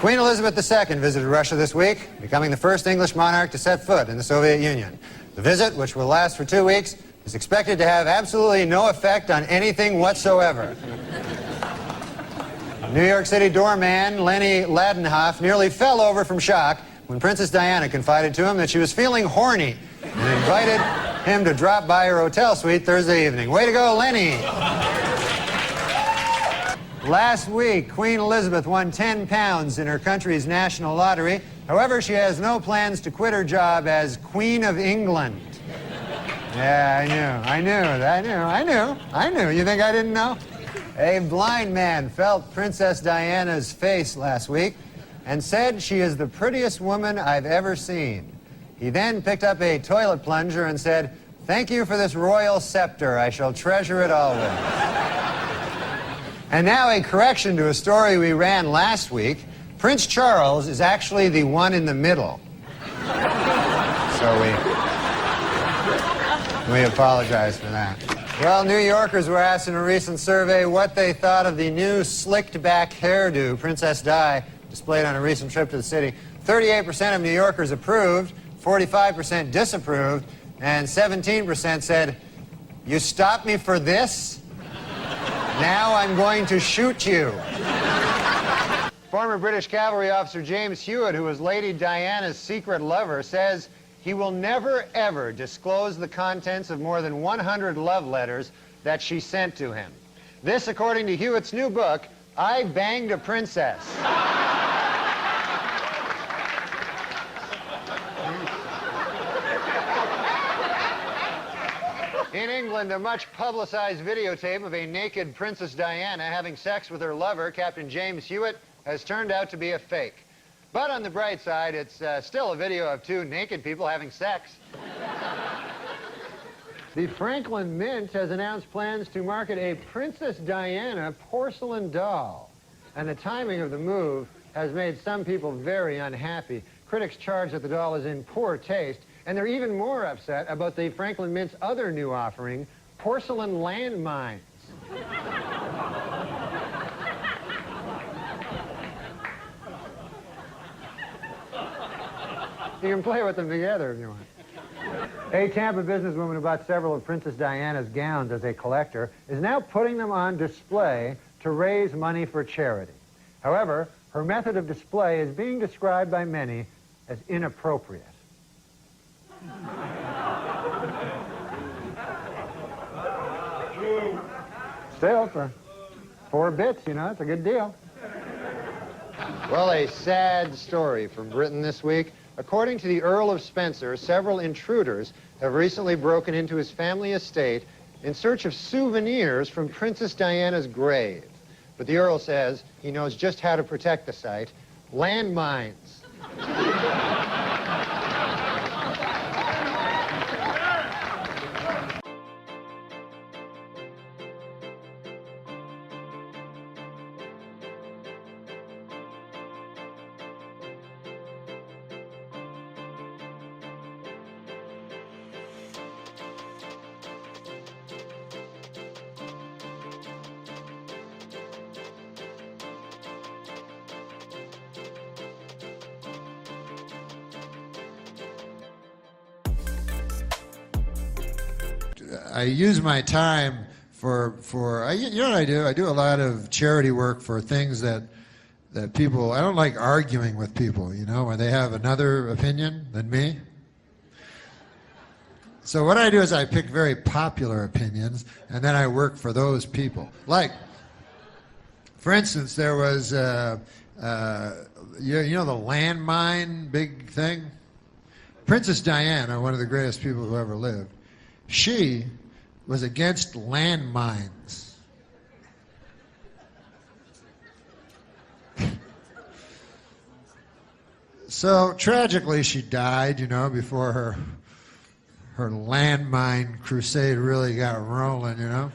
Queen Elizabeth II visited Russia this week, becoming the first English monarch to set foot in the Soviet Union. The visit, which will last for 2 weeks, is expected to have absolutely no effect on anything whatsoever. New York City doorman Lenny Ladenhoff nearly fell over from shock when Princess Diana confided to him that she was feeling horny and invited him to drop by her hotel suite Thursday evening. Way to go, Lenny! Last week, Queen Elizabeth won 10 pounds in her country's national lottery. However, she has no plans to quit her job as Queen of England. Yeah, I knew. You think I didn't know? A blind man felt Princess Diana's face last week and said she is the prettiest woman I've ever seen. He then picked up a toilet plunger and said, "Thank you for this royal scepter. I shall treasure it always." And now a correction to a story we ran last week. Prince Charles is actually the one in the middle. So we apologize for that. Well, New Yorkers were asked in a recent survey what they thought of the new slicked-back hairdo Princess Di displayed on a recent trip to the city. 38% of New Yorkers approved, 45% disapproved, and 17% said, "You stopped me for this? Now I'm going to shoot you." Former British cavalry officer James Hewitt, who was Lady Diana's secret lover, says he will never, ever disclose the contents of more than 100 love letters that she sent to him. This, according to Hewitt's new book, I Banged a Princess. In England, a much-publicized videotape of a naked Princess Diana having sex with her lover, Captain James Hewitt, has turned out to be a fake. But on the bright side, it's still a video of two naked people having sex. The Franklin Mint has announced plans to market a Princess Diana porcelain doll. And the timing of the move has made some people very unhappy. Critics charge that the doll is in poor taste, and they're even more upset about the Franklin Mint's other new offering, porcelain landmines. You can play with them together if you want. A Tampa businesswoman who bought several of Princess Diana's gowns as a collector is now putting them on display to raise money for charity. However, her method of display is being described by many as inappropriate. Still, for 4 bits, you know, it's a good deal. Well, a sad story from Britain this week. According to the Earl of Spencer, several intruders have recently broken into his family estate in search of souvenirs from Princess Diana's grave. But the Earl says he knows just how to protect the site: landmines. I use my time you know what I do? I do a lot of charity work for things that people, I don't like arguing with people, you know, when they have another opinion than me. So what I do is I pick very popular opinions, and then I work for those people. Like, for instance, there was, you know the landmine big thing? Princess Diana, one of the greatest people who ever lived, she was against landmines. So tragically she died, you know, before her landmine crusade really got rolling, you know.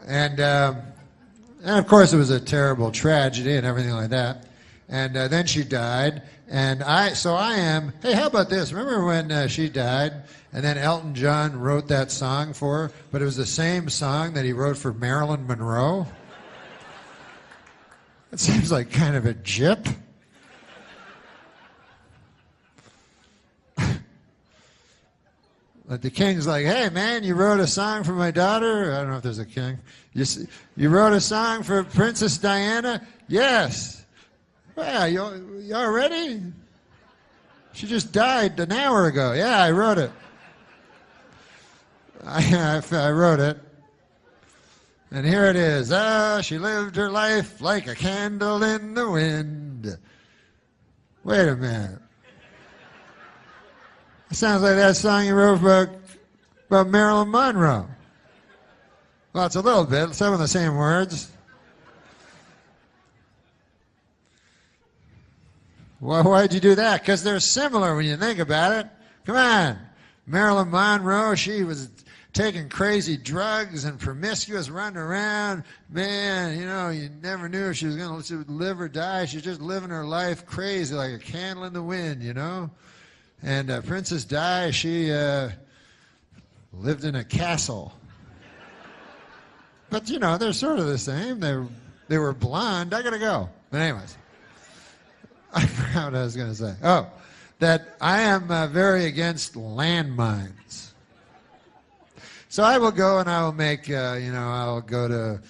And of course it was a terrible tragedy and everything like that. And then she died, and hey, how about this? Remember when she died, and then Elton John wrote that song for her, but it was the same song that he wrote for Marilyn Monroe? That seems like kind of a jip. But the king's like, hey, man, you wrote a song for my daughter? I don't know if there's a king. You wrote a song for Princess Diana? Yes. Well, you all ready? She just died an hour ago. Yeah, I wrote it. I wrote it. And here it is. She lived her life like a candle in the wind. Wait a minute. It sounds like that song you wrote about Marilyn Monroe. Well, it's a little bit. Some of the same words. Well, why'd you do that? Because they're similar when you think about it. Come on. Marilyn Monroe, she was taking crazy drugs and promiscuous, running around. Man, you know, you never knew if she was going to live or die. She's just living her life crazy like a candle in the wind, you know. And Princess Di, she lived in a castle. But, you know, they're sort of the same. They were blonde. I got to go. But anyways, I forgot what I was going to say. Oh, that I am very against landmines. So I will go and I will make, I'll go to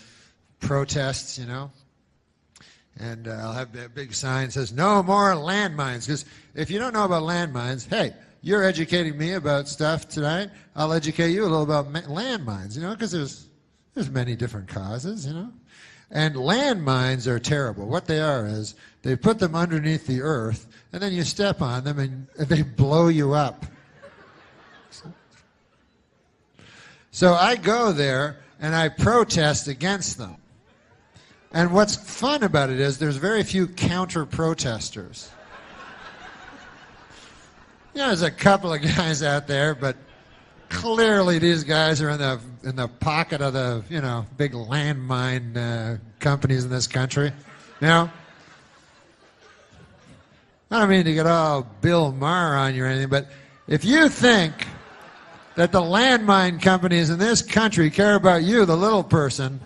protests, you know, and I'll have a big sign that says, no more landmines. Because if you don't know about landmines, hey, you're educating me about stuff tonight. I'll educate you a little about landmines, you know, because there's many different causes, you know. And landmines are terrible. What they are is they put them underneath the earth, and then you step on them, and they blow you up. So I go there, and I protest against them. And what's fun about it is there's very few counter-protesters. You know, there's a couple of guys out there, but clearly these guys are in the pocket of the, you know, big landmine companies in this country. You know? I don't mean to get all Bill Maher on you or anything, but if you think that the landmine companies in this country care about you, the little person,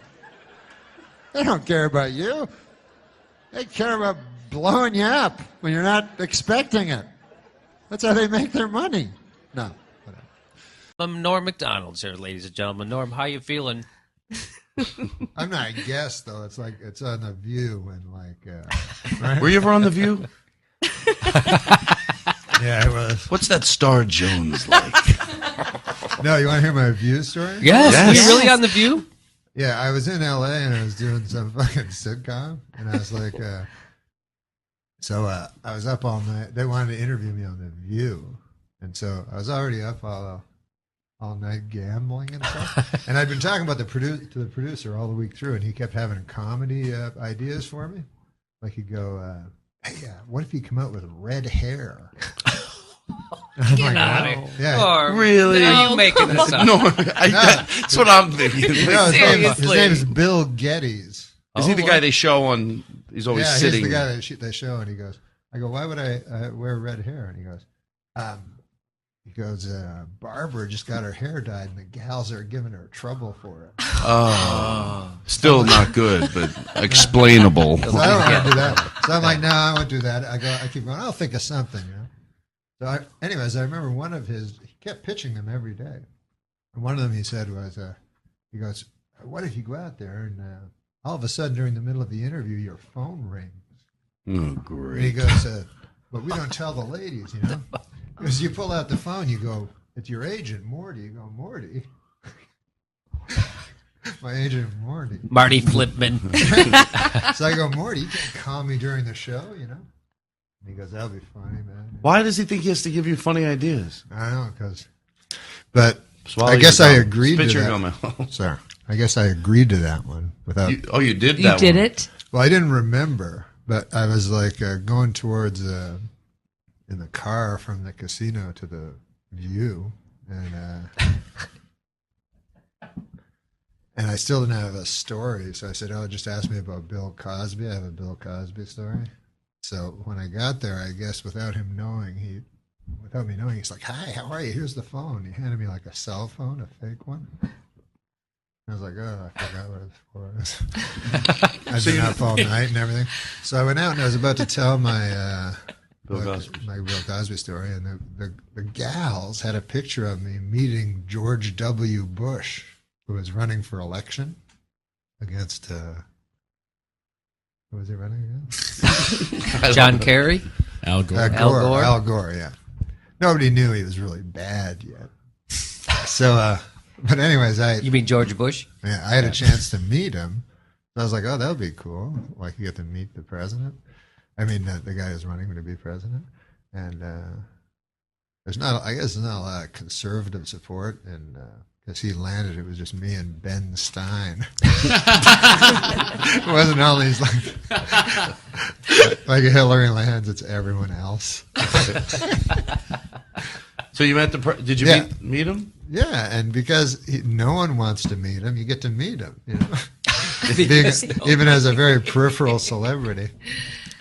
they don't care about you. They care about blowing you up when you're not expecting it. That's how they make their money. No. Norm MacDonald's here, ladies and gentlemen. Norm, how you feeling? I'm not a guest, though. It's like it's on The View and like. Right? Were you ever on The View? Yeah, I was. What's that Star Jones like? No, you want to hear my View story? Yes. Were you really on The View? Yeah, I was in L.A. and I was doing some fucking sitcom, and I was like, I was up all night. They wanted to interview me on The View, and so I was already up all night gambling and stuff. And I'd been talking about to the producer all the week through, and he kept having comedy ideas for me. Like he'd go, hey, what if you come out with red hair? Get out of here. Yeah. Really? Are you making this up? No, that's what I'm thinking. No, his name is Bill Geddes. Is he the guy they show on? He's always sitting. He's the guy they show, and he goes, I go, why would I wear red hair? And he goes, Barbara just got her hair dyed, and the gals are giving her trouble for it. Oh, still not good, but explainable. So I don't want to do that. So I'm like, no, I won't do that. I keep going, I'll think of something, you know. So anyways, I remember one of his, he kept pitching them every day. And one of them he said was, he goes, what if you go out there and all of a sudden during the middle of the interview, your phone rings. Oh, great. And he goes, but we don't tell the ladies, you know. Because you pull out the phone, you go, it's your agent, Morty. You go, Morty. My agent, Morty. Marty Flipman. So I go, Morty, you can't call me during the show, you know. And he goes, that'll be funny, man. Why does he think he has to give you funny ideas? I don't know, because. But Swallow I guess your I gum. agreed Spit to your that. gum out. Sorry. I guess I agreed to that one without. You did that You did one. it? Well, I didn't remember, but I was like going towards in the car from the casino to the View, and I still didn't have a story, so I said, "Oh, just ask me about Bill Cosby. I have a Bill Cosby story." So when I got there, I guess without me knowing, he's like, "Hi, how are you? Here's the phone." He handed me like a cell phone, a fake one. I was like, oh, I forgot what it was. I've been up all night and everything. So I went out and I was about to tell my Bill Cosby story, and the gals had a picture of me meeting George W. Bush, who was running for election against who was he running against? John Kerry? Al Gore. Al Gore, yeah. Nobody knew he was really bad yet. So, but anyways, you mean George Bush? Yeah, I had a chance to meet him. So I was like, oh, that'll be cool. Like, you get to meet the president. I mean, the guy who's running to be president. And there's not, I guess, there's not a lot of conservative support, and because he landed, it was just me and Ben Stein. It wasn't all these like Hillary lands; it's everyone else. So you met did you meet him? Yeah, and because no one wants to meet him, you get to meet him. You know, even as a very peripheral celebrity.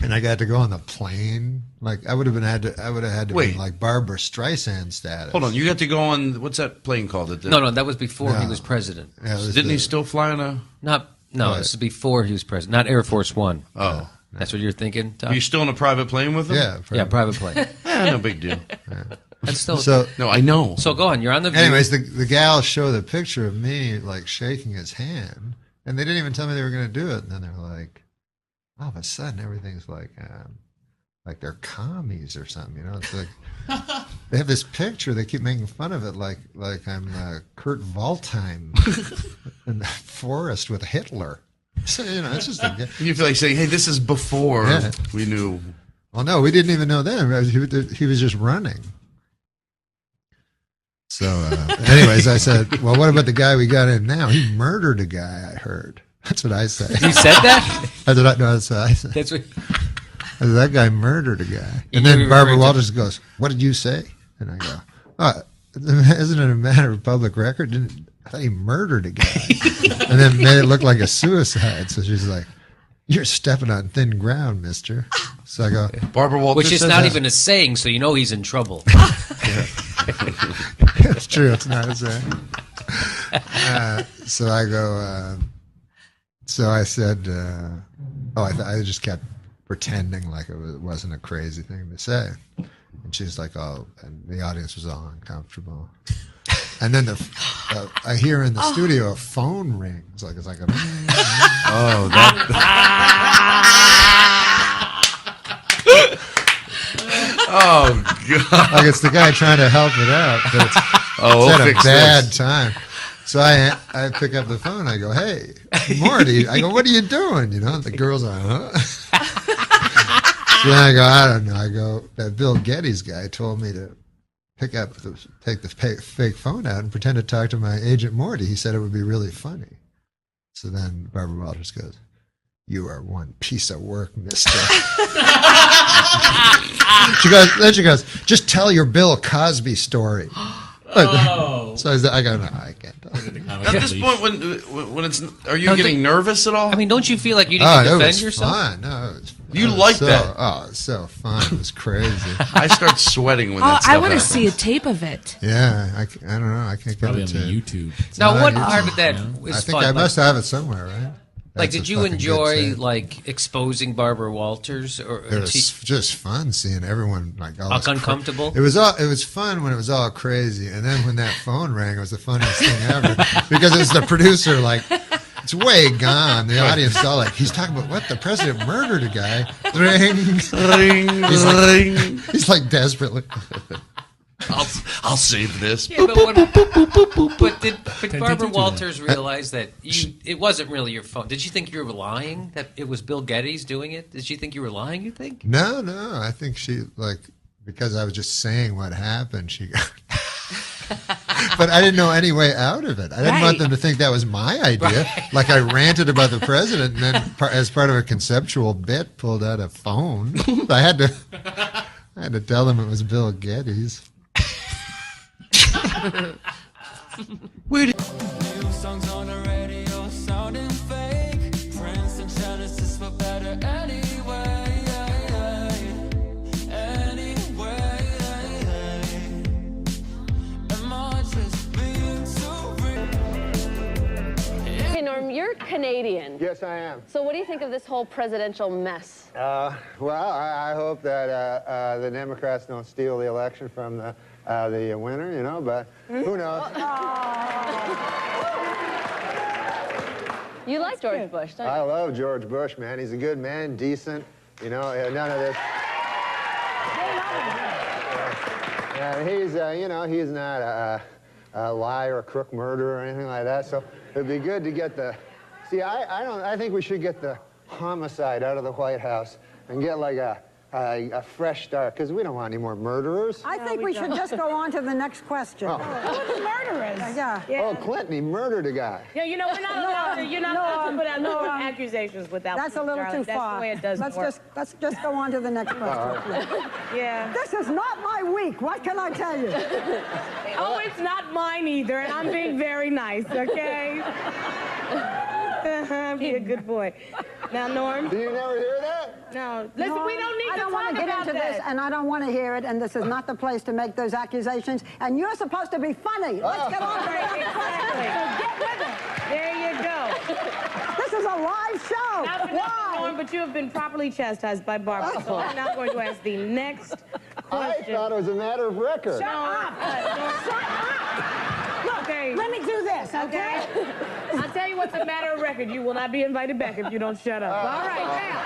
And I got to go on the plane. Like I would have had to be like Barbara Streisand status. Hold on, you got to go on what's that plane called? No, that was before he was president. Yeah, Didn't he still fly on a? This is before he was president, not Air Force One. Oh, that's what you're thinking, Tom? Are you still in a private plane with him? Yeah, private plane. No big deal. That's still no, I know. So go on, you're on the View. Anyways, the gals show the picture of me like shaking his hand, and they didn't even tell me they were going to do it. And then they're like, all of a sudden, everything's like they're commies or something. You know, it's like they have this picture. They keep making fun of it, like I'm Kurt Waldheim in the forest with Hitler. So you know, it's just you feel like saying, "Hey, this is before we knew." Well, no, we didn't even know then. He was just running. So, anyways, I said, well, what about the guy we got in now? He murdered a guy, I heard. That's what I said. You said that? That's what I said. That's what... I said, that guy murdered a guy. And then Barbara Walters goes, what did you say? And I go, isn't it a matter of public record? I thought he murdered a guy. And then made it look like a suicide. So she's like, you're stepping on thin ground, mister. So I go, Barbara Walters. Which is not even a saying, so you know he's in trouble. It's true. It's not a saying. So I go, so I said, I just kept pretending like it wasn't a crazy thing to say. And she's like, oh, and the audience was all uncomfortable. And then I hear in the studio a phone rings. It's like a. Oh, that. Oh God! Like it's the guy trying to help it out, but it's at a bad time. So I pick up the phone. I go, "Hey, Morty." I go, "What are you doing?" You know, the girl's like, "Huh?" So then I go, "I don't know." I go, "That Bill Geddes guy told me to take the fake phone out and pretend to talk to my agent Morty. He said it would be really funny." So then Barbara Walters goes, "You are one piece of work, mister." She goes, "Just tell your Bill Cosby story." Oh. So I go, "No, I can't tell it." At this point, when it's, are you getting nervous at all? I mean, don't you feel like you need to defend yourself? Fun. No, it was fun. You like that? Oh, it's so fun. It was crazy. I start sweating when that stuff I want to happens. see a tape of it. Yeah, I don't know. I can't get Probably it on to YouTube. Now, what part of that was I think fun? I must have it somewhere, right? Like, That's did a you fucking enjoy good tape. like exposing Barbara Walters, or It was just fun seeing everyone like all this uncomfortable? It was fun when it was all crazy, and then when that phone rang, it was the funniest thing ever because it's the producer like. It's way gone. The audience is all like, he's talking about what? The president murdered a guy. Ring, ring, ring. He's like desperately. I'll save this. Yeah, but did Barbara Walters realize that it wasn't really your phone? Did she think you were lying, that it was Bill Geddes doing it? Did she think you were lying, you think? No. I think she, because I was just saying what happened, she got... But I didn't know any way out of it. I didn't want them to think that was my idea. Right. Like I ranted about the president, and then as part of a conceptual bit, pulled out a phone. I had to tell them it was Bill Geddes. Where did songs on the radio sounding fake? Prince and Genesis for better anyway. Hey, Norm, you're Canadian. Yes, I am. So what do you think of this whole presidential mess? Well, I hope that the Democrats don't steal the election from the winner, you know, but who knows? You like George Bush, don't you? I love George Bush, man. He's a good man, decent, you know, none of this. He's, he's not a liar, a crook, murderer, or anything like that. So it'd be good to get the. See, I think we should get the homicide out of the White House and get like a a fresh start, because we don't want any more murderers. I think we should just go on to the next question. Oh. Who are the murderers? Yeah. Oh, Clinton, he murdered a guy. Yeah, you know, we're not allowed to, you're not allowed to put out no accusations without That's a little darling. too far. That's the way it does work. Let's just go on to the next question. Yeah. This is not my week. What can I tell you? Oh, it's not mine either, and I'm being very nice, okay? Be a good boy. Now, Norm. Do you never hear that? No. Listen, No, we don't need I to don't talk want to get about into that. this, and I don't want to hear it, and this is not the place to make those accusations, and you're supposed to be funny. Let's get on to the next question. So get with it. There you go. This is a live show. Not for nothing, Norm, but you have been properly chastised by Barbara, so I'm now going to ask the next question. I thought it was a matter of record. Shut up! Shut up! Look, Okay. let me do this, okay? I'll tell you what's a matter of record. You will not be invited back if you don't shut up. All right, now.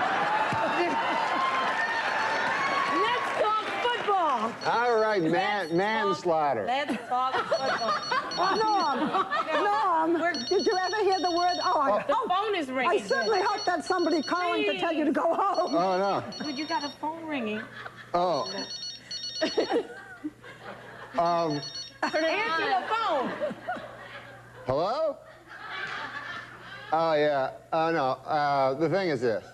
Let's talk football. All right, manslaughter. Let's talk football. Norm, did you ever hear the word? Oh, The phone is ringing. I certainly hope that's somebody calling to tell you to go home. Oh, no. Dude, you got a phone ringing. Oh. Answer the phone. Hello? Oh, yeah. Oh, no. The thing is this.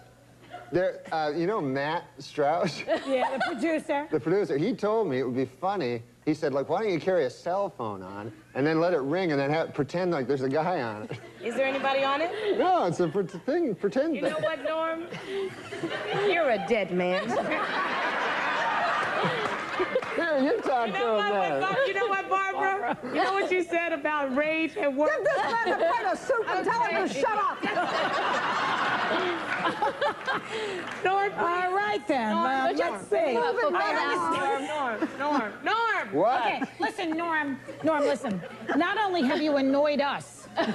There, you know Matt Strauss? Yeah, the producer. The producer, he told me it would be funny. He said, like, why don't you carry a cell phone on and then let it ring and then pretend like there's a guy on it? Is there anybody on it? No, it's a thing, pretend You thing. know what, Norm? You're a dead man. Here, you talk to him then. You know what, Barbara? You know what you said about rage and work? Give this man a plate of soup and tell him to shut up. Norm, All right, then. Let's see. Norm. What? Okay, listen, Norm, listen. Not only have you annoyed us, but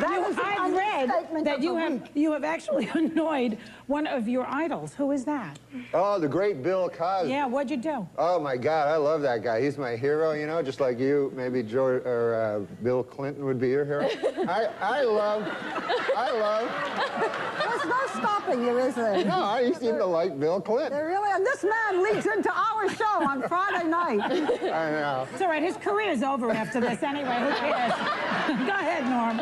I've read that you have actually annoyed one of your idols. Who is that? Oh, the great Bill Cosby. Yeah, what'd you do? Oh, my God, I love that guy. He's my hero, you know, just like you, maybe George or Bill Clinton would be your hero. I love. There's no stopping you, is there? No, you seem to like Bill Clinton. They really, and this man leads into our show on Friday night. I know. It's all right, his career's over after this anyway. Who cares? Go ahead, Norm.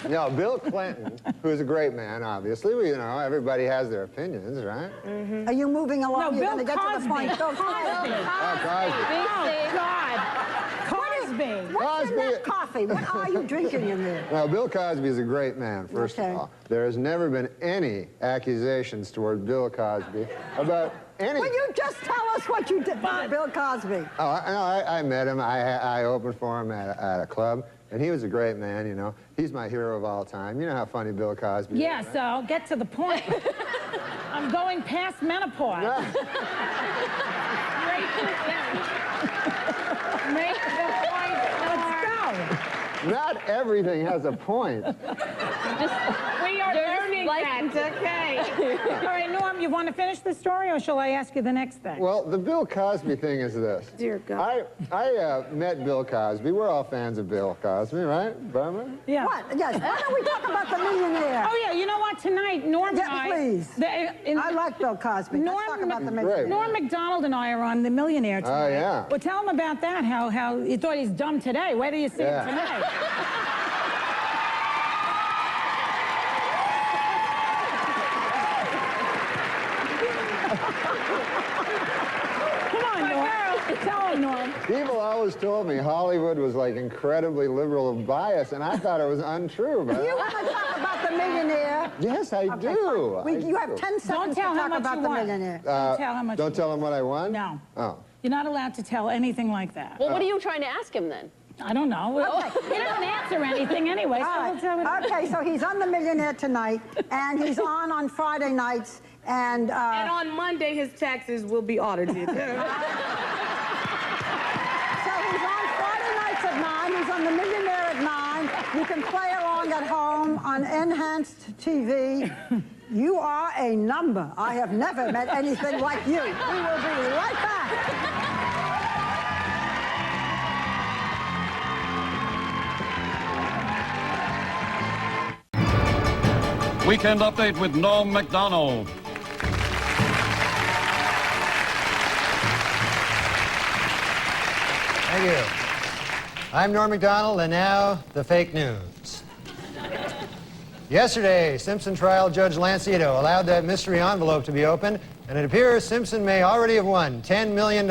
No, Bill Clinton, who's a great man, obviously. You know, everybody has their opinions, right? Are you moving along? No, You're Bill going to get to the point. Cosby. Bill Oh, Cosby. Cosby. Oh, God. Cosby. What's in that coffee? What are you drinking in there? Now, Bill Cosby is a great man, first of all. There has never been any accusations toward Bill Cosby about any... Will you just tell us what you did for Bill Cosby? Oh, I met him. I opened for him at a club, and he was a great man, you know. He's my hero of all time. You know how funny Bill Cosby is, Yeah, right? so I'll get to the point. I'm going past menopause. Make the point. Let's go. Not everything has a point. We are learning that, okay? All right, Norm, you want to finish the story, or shall I ask you the next thing? Well, the Bill Cosby thing is this. Dear God. I met Bill Cosby. We're all fans of Bill Cosby, right, Barbara? Yeah. What? Yes. Why don't we talk about the millionaire? Oh, yeah, you know what? Tonight, Norm and I... please. I like Bill Cosby. Let's talk about the millionaire. Norm MacDonald and I are on The Millionaire tonight. Oh, yeah. Well, tell him about that, how you thought he's dumb today. Where do you see him tonight? Come on, Norm. Tell him, Norm. People always told me Hollywood was like incredibly liberal of bias, and I thought it was untrue. But You want to talk about the millionaire? Yes, I do. You have 10 seconds to tell how talk much about you the want. millionaire. Don't tell how much Don't you tell him what I won? No. Oh. You're not allowed to tell anything like that. Well, what are you trying to ask him then? I don't know. Okay. He doesn't answer anything anyway. All right. Okay, so he's on The Millionaire tonight, and he's on Friday nights, and on Monday, his taxes will be audited. So he's on Friday nights at 9. He's on The Millionaire at 9. You can play along at home on Enhanced TV. You are a number. I have never met anything like you. We will be right back. Weekend Update with Norm MacDonald. Thank you. I'm Norm MacDonald, and now the fake news. Yesterday, Simpson trial judge Lance Ito allowed that mystery envelope to be opened, and it appears Simpson may already have won $10 million.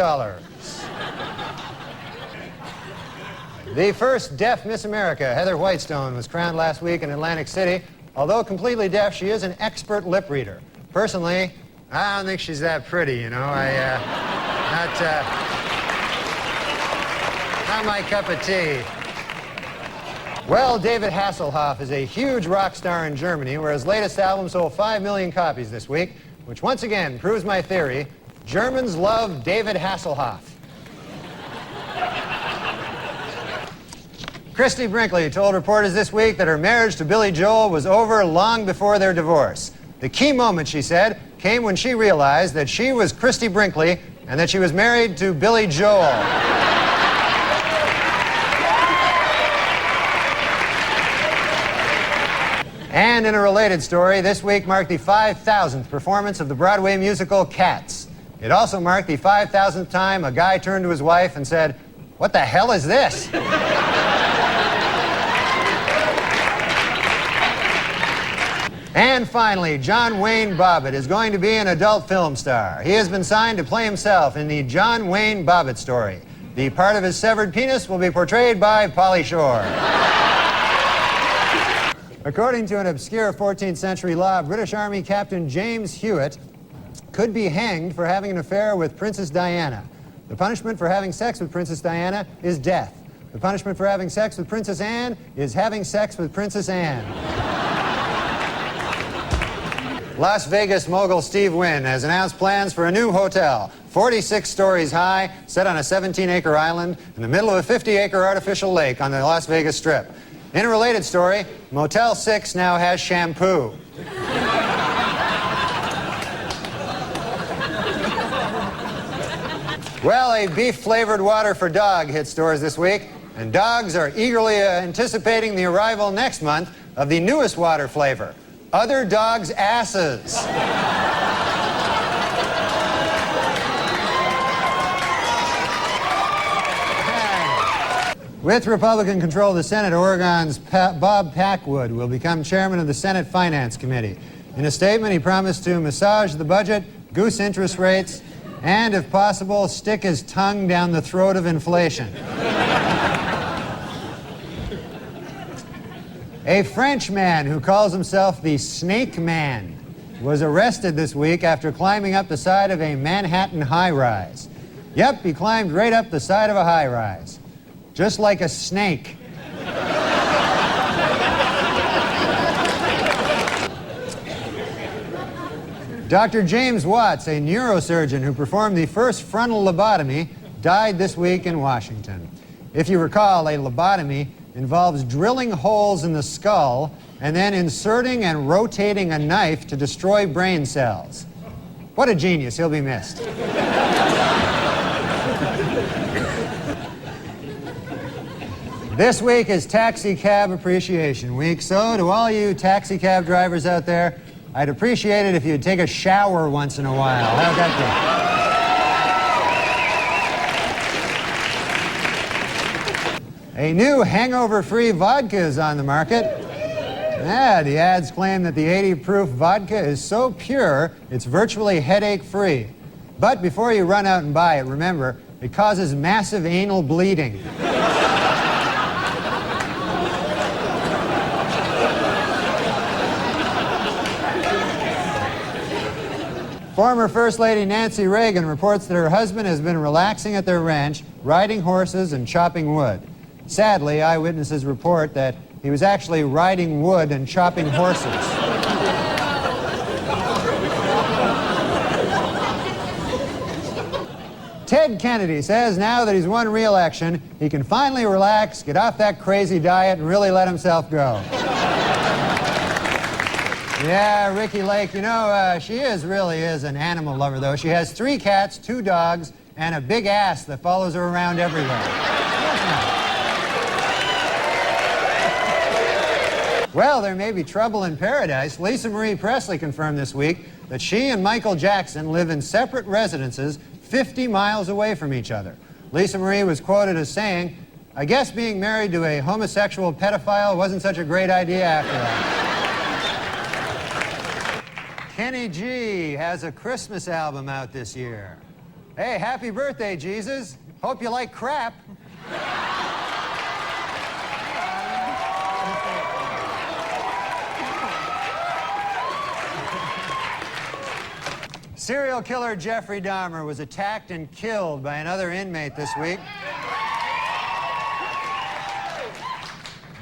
The first deaf Miss America, Heather Whitestone, was crowned last week in Atlantic City. Although completely deaf, she is an expert lip reader. Personally, I don't think she's that pretty, you know. Not my cup of tea. Well, David Hasselhoff is a huge rock star in Germany, where his latest album sold 5 million copies this week, which once again proves my theory: Germans love David Hasselhoff. Christy Brinkley told reporters this week that her marriage to Billy Joel was over long before their divorce. The key moment, she said, came when she realized that she was Christy Brinkley and that she was married to Billy Joel. And in a related story, this week marked the 5,000th performance of the Broadway musical Cats. It also marked the 5,000th time a guy turned to his wife and said, "What the hell is this?" And finally, John Wayne Bobbitt is going to be an adult film star. He has been signed to play himself in the John Wayne Bobbitt story. The part of his severed penis will be portrayed by Pauly Shore. According to an obscure 14th century law, British Army Captain James Hewitt could be hanged for having an affair with Princess Diana. The punishment for having sex with Princess Diana is death. The punishment for having sex with Princess Anne is having sex with Princess Anne. Las Vegas mogul Steve Wynn has announced plans for a new hotel, 46 stories high, set on a 17-acre island in the middle of a 50-acre artificial lake on the Las Vegas Strip. In a related story, Motel 6 now has shampoo. Well, a beef-flavored water for dog hit stores this week, and dogs are eagerly anticipating the arrival next month of the newest water flavor, other dogs' asses. With Republican control of the Senate, Oregon's Bob Packwood will become chairman of the Senate Finance Committee. In a statement, he promised to massage the budget, goose interest rates, and, if possible, stick his tongue down the throat of inflation. A French man who calls himself the Snake Man was arrested this week after climbing up the side of a Manhattan high-rise. Yep, he climbed right up the side of a high-rise. Just like a snake. Dr. James Watts, a neurosurgeon who performed the first frontal lobotomy, died this week in Washington. If you recall, a lobotomy involves drilling holes in the skull and then inserting and rotating a knife to destroy brain cells. What a genius. He'll be missed. This week is Taxi Cab Appreciation Week, so to all you taxi cab drivers out there, I'd appreciate it if you'd take a shower once in a while. How'd that be? A new hangover-free vodka is on the market. Yeah, the ads claim that the 80-proof vodka is so pure, it's virtually headache-free. But before you run out and buy it, remember, it causes massive anal bleeding. Former First Lady Nancy Reagan reports that her husband has been relaxing at their ranch, riding horses and chopping wood. Sadly, eyewitnesses report that he was actually riding wood and chopping horses. Ted Kennedy says now that he's won re-election, he can finally relax, get off that crazy diet, and really let himself go. Yeah, Ricky Lake, you know, she really is an animal lover, though. She has 3 cats, 2 dogs, and a big ass that follows her around everywhere. Well, there may be trouble in paradise. Lisa Marie Presley confirmed this week that she and Michael Jackson live in separate residences 50 miles away from each other. Lisa Marie was quoted as saying, "I guess being married to a homosexual pedophile wasn't such a great idea after all." Kenny G has a Christmas album out this year. Hey, happy birthday, Jesus. Hope you like crap. Serial killer Jeffrey Dahmer was attacked and killed by another inmate this week.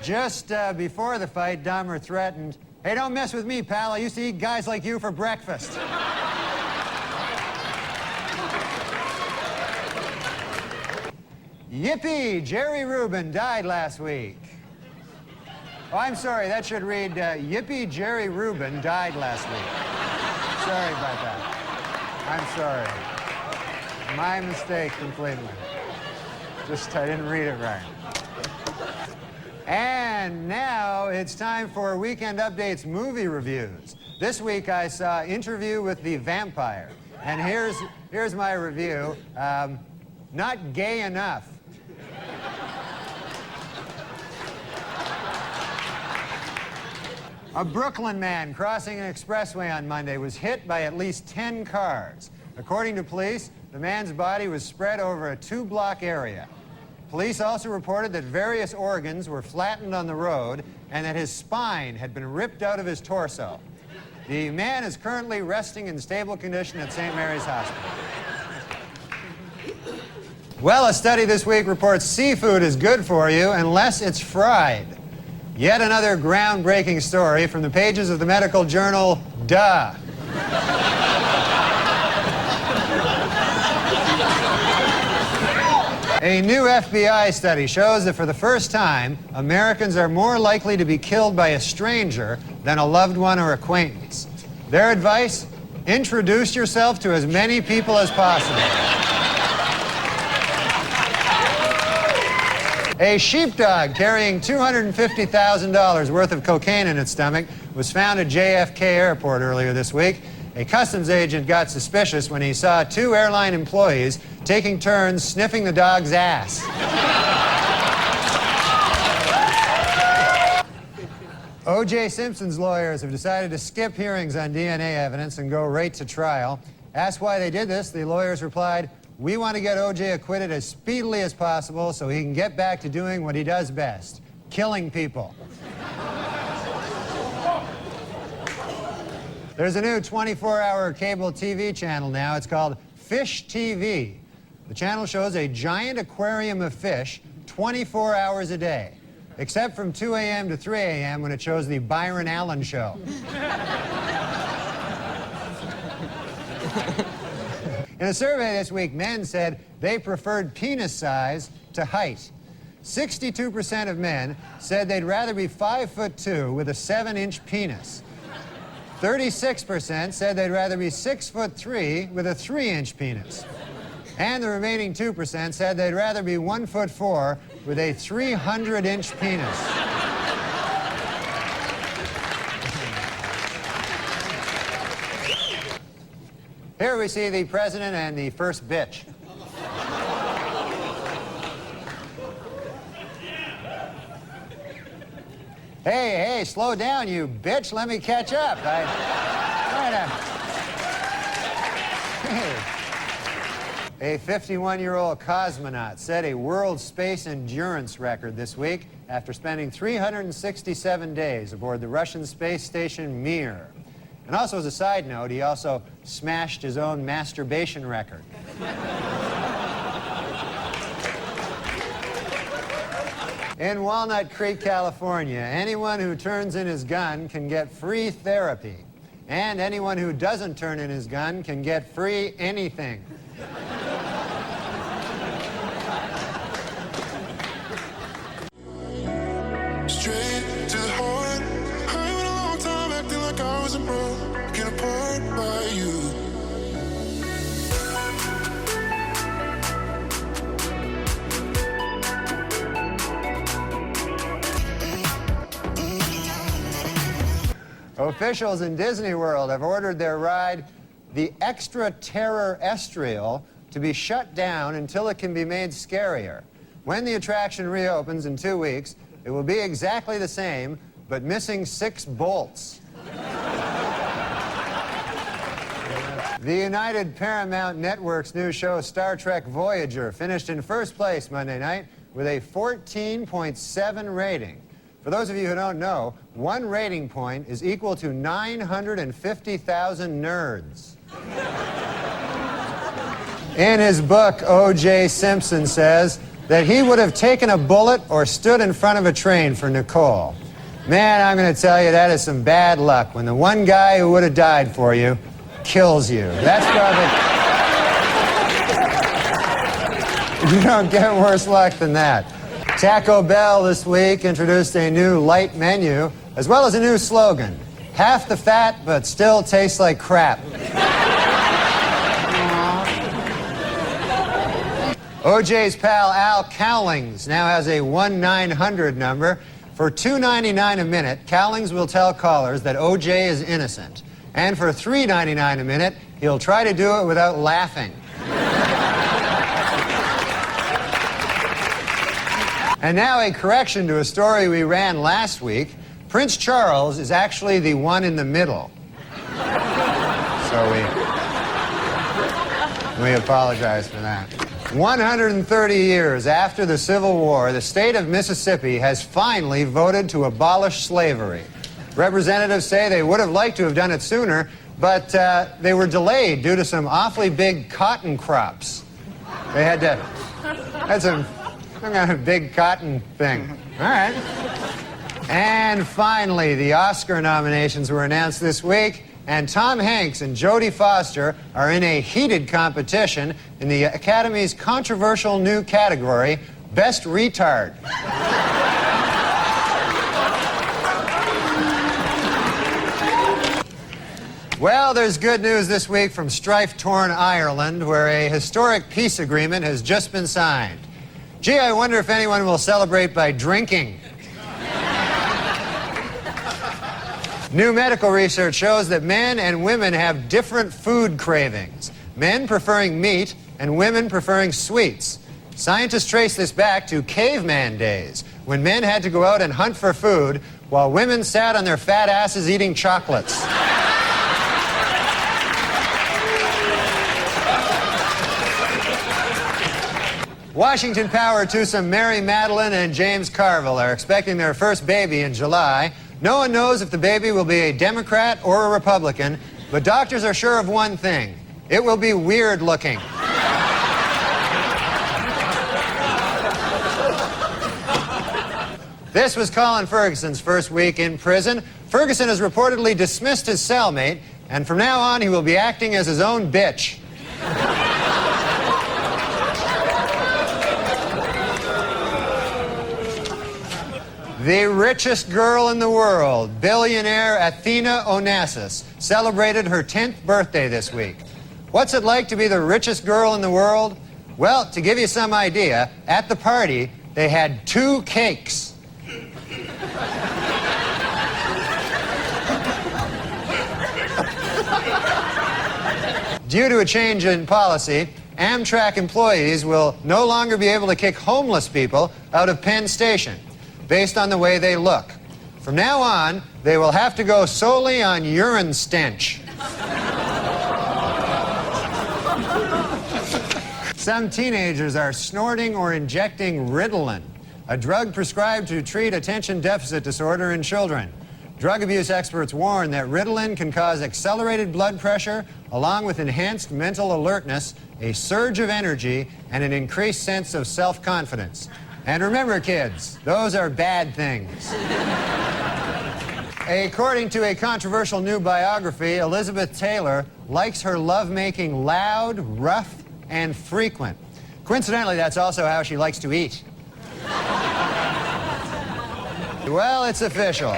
Just before the fight, Dahmer threatened, "Hey, don't mess with me, pal. I used to eat guys like you for breakfast." Yippee! Jerry Rubin died last week. Oh, I'm sorry. That should read, Yippee! Jerry Rubin died last week. Sorry about that. I'm sorry. My mistake completely. I didn't read it right. And now it's time for Weekend Update's movie reviews. This week I saw Interview with the Vampire. And here's my review. Not gay enough. A Brooklyn man crossing an expressway on Monday was hit by at least 10 cars. According to police, the man's body was spread over a 2-block area. Police also reported that various organs were flattened on the road and that his spine had been ripped out of his torso. The man is currently resting in stable condition at St. Mary's Hospital. Well, a study this week reports seafood is good for you unless it's fried. Yet another groundbreaking story from the pages of the medical journal, Duh. A new FBI study shows that for the first time, Americans are more likely to be killed by a stranger than a loved one or acquaintance. Their advice? Introduce yourself to as many people as possible. A sheepdog carrying $250,000 worth of cocaine in its stomach was found at JFK Airport earlier this week. A customs agent got suspicious when he saw 2 airline employees taking turns sniffing the dog's ass. O.J. Simpson's lawyers have decided to skip hearings on DNA evidence and go right to trial. Asked why they did this, the lawyers replied, "We want to get O.J. acquitted as speedily as possible so he can get back to doing what he does best, killing people." There's a new 24-hour cable TV channel now. It's called Fish TV. The channel shows a giant aquarium of fish 24 hours a day, except from 2 a.m. to 3 a.m. when it shows the Byron Allen Show. In a survey this week, men said they preferred penis size to height. 62% of men said they'd rather be 5'2" with a 7-inch penis. 36% said they'd rather be 6'3" with a 3-inch penis. And the remaining 2% said they'd rather be 1'4" with a 300-inch penis. Here we see the president and the first bitch. Hey, slow down, you bitch. Let me catch up. A 51-year-old cosmonaut set a world space endurance record this week after spending 367 days aboard the Russian space station Mir. And also, as a side note, he also smashed his own masturbation record. In Walnut Creek, California, anyone who turns in his gun can get free therapy. And anyone who doesn't turn in his gun can get free anything. Straight to the heart. I went a long time acting like I was broken apart by you. Officials in Disney World have ordered their ride, the Extra Terror Estriel, to be shut down until it can be made scarier. When the attraction reopens in 2 weeks, it will be exactly the same, but missing 6 bolts. The United Paramount Network's new show, Star Trek Voyager, finished in first place Monday night with a 14.7 rating. For those of you who don't know, 1 rating point is equal to 950,000 nerds. In his book, O.J. Simpson says that he would have taken a bullet or stood in front of a train for Nicole. Man, I'm going to tell you, that is some bad luck when the one guy who would have died for you kills you. That's probably... You don't get worse luck than that. Taco Bell this week introduced a new light menu, as well as a new slogan. Half the fat, but still tastes like crap. OJ's pal Al Cowlings now has a 1-900 number. For $2.99 a minute, Cowlings will tell callers that OJ is innocent. And for $3.99 a minute, he'll try to do it without laughing. And now a correction to a story we ran last week. Prince Charles is actually the one in the middle. So we apologize for that. 130 years after the Civil War, the state of Mississippi has finally voted to abolish slavery. Representatives say they would have liked to have done it sooner, but they were delayed due to some awfully big cotton crops. They had some kind of big cotton thing. All right. And finally, the Oscar nominations were announced this week, and Tom Hanks and Jodie Foster are in a heated competition in the Academy's controversial new category, Best Retard. Well, there's good news this week from strife-torn Ireland, where a historic peace agreement has just been signed. Gee, I wonder if anyone will celebrate by drinking. New medical research shows that men and women have different food cravings, men preferring meat and women preferring sweets. Scientists trace this back to caveman days, when men had to go out and hunt for food while women sat on their fat asses eating chocolates. Washington Power to some Mary Madeline and James Carville are expecting their first baby in July. No one knows if the baby will be a Democrat or a Republican, but doctors are sure of one thing. It will be weird looking. This was Colin Ferguson's first week in prison. Ferguson has reportedly dismissed his cellmate, and from now on he will be acting as his own bitch. The richest girl in the world, billionaire Athena Onassis, celebrated her 10th birthday this week. What's it like to be the richest girl in the world? Well, to give you some idea, at the party, they had 2 cakes. Due to a change in policy, Amtrak employees will no longer be able to kick homeless people out of Penn Station based on the way they look. From now on, they will have to go solely on urine stench. Some teenagers are snorting or injecting Ritalin, a drug prescribed to treat attention deficit disorder in children. Drug abuse experts warn that Ritalin can cause accelerated blood pressure, along with enhanced mental alertness, a surge of energy, and an increased sense of self-confidence. And remember, kids, those are bad things. According to a controversial new biography, Elizabeth Taylor likes her lovemaking loud, rough, and frequent. Coincidentally, that's also how she likes to eat. Well, it's official.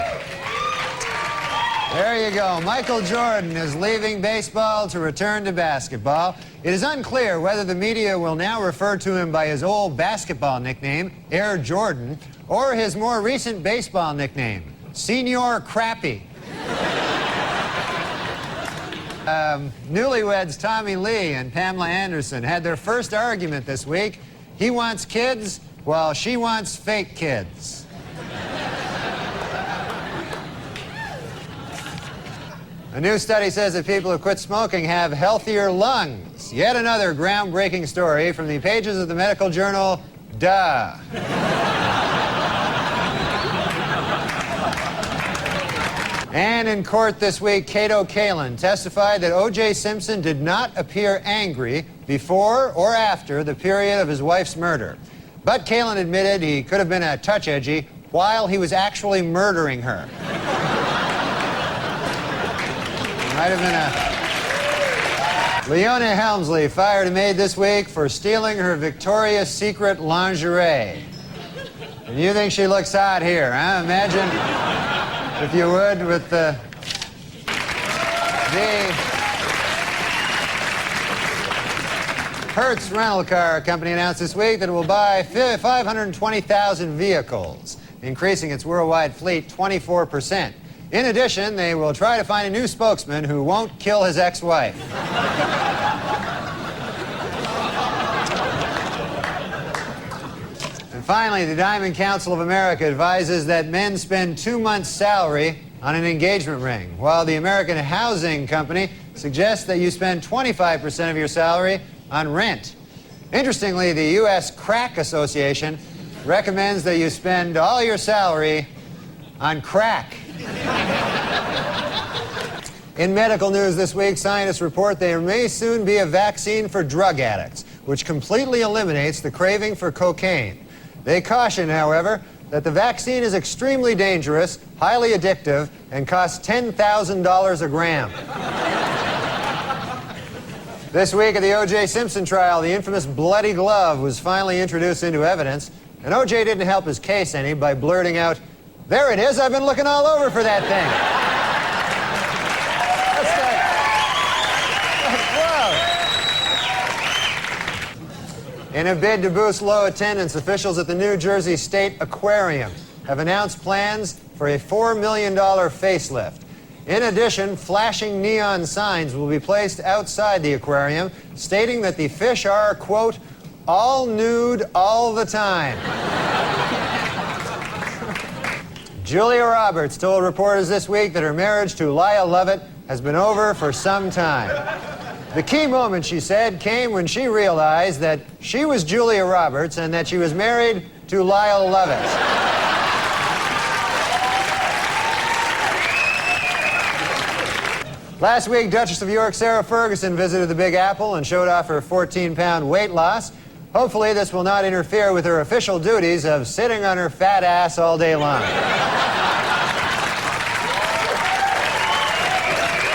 There you go. Michael Jordan is leaving baseball to return to basketball. It is unclear whether the media will now refer to him by his old basketball nickname, Air Jordan, or his more recent baseball nickname, Senior Crappy. Newlyweds Tommy Lee and Pamela Anderson had their first argument this week. He wants kids, while she wants fake kids. A new study says that people who quit smoking have healthier lungs. Yet another groundbreaking story from the pages of the medical journal, Duh. And in court this week, Cato Kalin testified that O.J. Simpson did not appear angry before or after the period of his wife's murder. But Kalin admitted he could have been a touch edgy while he was actually murdering her. Might have been a... Leona Helmsley fired a maid this week for stealing her Victoria's Secret lingerie. And you think she looks hot here, huh? Imagine, if you would, with the Hertz rental car company announced this week that it will buy 520,000 vehicles, increasing its worldwide fleet 24%. In addition, they will try to find a new spokesman who won't kill his ex-wife. And finally, the Diamond Council of America advises that men spend 2 months' salary on an engagement ring, while the American Housing Company suggests that you spend 25% of your salary on rent. Interestingly, the U.S. Crack Association recommends that you spend all your salary on crack. In medical news this week, scientists report there may soon be a vaccine for drug addicts, which completely eliminates the craving for cocaine. They caution, however, that the vaccine is extremely dangerous, highly addictive, and costs $10,000 a gram. This week at the O.J. Simpson trial, the infamous bloody glove was finally introduced into evidence, and O.J. didn't help his case any by blurting out, "There it is, I've been looking all over for that thing." Whoa. In a bid to boost low attendance, officials at the New Jersey State Aquarium have announced plans for a $4 million facelift. In addition, flashing neon signs will be placed outside the aquarium, stating that the fish are, quote, all nude all the time. Julia Roberts told reporters this week that her marriage to Lyle Lovett has been over for some time. The key moment, she said, came when she realized that she was Julia Roberts and that she was married to Lyle Lovett. Last week, Duchess of York Sarah Ferguson visited the Big Apple and showed off her 14-pound weight loss. Hopefully, this will not interfere with her official duties of sitting on her fat ass all day long.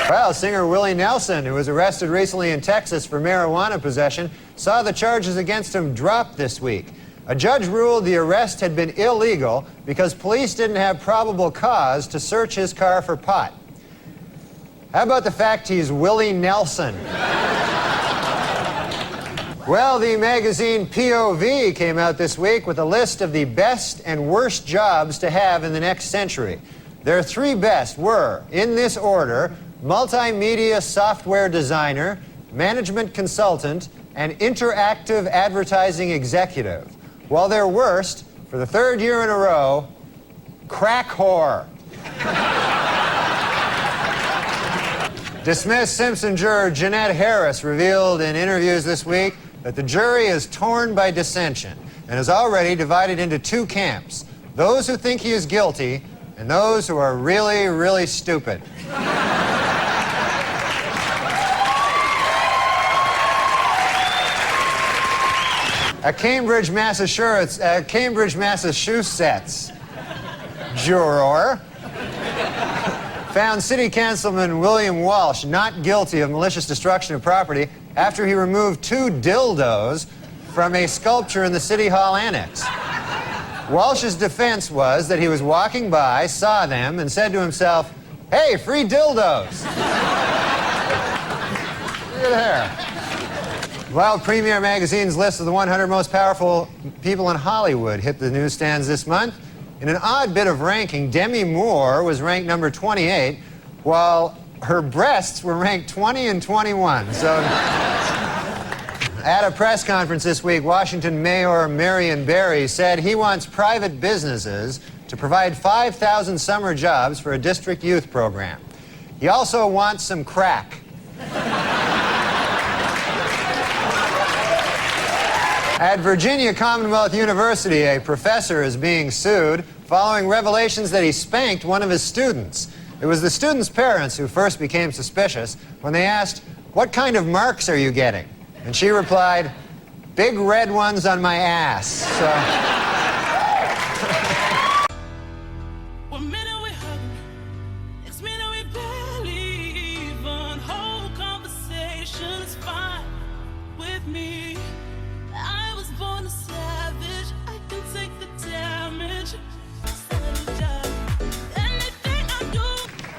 Well, singer Willie Nelson, who was arrested recently in Texas for marijuana possession, saw the charges against him drop this week. A judge ruled the arrest had been illegal because police didn't have probable cause to search his car for pot. How about the fact he's Willie Nelson? Well, the magazine POV came out this week with a list of the best and worst jobs to have in the next century. Their 3 best were, in this order, multimedia software designer, management consultant, and interactive advertising executive. While their worst, for the 3rd year in a row, crack whore. Dismissed Simpson juror Jeanette Harris revealed in interviews this week that the jury is torn by dissension and is already divided into 2 camps, those who think he is guilty and those who are really, really stupid. A Cambridge, Massachusetts juror found City Councilman William Walsh not guilty of malicious destruction of property after he removed 2 dildos from a sculpture in the City Hall annex. Walsh's defense was that he was walking by, saw them, and said to himself, "Hey, free dildos." Look at there. Well, Premiere Magazine's list of the 100 most powerful people in Hollywood hit the newsstands this month. In an odd bit of ranking, Demi Moore was ranked number 28, while her breasts were ranked 20 and 21. So, at a press conference this week, Washington Mayor Marion Barry said he wants private businesses to provide 5,000 summer jobs for a district youth program. He also wants some crack. At Virginia Commonwealth University, a professor is being sued following revelations that he spanked one of his students. It was the student's parents who first became suspicious when they asked, "What kind of marks are you getting?" And she replied, "Big red ones on my ass." So...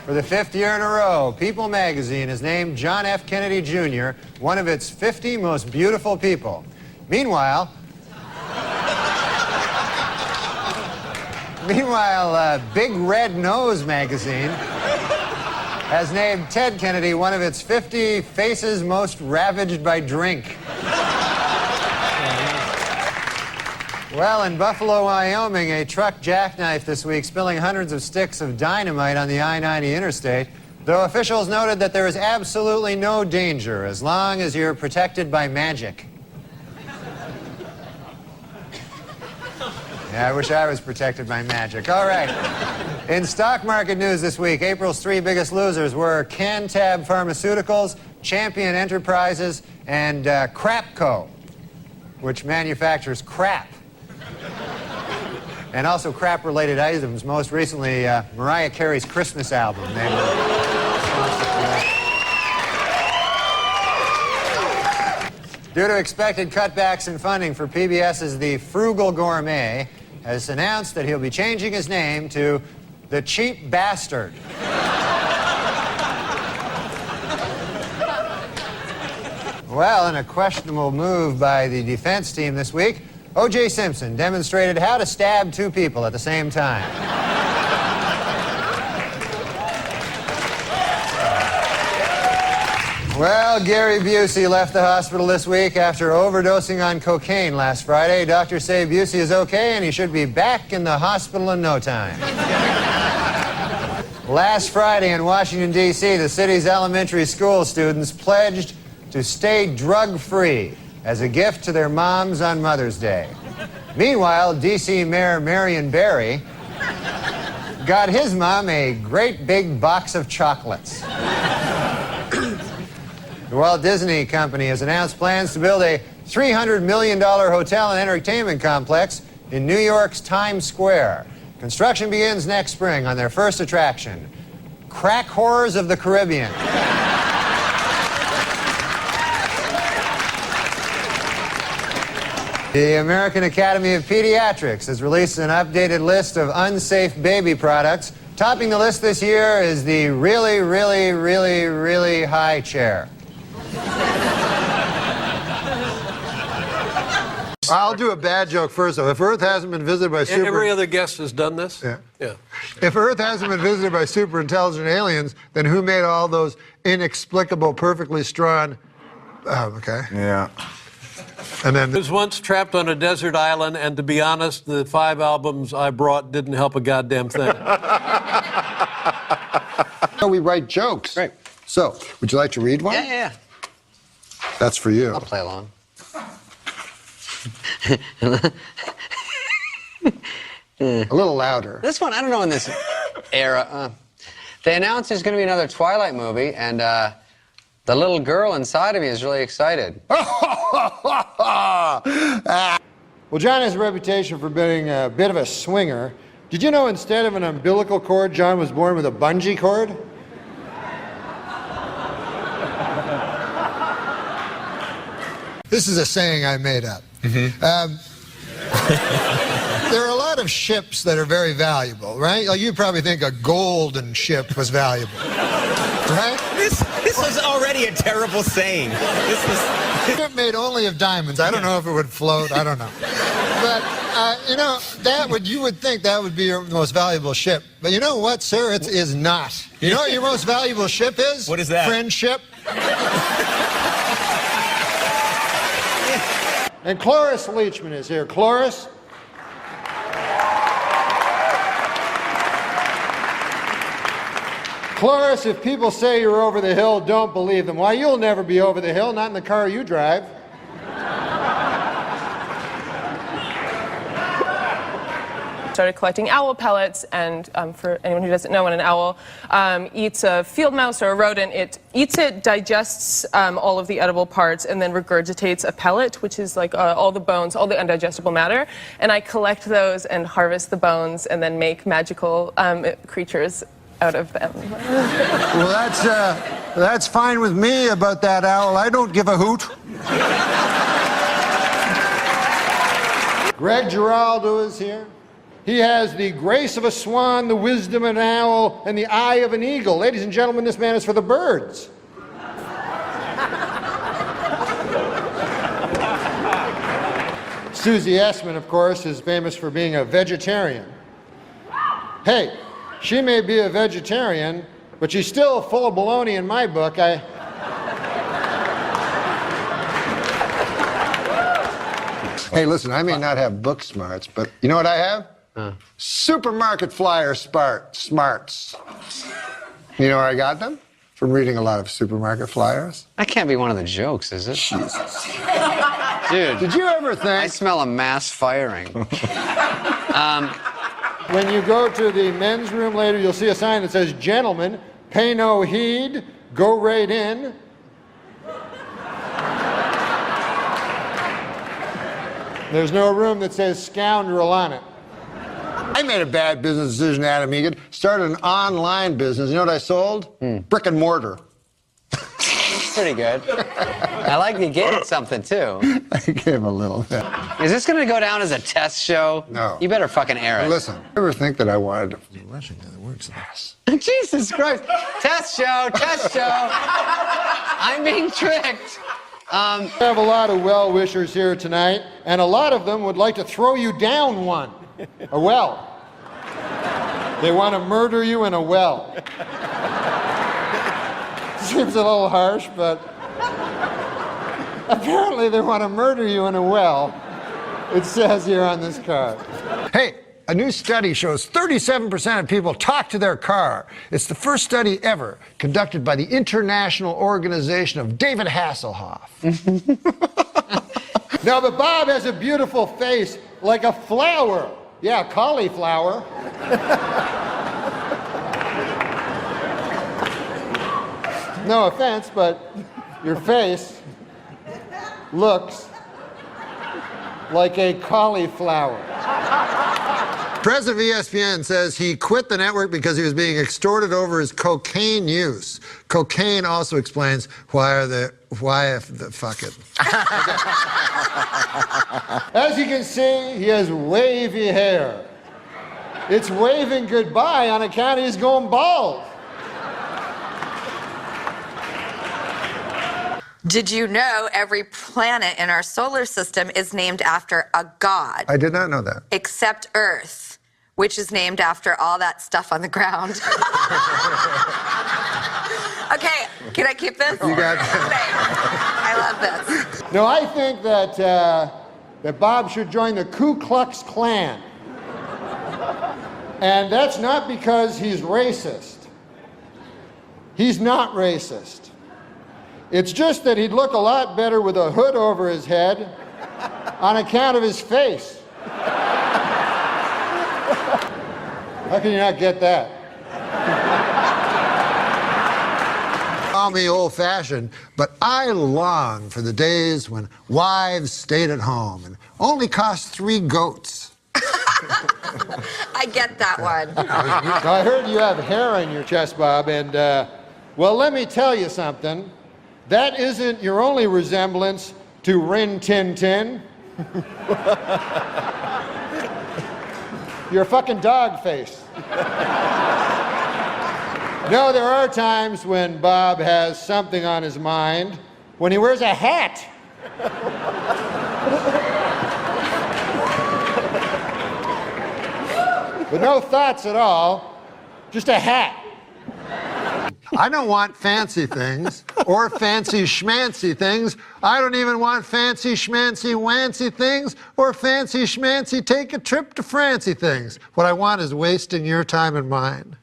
For the 5th year in a row, People magazine has named John F. Kennedy Jr. one of its 50 most beautiful people. Meanwhile, Big Red Nose magazine has named Ted Kennedy one of its 50 faces most ravaged by drink. Well, in Buffalo, Wyoming, a truck jackknifed this week, spilling hundreds of sticks of dynamite on the I-90 interstate, though officials noted that there is absolutely no danger as long as you're protected by magic. Yeah, I wish I was protected by magic. All right. In stock market news this week, April's 3 biggest losers were Cantab Pharmaceuticals, Champion Enterprises, and Crapco, which manufactures crap. And also crap-related items, most recently Mariah Carey's Christmas album. Due to expected cutbacks in funding for PBS's The Frugal Gourmet, has announced that he'll be changing his name to The Cheap Bastard. Well, in a questionable move by the defense team this week, O.J. Simpson demonstrated how to stab 2 people at the same time. Well, Gary Busey left the hospital this week after overdosing on cocaine last Friday. Doctors say Busey is okay and he should be back in the hospital in no time. Last Friday in Washington, D.C., the city's elementary school students pledged to stay drug-free as a gift to their moms on Mother's Day. Meanwhile, D.C. Mayor Marion Barry got his mom a great big box of chocolates. The Walt Disney Company has announced plans to build a $300 million hotel and entertainment complex in New York's Times Square. Construction begins next spring on their first attraction, Crack Horrors of the Caribbean. The American Academy of Pediatrics has released an updated list of unsafe baby products. Topping the list this year is the really, really, really, really high chair. I'll do a bad joke first, though. If Earth hasn't been visited by Every other guest has done this? Yeah. Yeah. If Earth hasn't been visited by super intelligent aliens, then who made all those inexplicable, perfectly strong... Oh, okay. Yeah. And then... I was once trapped on a desert island, and to be honest, the 5 albums I brought didn't help a goddamn thing. We write jokes. Right. So, would you like to read one? Yeah. That's for you. I'll play along. A little louder. This one, I don't know in this era. They announced there's going to be another Twilight movie, and the little girl inside of me is really excited. Well, John has a reputation for being a bit of a swinger. Did you know instead of an umbilical cord, John was born with a bungee cord? This is a saying I made up. There are a lot of ships that are very valuable, right? Like you probably think a golden ship was valuable, right? This was already a terrible saying. This was made only of diamonds. I don't know if it would float. I don't know. But, you know, you would think that would be your most valuable ship. But you know what, sir? It is not. You know what your most valuable ship is? What is that? Friendship. And Cloris Leachman is here. Cloris? Cloris, if people say you're over the hill, don't believe them. Why, you'll never be over the hill, not in the car you drive. Started collecting owl pellets, and for anyone who doesn't know, when an owl eats a field mouse or a rodent, it eats it, digests all of the edible parts, and then regurgitates a pellet, which is like all the bones, all the undigestible matter. And I collect those and harvest the bones, and then make magical creatures out of them. Well, that's fine with me about that owl. I don't give a hoot. Greg Giraldo is here. He has the grace of a swan, the wisdom of an owl, and the eye of an eagle. Ladies and gentlemen, this man is for the birds. Susie Essman, of course, is famous for being a vegetarian. Hey, she may be a vegetarian, but she's still full of baloney in my book. Hey, listen, I may not have book smarts, but you know what I have? Supermarket flyer smarts. You know where I got them? From reading a lot of supermarket flyers. That can't be one of the jokes, is it? Jesus. Dude. Did you ever think... I smell a mass firing. When you go to the men's room later, you'll see a sign that says, "Gentlemen, pay no heed, go right in." There's no room that says "scoundrel" on it. I made a bad business decision, Adam Egan. Started an online business. You know what I sold? Brick and mortar. Pretty good. I like you gave something, too. I gave a little bit. Is this going to go down as a test show? No. You better fucking air it. Listen, I ever think that I wanted to... Rushing to the works ass. Jesus Christ. Test show, test show. I'm being tricked. We have a lot of well-wishers here tonight, and a lot of them would like to throw you down one. A well. They want to murder you in a well. Seems a little harsh, but apparently they want to murder you in a well. It says here on this card. Hey, a new study shows 37% of people talk to their car. It's the first study ever conducted by the International Organization of David Hasselhoff. No, but Bob has a beautiful face, like a flower. Yeah, cauliflower. No offense, but your face looks like a cauliflower. President of ESPN says he quit the network because he was being extorted over his cocaine use. Cocaine also explains fuck it. As you can see, he has wavy hair. It's waving goodbye on account he's going bald. Did you know every planet in our solar system is named after a god? I did not know that. Except Earth, which is named after all that stuff on the ground. Okay, can I keep this? You got it. I love this. No, I think that that Bob should join the Ku Klux Klan. And that's not because he's racist. He's not racist. It's just that he'd look a lot better with a hood over his head on account of his face. How can you not get that? Call me old-fashioned, but I long for the days when wives stayed at home and only cost 3 goats. I get that one. I heard you have hair on your chest, Bob, and, well, let me tell you something. That isn't your only resemblance to Rin Tin Tin. You're a fucking dog face. No, there are times when Bob has something on his mind, when he wears a hat. But no thoughts at all, just a hat. I don't want fancy things or fancy schmancy things. I don't even want fancy schmancy wancy things or fancy schmancy take a trip to Francie things. What I want is wasting your time and mine.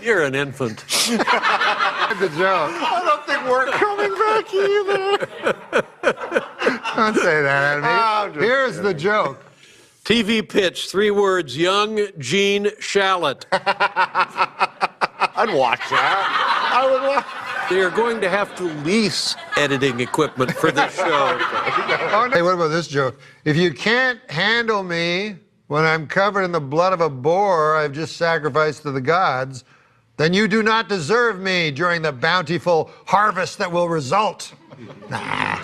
You're an infant. The joke. I don't think we're coming back either. Don't say that at me. Here's the joke. TV pitch, 3 words, young Gene Shalit. I'd watch that. I would watch. They are going to have to lease editing equipment for this show. Hey, what about this joke? If you can't handle me when I'm covered in the blood of a boar I've just sacrificed to the gods, then you do not deserve me during the bountiful harvest that will result. Nah,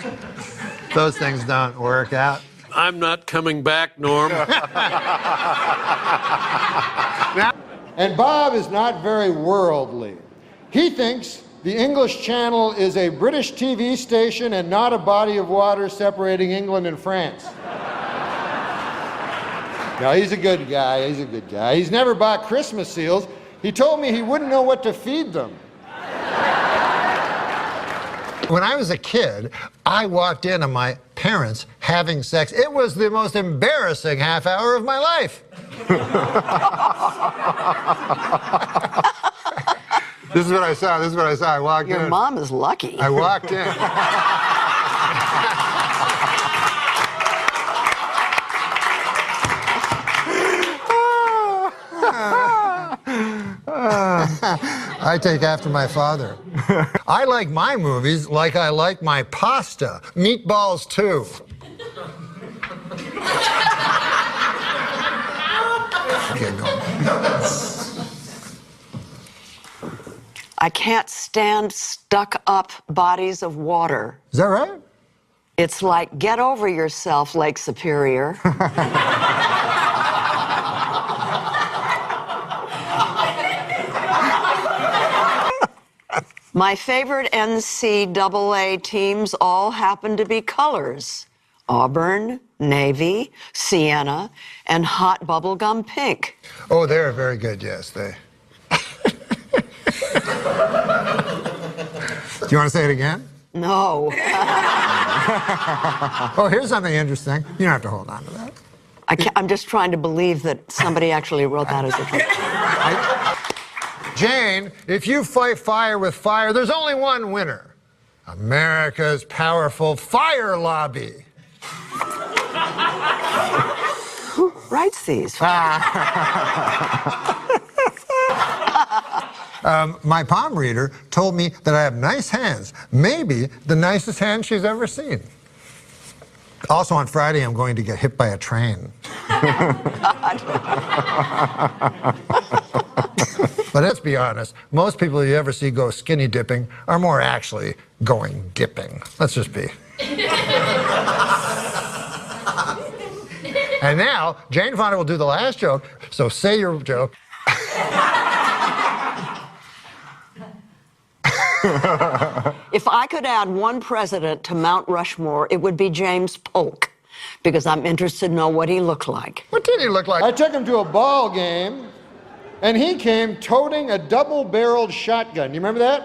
those things don't work out. I'm not coming back, Norm. And Bob is not very worldly. He thinks the English Channel is a British TV station and not a body of water separating England and France. No, he's a good guy. He's a good guy. He's never bought Christmas seals. He told me he wouldn't know what to feed them. When I was a kid, I walked in on my parents having sex. It was the most embarrassing half hour of my life. This is what I saw. This is what I saw. I walked in. Your mom is lucky. I walked in. I take after my father. I like my movies like I like my pasta. Meatballs, too. I can't stand stuck-up bodies of water. Is that right? It's like, get over yourself, Lake Superior. My favorite NCAA teams all happen to be colors. Auburn, Navy, Sienna, and hot bubblegum pink. Oh, they're very good, yes, they. Do you want to say it again? No. Oh, here's something interesting. You don't have to hold on to that. I'm just trying to believe that somebody actually wrote that as a joke. Jane, if you fight fire with fire, there's only one winner. America's powerful fire lobby. Who writes these? My palm reader told me that I have nice hands. Maybe the nicest hands she's ever seen. Also, on Friday, I'm going to get hit by a train. But let's be honest, most people you ever see go skinny dipping are more actually going dipping. Let's just be. And now, Jane Fonda will do the last joke, so say your joke. If I could add one president to Mount Rushmore, it would be James Polk, because I'm interested to know what he looked like. What did he look like? I took him to a ball game, and he came toting a double-barreled shotgun. You remember that?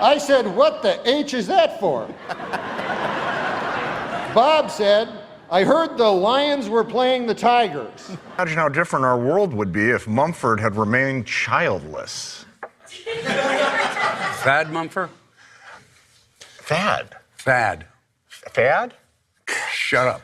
I said, what the H is that for? Bob said, I heard the Lions were playing the Tigers. Imagine how different our world would be if Mumford had remained childless. Fad Mumford? Fad. Fad. Fad? Shut up.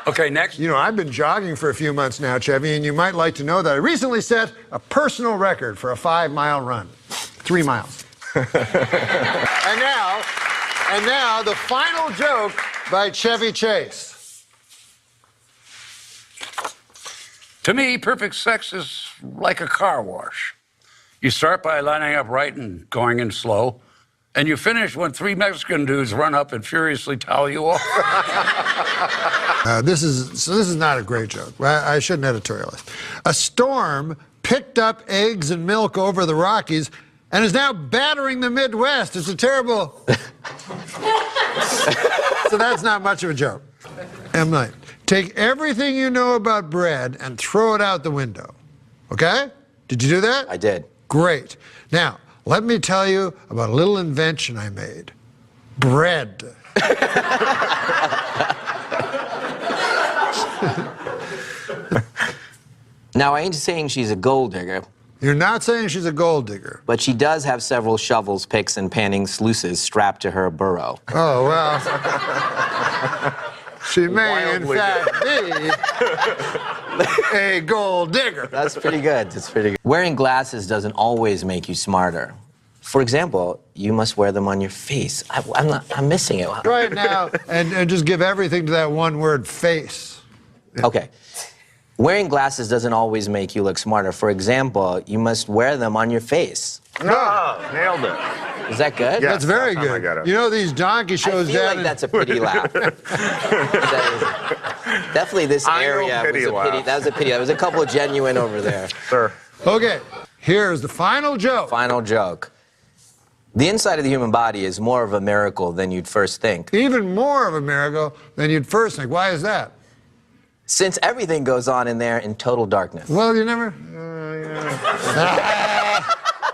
Okay, next. You know, I've been jogging for a few months now, Chevy, and you might like to know that I recently set a personal record for a 5-mile run. 3 miles. And now, the final joke by Chevy Chase. To me, perfect sex is like a car wash. You start by lining up right and going in slow, and you finish when 3 Mexican dudes run up and furiously towel you off. This is not a great joke. I shouldn't editorialize. A storm picked up eggs and milk over the Rockies and is now battering the Midwest. It's a terrible... So that's not much of a joke. M. Night. Take everything you know about bread and throw it out the window. Okay? Did you do that? I did. Great. Now, let me tell you about a little invention I made. Bread. Now, I ain't saying she's a gold digger. You're not saying she's a gold digger. But she does have several shovels, picks, and panning sluices strapped to her burrow. Oh, well. She may, in fact, be a gold digger. That's pretty good. That's pretty good. Wearing glasses doesn't always make you smarter. For example, you must wear them on your face. I'm missing it. Right now, and just give everything to that one word, face. Okay. Wearing glasses doesn't always make you look smarter. For example, you must wear them on your face. No, nailed it. Is that good? That's very good. You know these donkey shows I feel down like that's a pity laugh. Definitely this area was a pity. That was a pity. That was a couple of genuine over there. Sure. Okay, here's the final joke. Final joke. The inside of the human body is more of a miracle than you'd first think. Even more of a miracle than you'd first think. Why is that? Since everything goes on in there in total darkness. Well, you never...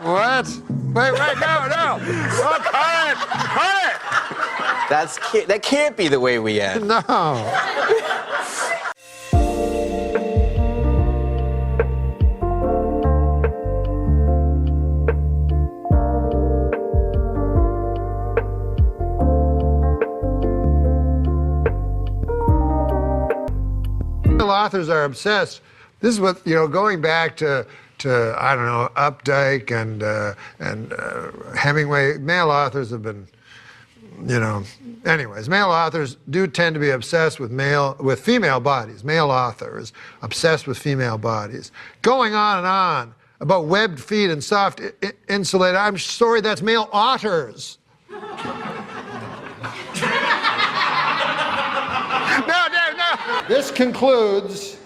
What? Wait, no. Oh, cut it! That can't be the way we end. No. Authors are obsessed. This is what, going back to I don't know, Updike and Hemingway, male authors have been, anyways, male authors do tend to be obsessed with female bodies. Male authors obsessed with female bodies. Going on and on about webbed feet and soft insulated. I'm sorry, that's male otters. No. This concludes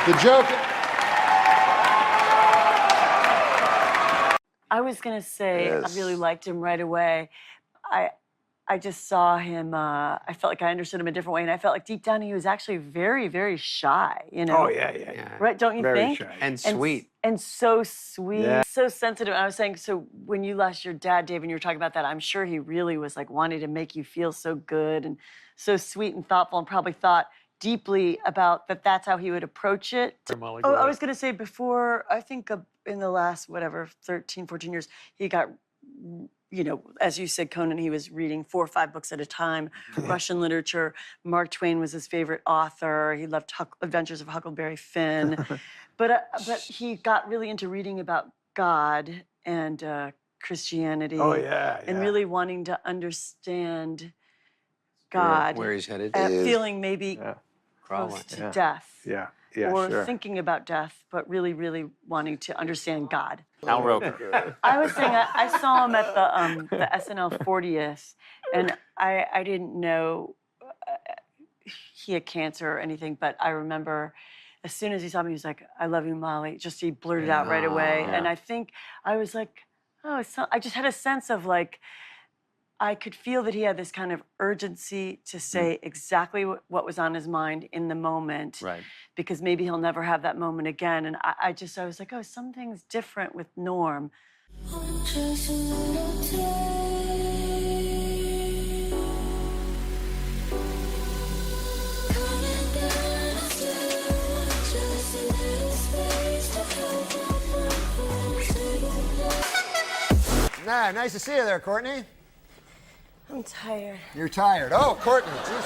the joke. I was going to say, I really liked him right away. I just saw him, I felt like I understood him a different way, and I felt like deep down he was actually very, very shy, Oh, yeah. Right, don't you Very think? shy. And sweet. And so sweet, Yeah. so sensitive. I was saying, so when you lost your dad, Dave, and you were talking about that, I'm sure he really was like wanting to make you feel so good and so sweet and thoughtful, and probably thought deeply about that's how he would approach it. Molly, I was going to say before, I think in the last, 13, 14 years, he got, as you said, Conan, he was reading 4 or 5 books at a time, Russian literature. Mark Twain was his favorite author. He loved Adventures of Huckleberry Finn. But he got really into reading about God and Christianity. Oh, yeah. And really wanting to understand God. Where he's headed. Feeling maybe close to death. Yeah, or sure. thinking about death, but really, really wanting to understand God. Al Roker. I was saying, I saw him at the SNL 40th, and I didn't know he had cancer or anything, but I remember as soon as he saw me, he was like, "I love you, Molly." He blurted out right away. Yeah. And I think I was like, I just had a sense of like, I could feel that he had this kind of urgency to say exactly what was on his mind in the moment. Right. Because maybe he'll never have that moment again. And I was like, oh, something's different with Norm. Nice to see you there, Courtney. I'm tired. You're tired. Oh, Courtney. Jesus.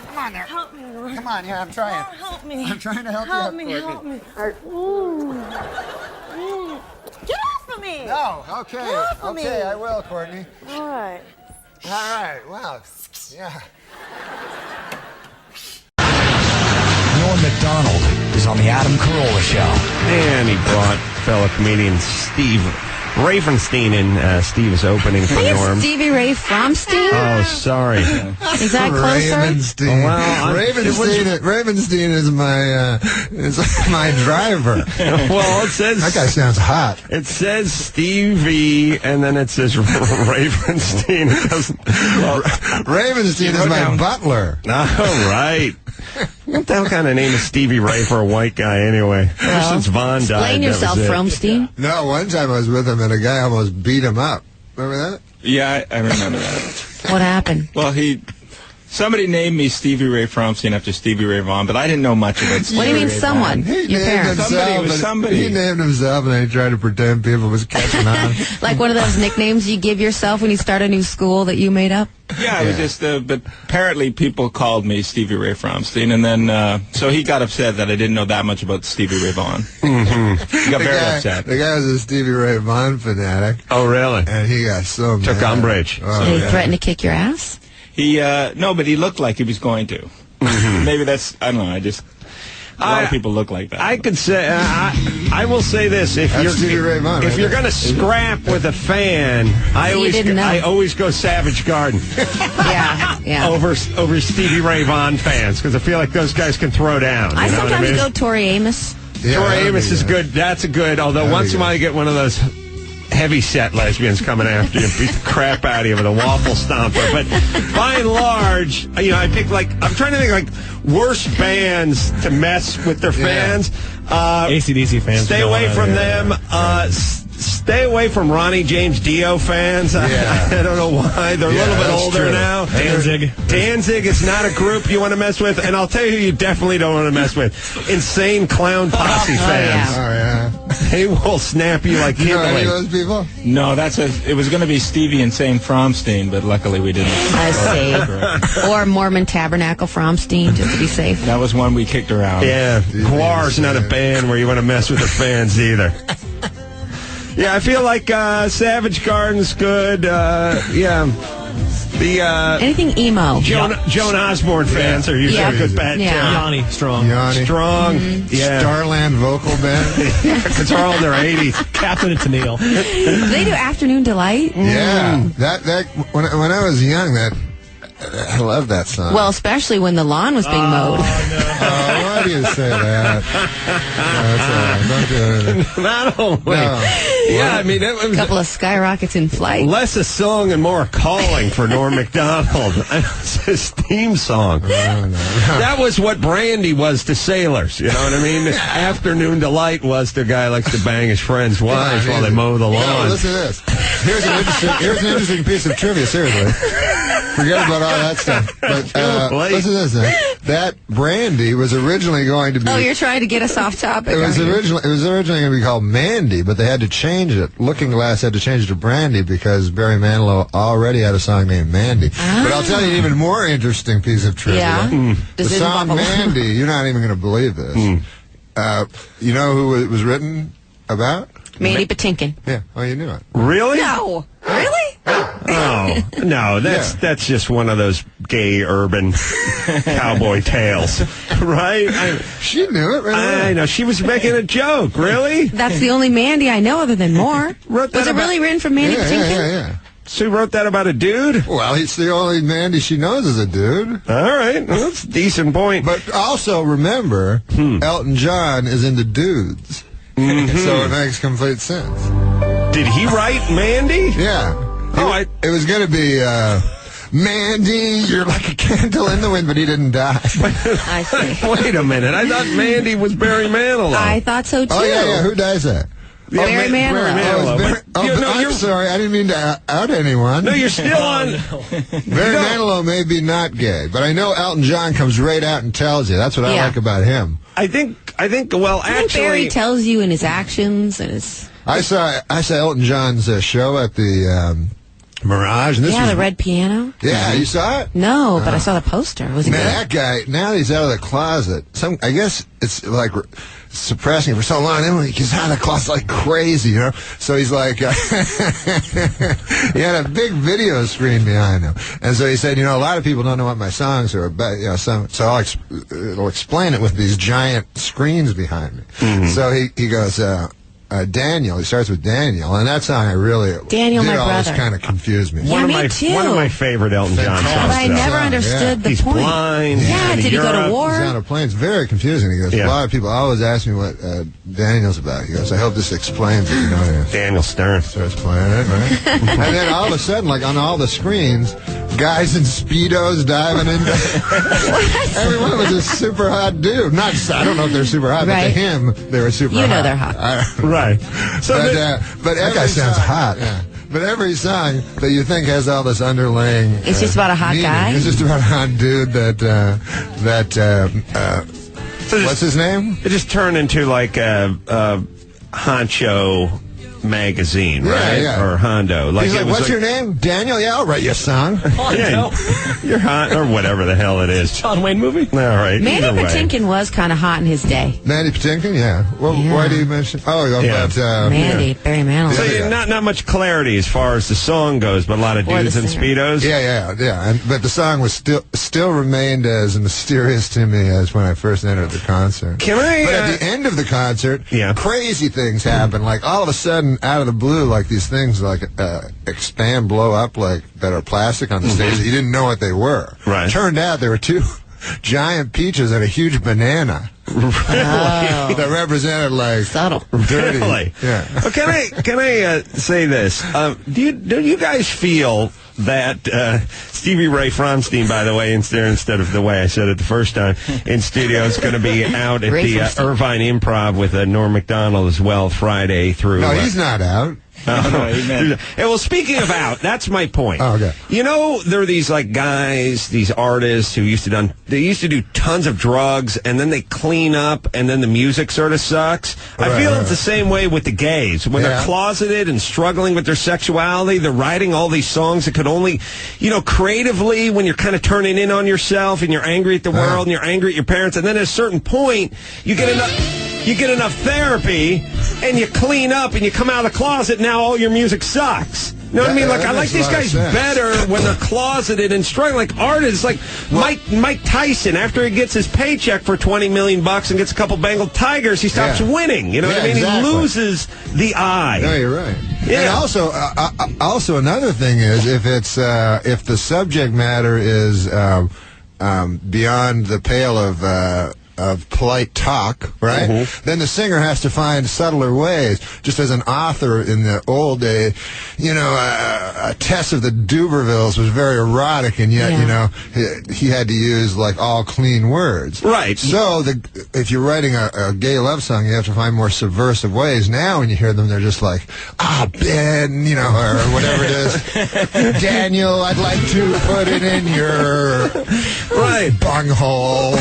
Come on there. Help me, Norm. Come on, I'm trying. Oh, help me. I'm trying to help you out, Courtney. Help me. Get off of me. No, okay. Get off of me. Okay, I will, Courtney. All right. All right, wow. Yeah. Norm MacDonald is on the Adam Carolla Show. And he brought fellow comedian Steve Ravenstein in Steve's opening for Norm. Stevie Ray Fromstein? Oh, sorry. Is that closer? Ravenstein. Oh, well, Ravenstein is my driver. Well, it says that guy sounds hot. It says Stevie, and then it says Ravenstein. It doesn't. Ravenstein is my butler. All right. What the hell kind of name is Stevie Ray for a white guy anyway? Ever since Vaughn died. Explain yourself, Fromstein. No, one time I was with him and a guy almost beat him up. Remember that? Yeah, I remember that. What happened? Well, somebody named me Stevie Ray Fromstein after Stevie Ray Vaughan, but I didn't know much about Stevie Ray. What do you mean someone? Your parents? Somebody. He named himself and then he tried to pretend people was catching on. Like one of those nicknames you give yourself when you start a new school that you made up? Yeah, it was just, but apparently people called me Stevie Ray Fromstein, and then, so he got upset that I didn't know that much about Stevie Ray Vaughan. Mm-hmm. He got very upset. The guy was a Stevie Ray Vaughan fanatic. Oh, really? And he got so mad. Took umbrage. So he threatened to kick your ass? No, but he looked like he was going to. Maybe that's, I don't know, a lot of people look like that. I could say, I will say this: if you're going to scrap with a fan, I always go Savage Garden. yeah. Over Stevie Ray Vaughan fans, because I feel like those guys can throw down. I sometimes go Tori Amos. Yeah, Tori Amos is good. That's a good. Although once in a while you get one of those heavy set lesbians coming after you, beat the crap out of you with a waffle stomper. But by and large, I pick I'm trying to think worst bands to mess with their fans. AC/DC fans. Stay away from them. Stay away from Ronnie James Dio fans. I don't know why. They're a little bit older now. Danzig is not a group you want to mess with. And I'll tell you who you definitely don't want to mess with. Insane Clown Posse fans. Oh, yeah. They will snap you like You know any kindling. of those people? No, it was going to be Stevie Insane Fromstein, but luckily we didn't. I see. Or Mormon Tabernacle Fromstein, just to be safe. That was one we kicked around. Yeah, Guar's not a band where you want to mess with the fans either. Yeah, I feel like Savage Garden's good. Anything emo. Joan Osborne fans are usually a good bet, too. Yanni, strong. Strong. Yeah. Starland vocal band. Because they're all in their 80s. Catherine and Tennille. Do they do Afternoon Delight? Yeah. That when I was young, I love that song. Well, especially when the lawn was being mowed. Why do you say that? Don't do anything. Not only. Yeah, I mean, it was a couple of skyrockets in flight. Less a song and more a calling for Norm MacDonald. It's his theme song. That was what Brandy was to sailors. You know what I mean? Afternoon Delight was the guy who likes to bang his friends' wives while they mow the lawn. Listen to this. Here's an interesting piece of trivia, seriously. Forget about all that stuff. But listen to this. That Brandy was originally going to be... Oh, you're trying to get us off topic. It was originally going to be called Mandy, but they had to change it. Looking Glass had to change it to Brandy because Barry Manilow already had a song named Mandy. But I'll tell you an even more interesting piece of trivia. Yeah. The song Mandy, you're not even going to believe this. You know who it was written about? Mandy Patinkin. Yeah. Oh, you knew it. Really? No. Really? Oh, no, that's just one of those gay urban cowboy tales, right? She knew it, right? I know. She was making a joke, really? That's the only Mandy I know other than Moore. Was it really written from Mandy Patinkin? Yeah. So you wrote that about a dude? Well, it's the only Mandy she knows is a dude. All right. Well, that's a decent point. But also remember, Elton John is into dudes. So it makes complete sense. Did he write Mandy? Yeah. It was going to be Mandy, you're like a candle in the wind, but he didn't die. I see. Wait a minute. I thought Mandy was Barry Manilow. I thought so, too. Oh, yeah. Who dies that? Barry Manilow. I'm sorry. I didn't mean to out anyone. No, you're still on. Barry Manilow may be not gay, but I know Elton John comes right out and tells you. That's what I like about him. I think. Well, actually, Barry tells you in his actions and his. I saw Elton John's show at the Mirage. And this was the red piano. Yeah, you saw it? No, but I saw the poster. Was it good? That guy, now that he's out of the closet, I guess it's like suppressing it for so long, then he's out of the closet like crazy, you know? So he's like, he had a big video screen behind him. And so he said, a lot of people don't know what my songs are about, so it'll explain it with these giant screens behind me. So he goes, Daniel. He starts with Daniel, and that song I really Daniel, my always brother. kind of confused me. Yeah, me too. One of my favorite Elton John songs. But I never understood the He's point. blind. Yeah, did he go to war? He's on a plane. It's very confusing. He goes, a lot of people always ask me what Daniel's about. He goes, I hope this explains it. You know, Daniel Stern starts playing it, right? And then all of a sudden, like on all the screens, guys in Speedos diving into everyone was a super hot dude. Not, I don't know if they're super hot, but to him, they were super hot. You know they're hot. Right. So but that guy sounds hot. Yeah. But every song that you think has all this underlying... It's just about a hot guy? It's just about a hot dude what's his name? It just turned into like a honcho magazine, right? Yeah. Or Hondo. He's like, what's your name? Daniel? Yeah, I'll write you a song. Yeah, you're hot, or whatever the hell it is. John Wayne movie? All right. Mandy Patinkin was kind of hot in his day. Mandy Patinkin, yeah. Well, why do you mention? Mandy, Barry Manilow. So not much clarity as far as the song goes, but a lot of dudes in Speedos. Yeah. But the song was still remained as mysterious to me as when I first entered the concert. But at the end of the concert, crazy things happen. Like all of a sudden, out of the blue, like these things like expand, blow up, like that are plastic on the stage. You didn't know what they were. Right. Turned out there were two giant peaches and a huge banana. That represented like subtle, dirty. Really? Yeah. Can I say this? Do you guys feel that Stevie Ray Fromstein, by the way, instead of the way I said it the first time, in studio is going to be out at the Irvine Improv with Norm MacDonald as well Friday through... No, he's not out. Well, speaking of out, that's my point. Oh, okay. You know, there are these like guys, these artists who used to do tons of drugs, and then they clean up, and then the music sort of sucks. I feel it's the same way with the gays. When they're closeted and struggling with their sexuality, they're writing all these songs that could only, creatively, when you're kind of turning in on yourself, and you're angry at the world, and you're angry at your parents, and then at a certain point, you get enough therapy, and you clean up, and you come out of the closet, now all your music sucks. You know what I mean? Like, I like these guys better when they're closeted and struggling. Like artists, like Mike Tyson, after he gets his paycheck for $20 million and gets a couple Bengal tigers, he stops winning. You know what I mean? Exactly. He loses the eye. No, you're right. Yeah. And also another thing is if the subject matter is beyond the pale of polite talk, right? Then the singer has to find subtler ways. Just as an author in the old day, Tess of the Dubervilles was very erotic, and yet, he had to use like all clean words. Right. So if you're writing a gay love song, you have to find more subversive ways. Now when you hear them, they're just like, Ben, or whatever it is. Daniel, I'd like to put it in your bunghole.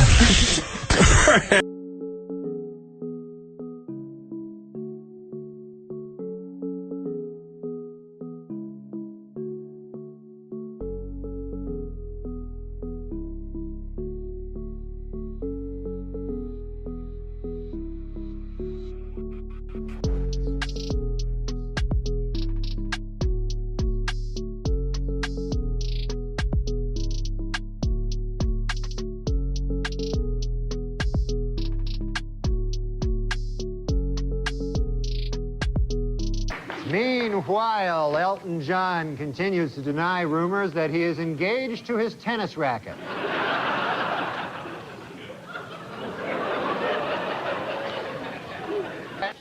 Meanwhile, Elton John continues to deny rumors that he is engaged to his tennis racket.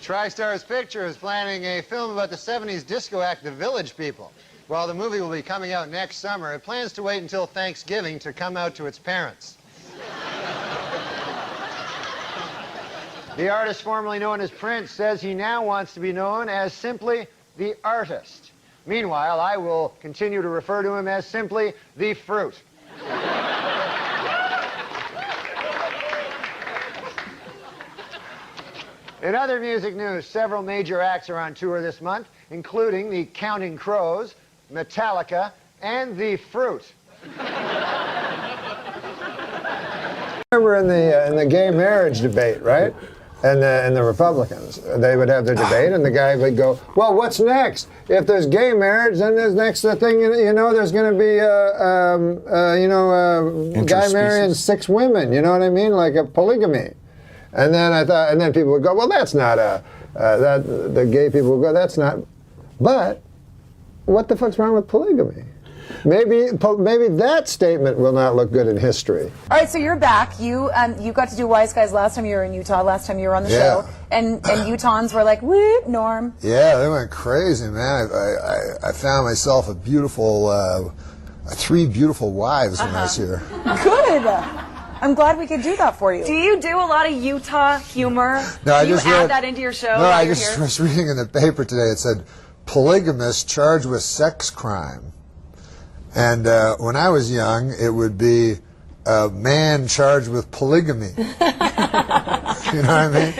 TriStar's Picture is planning a film about the 70s disco act, The Village People. While the movie will be coming out next summer, it plans to wait until Thanksgiving to come out to its parents. The artist formerly known as Prince says he now wants to be known as simply the artist. Meanwhile, I will continue to refer to him as simply the fruit. In other music news, several major acts are on tour this month, including the Counting Crows, Metallica, and the Fruit. Remember in the gay marriage debate, right? And the Republicans, they would have their debate, and the guy would go, well, what's next? If there's gay marriage, then there's next thing, there's going to be, a guy marrying 6 women, you know what I mean? Like a polygamy. And then and then people would go, well, that's not a that the gay people will go, that's not. But what the fuck's wrong with polygamy? Maybe that statement will not look good in history. All right, so you're back. You got to do Wise Guys last time you were in Utah, last time you were on the show. And Utahns were like, whoop, Norm. Yeah, they went crazy, man. I found myself a beautiful, 3 beautiful wives when I was here. Good. I'm glad we could do that for you. Do you do a lot of Utah humor? No, I do you just add read, that into your show? No, I just was reading in the paper today. It said, polygamist charged with sex crime. And when I was young, it would be a man charged with polygamy. You know what I mean?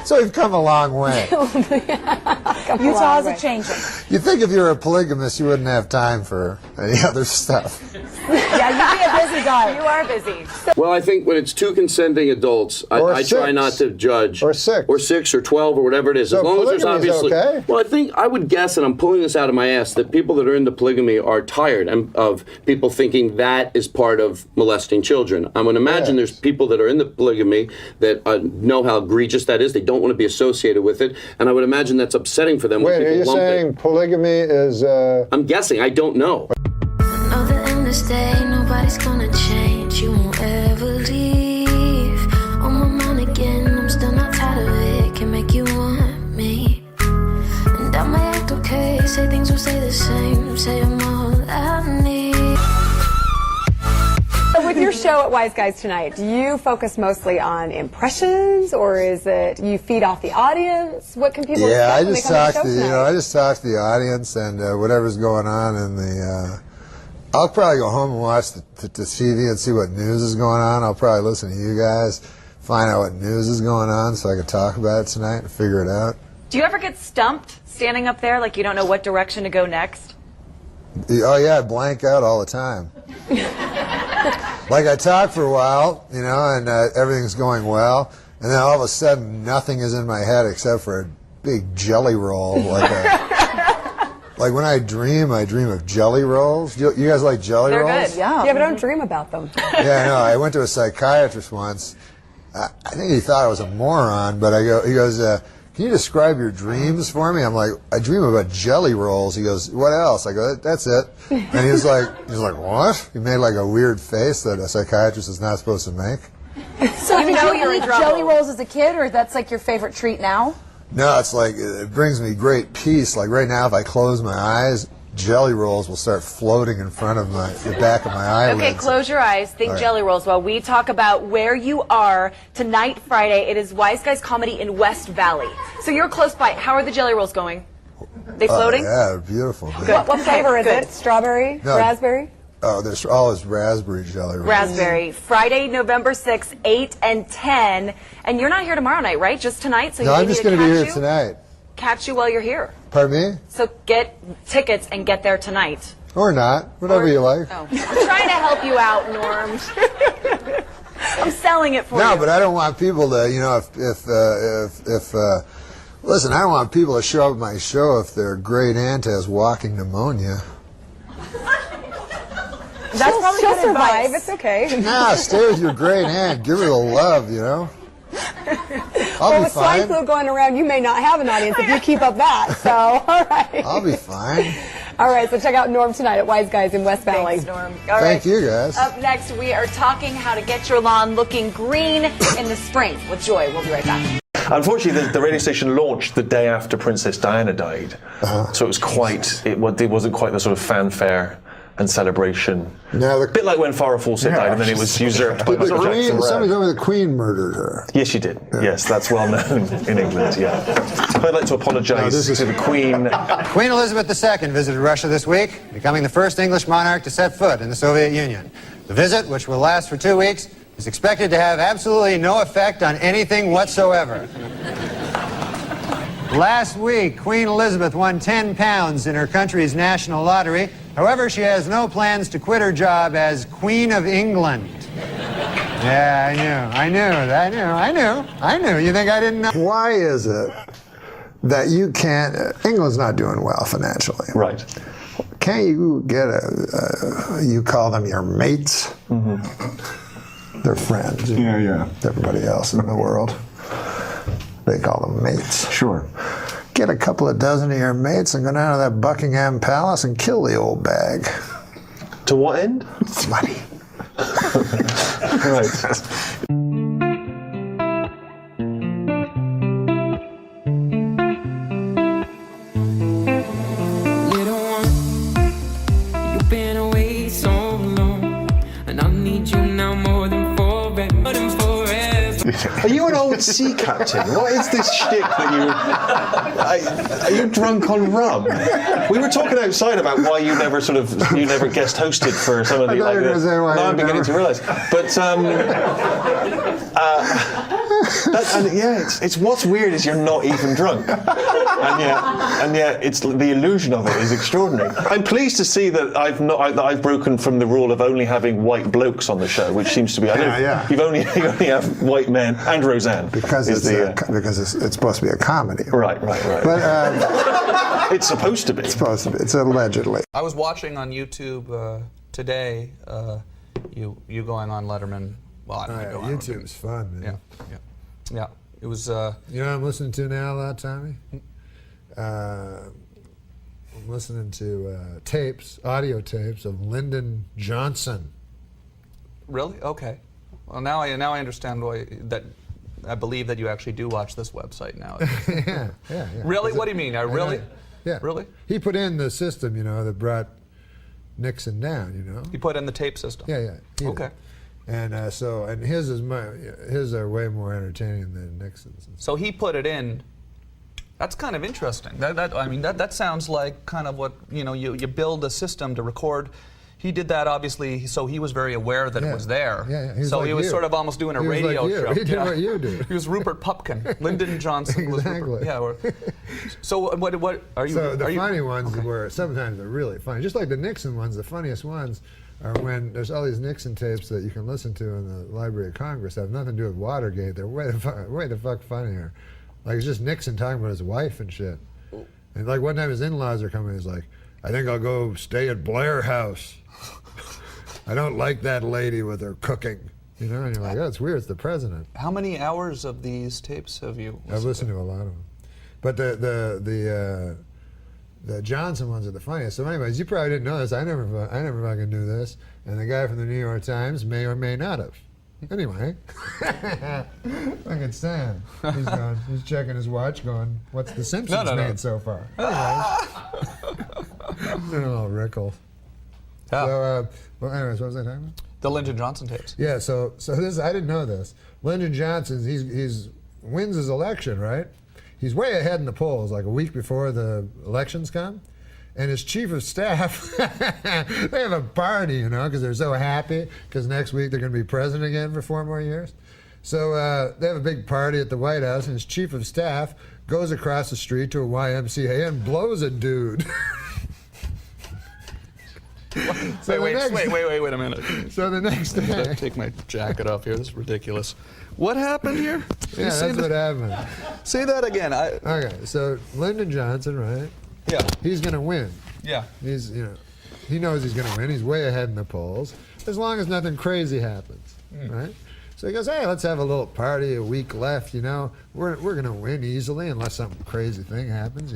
So we've come a long way. Utah's a changing. You think if you were a polygamist, you wouldn't have time for any other stuff. Yeah, you'd be a busy guy. You are busy. Well, I think when it's 2 consenting adults, I try not to judge. Or 6. Or 6 or 12 or whatever it is. So as long as there's polygamy is obviously. okay? Well, I would guess, and I'm pulling this out of my ass, that people that are into polygamy are tired of people thinking that is part of molesting children. I would imagine there's people that are into polygamy that know how egregious that is. They don't want to be associated with it. And I would imagine that's upsetting for them. Wait, when people are you lump saying polygamy is... I'm guessing. I don't know. Know that in this day, nobody's gonna change. You won't ever leave. On my mind again, I'm still not tired of it. Can make you want me. And I might act okay, say things will stay the same. Say I'm all I need. With your show at Wise Guys tonight, do you focus mostly on impressions, or is it you feed off the audience? What can people expect when they come to the show tonight? I just talk to the audience and whatever's going on in the. I'll probably go home and watch the TV and see what news is going on. I'll probably listen to you guys, find out what news is going on, so I can talk about it tonight and figure it out. Do you ever get stumped standing up there, like you don't know what direction to go next? Oh yeah, I blank out all the time. Like I talk for a while, you know, and everything's going well, and then all of a sudden nothing is in my head except for a big jelly roll, like when I dream of jelly rolls. You guys like jelly rolls? They're good, yeah. Yeah, but don't dream about them. Yeah, I know. I went to a psychiatrist once. I think he thought I was a moron, but he goes, can you describe your dreams for me? I'm like, I dream about jelly rolls. He goes, what else? I go, that's it. And he was like, what? He made like a weird face that a psychiatrist is not supposed to make. So you know you eat jelly rolls as a kid, or that's like your favorite treat now? No, it's like, it brings me great peace. Like right now, if I close my eyes, jelly rolls will start floating in front of the back of my eyelids. Okay, close your eyes. Think All right. jelly rolls while we talk about where you are tonight, Friday. It is Wise Guys Comedy in West Valley. So you're close by. How are the jelly rolls going? They floating? Yeah, they're beautiful. What flavor is it? Strawberry? No. Raspberry? Oh, there's always raspberry jelly rolls. Raspberry. Friday, November 6th, 8 and 10. And you're not here tomorrow night, right? Just tonight? So No, you I'm need just me going to be catch here you? tonight. Catch you while you're here. Pardon me? So get tickets and get there tonight. Or not. Whatever you like. Oh. I'm trying to help you out, Norm. I'm selling it for you. No, but I don't want people to, you know, listen, I don't want people to show up at my show if their great aunt has walking pneumonia. That's probably she'll survive. It's okay. Nah, stay with your great aunt. Give her the love, you know. Well, with swine flu going around, you may not have an audience if you keep up that. So, all right. I'll be fine. All right, so check out Norm tonight at Wise Guys in West Valley. Thanks, Norm. All Thank you, guys. Up next, we are talking how to get your lawn looking green in the spring with Joy. We'll be right back. Unfortunately, the radio station launched the day after Princess Diana died, so it was it wasn't quite the sort of fanfare and celebration. Now a bit like when Farrah Fawcett died, and then it was usurped by Michael Jackson. Somebody told me the Queen murdered her. Yes, she did. Yeah. Yes, that's well known in England. Yeah. I'd like to apologise to the Queen. Queen Elizabeth II visited Russia this week, becoming the first English monarch to set foot in the Soviet Union. The visit, which will last for 2 weeks, is expected to have absolutely no effect on anything whatsoever. Last week, Queen Elizabeth won £10 in her country's national lottery. However, she has no plans to quit her job as Queen of England. Yeah, I knew. You think I didn't know? Why is it that you can't... England's not doing well financially. Right. Can't you get you call them your mates? Mm-hmm. They're friends. Yeah. Everybody else in the world. They call them mates. Sure. Get a couple of dozen of your mates and go down to that Buckingham Palace and kill the old bag. To what end? It's money. Right. Little one, you've been away so long, and I need you now more than forever. Are you an old sea captain? What is this shtick that are you drunk on rum? We were talking outside about why you never guest hosted for some of the like this. Now I'm beginning to realise. But it's what's weird is you're not even drunk, and yet it's the illusion of it is extraordinary. I'm pleased to see that I've broken from the rule of only having white blokes on the show, which seems to be you only have white men and Roseanne because it's supposed to be a comedy. Right. But it's supposed to be. It's supposed to be. It's allegedly. I was watching on YouTube today. You going on Letterman. Well, I don't know. YouTube's fun, man. Yeah. It was. You know what I'm listening to now a lot, Tommy? I'm listening to audio tapes of Lyndon Johnson. Really? Okay. Well, now I understand why that. I believe that you actually do watch this website now. Yeah. Really? What do you mean? Really? Yeah. Really? He put in the system, that brought Nixon down. He put in the tape system. Yeah. Okay. And his are way more entertaining than Nixon's. So he put it in. That's kind of interesting. That sounds like kind of what you build a system to record. He did that obviously, so he was very aware that it was there. Yeah. So he was sort of almost doing a radio show. He did what you do. He was Rupert Pupkin. Lyndon Johnson was Rupert. Yeah. So what are you? So the funny ones were sometimes they're really funny. Just like the Nixon ones, the funniest ones are when there's all these Nixon tapes that you can listen to in the Library of Congress that have nothing to do with Watergate. They're way the fuck funnier. Like it's just Nixon talking about his wife and shit. And like one time his in-laws are coming, he's like, "I think I'll go stay at Blair House. I don't like that lady with her cooking." And you're like, "Oh, it's weird. It's the president." How many hours of these tapes have you listened I've listened to a lot of them, but the Johnson ones are the funniest. So, anyways, you probably didn't know this. I never fucking knew this, and the guy from the New York Times may or may not have. Anyway, fucking Sam. He's checking his watch, going, "What's the Simpsons made so far?" Anyways, doing a little Rickles. So, anyways, what was I talking about? The Lyndon Johnson tapes. Yeah, so this, I didn't know this. Lyndon Johnson, he's wins his election, right? He's way ahead in the polls, like a week before the elections come. And his chief of staff, they have a party, because they're so happy, because next week they're going to be president again for 4 more years. So they have a big party at the White House, and his chief of staff goes across the street to a YMCA and blows a dude. So wait a minute. So the next day, take my jacket off here. This is ridiculous. What happened here? Yeah, that's what happened. Say that again. Okay, so Lyndon Johnson, right? Yeah. He's gonna win. Yeah. He's he knows he's gonna win. He's way ahead in the polls, as long as nothing crazy happens, right? So he goes, "Hey, let's have a little party. A week left, We're gonna win easily unless some crazy thing happens,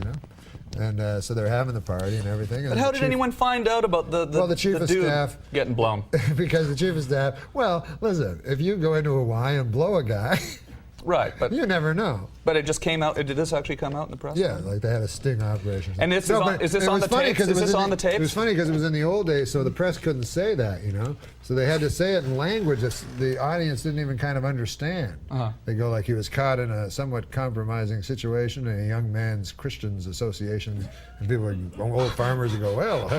And so they're having the party and everything. But how did anyone find out about the chief of dude staff getting blown? Because the chief of staff. Well, listen, if you go into a Y and blow a guy, right? But you never know. But it just came out. Did this actually come out in the press? Yeah, like they had a sting operation. And is this on the tapes? Is this on the tapes? It was funny because it was in the old days, so the press couldn't say that, So they had to say it in language that the audience didn't even kind of understand. They go like he was caught in a somewhat compromising situation in a young man's Christians association, and people, old farmers, would go, "Well,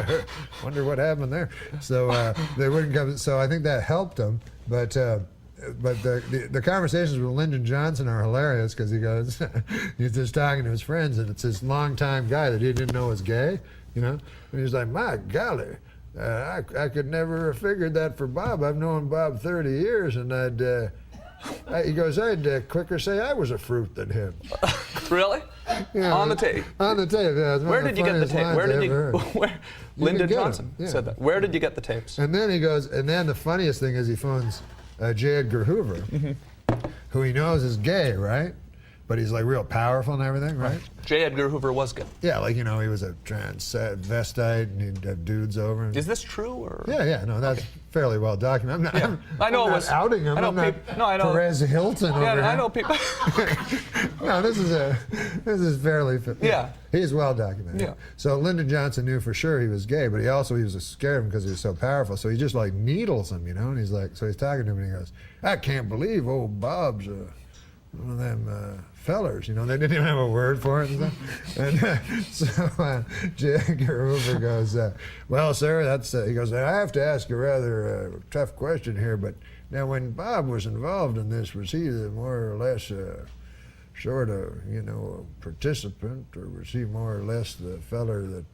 wonder what happened there." So they wouldn't come. So I think that helped them, but the conversations with Lyndon Johnson are hilarious because he goes, he's just talking to his friends, and it's this longtime guy that he didn't know was gay, and he's like, "My golly, I could never have figured that for Bob. I've known Bob 30 years, and he goes, I'd quicker say I was a fruit than him." Really? On the tape? On the tape, yeah. Where did you get the tape? Where did you? Lyndon Johnson said that. Where did you get the tapes? And then he goes, and then the funniest thing is he phones J. Edgar Hoover, who he knows is gay, right? but he's like real powerful and everything, right? J. Edgar Hoover was good. Yeah, like, he was a transvestite and he'd have dudes over. Is this true? Or? Yeah, no, that's fairly well documented. I know I'm it not was outing him. I'm not I know. Perez Hilton over here. I know people. No, this is fairly. Yeah. He's well documented. Yeah. So Lyndon Johnson knew for sure he was gay, but he was scared of him because he was so powerful. So he just like needles him, and he's like, so he's talking to him and he goes, "I can't believe old Bob's one of them fellers." They didn't even have a word for it and stuff. And so J. Edgar Hoover goes, "Well, sir, that's." He goes, "I have to ask you a rather tough question here, but now when Bob was involved in this, was he the more or less sort of, a participant, or was he more or less the feller that,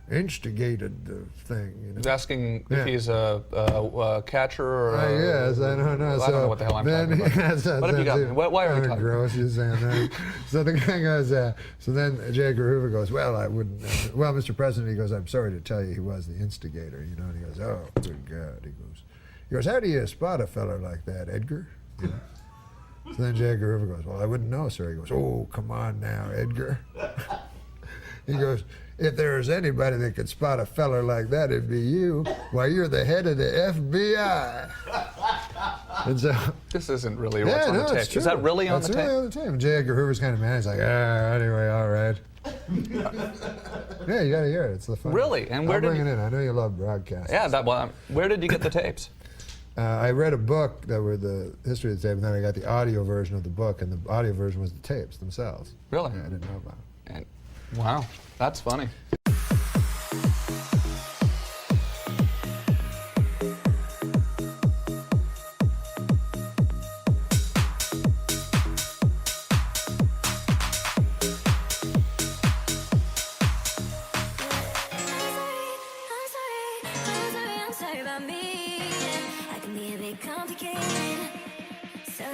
instigated the thing?" He's asking if he's a catcher or yes, I don't know. I don't know what the hell I'm talking about. What have you got? Why are we talking? Gross, you're saying that. So the guy goes, so then J. Edgar Hoover goes, "Well, I wouldn't, well, Mr. President," he goes, "I'm sorry to tell you he was the instigator," and he goes, "Oh, good God," he goes, "How do you spot a feller like that, Edgar?" So then J. Edgar Hoover goes, "Well, I wouldn't know, sir." He goes, "Oh, come on now, Edgar." He goes, "If there's anybody that could spot a feller like that, it'd be you. Why, you're the head of the FBI." And so, this isn't really what's on the tape. it's true. Is that really on the tape? That's really on the tape. And J. Edgar Hoover's kind of mad. He's like, anyway, all right. Yeah, you got to hear it. It's the fun. Really? And where I'll bring it in. I know you love broadcasting. Yeah, where did you get the tapes? I read a book that were the history of the tape, and then I got the audio version of the book, and the audio version was the tapes themselves. Really? Yeah, I didn't know about it. Wow, that's funny. Sorry about me. I can be a bit complicated. So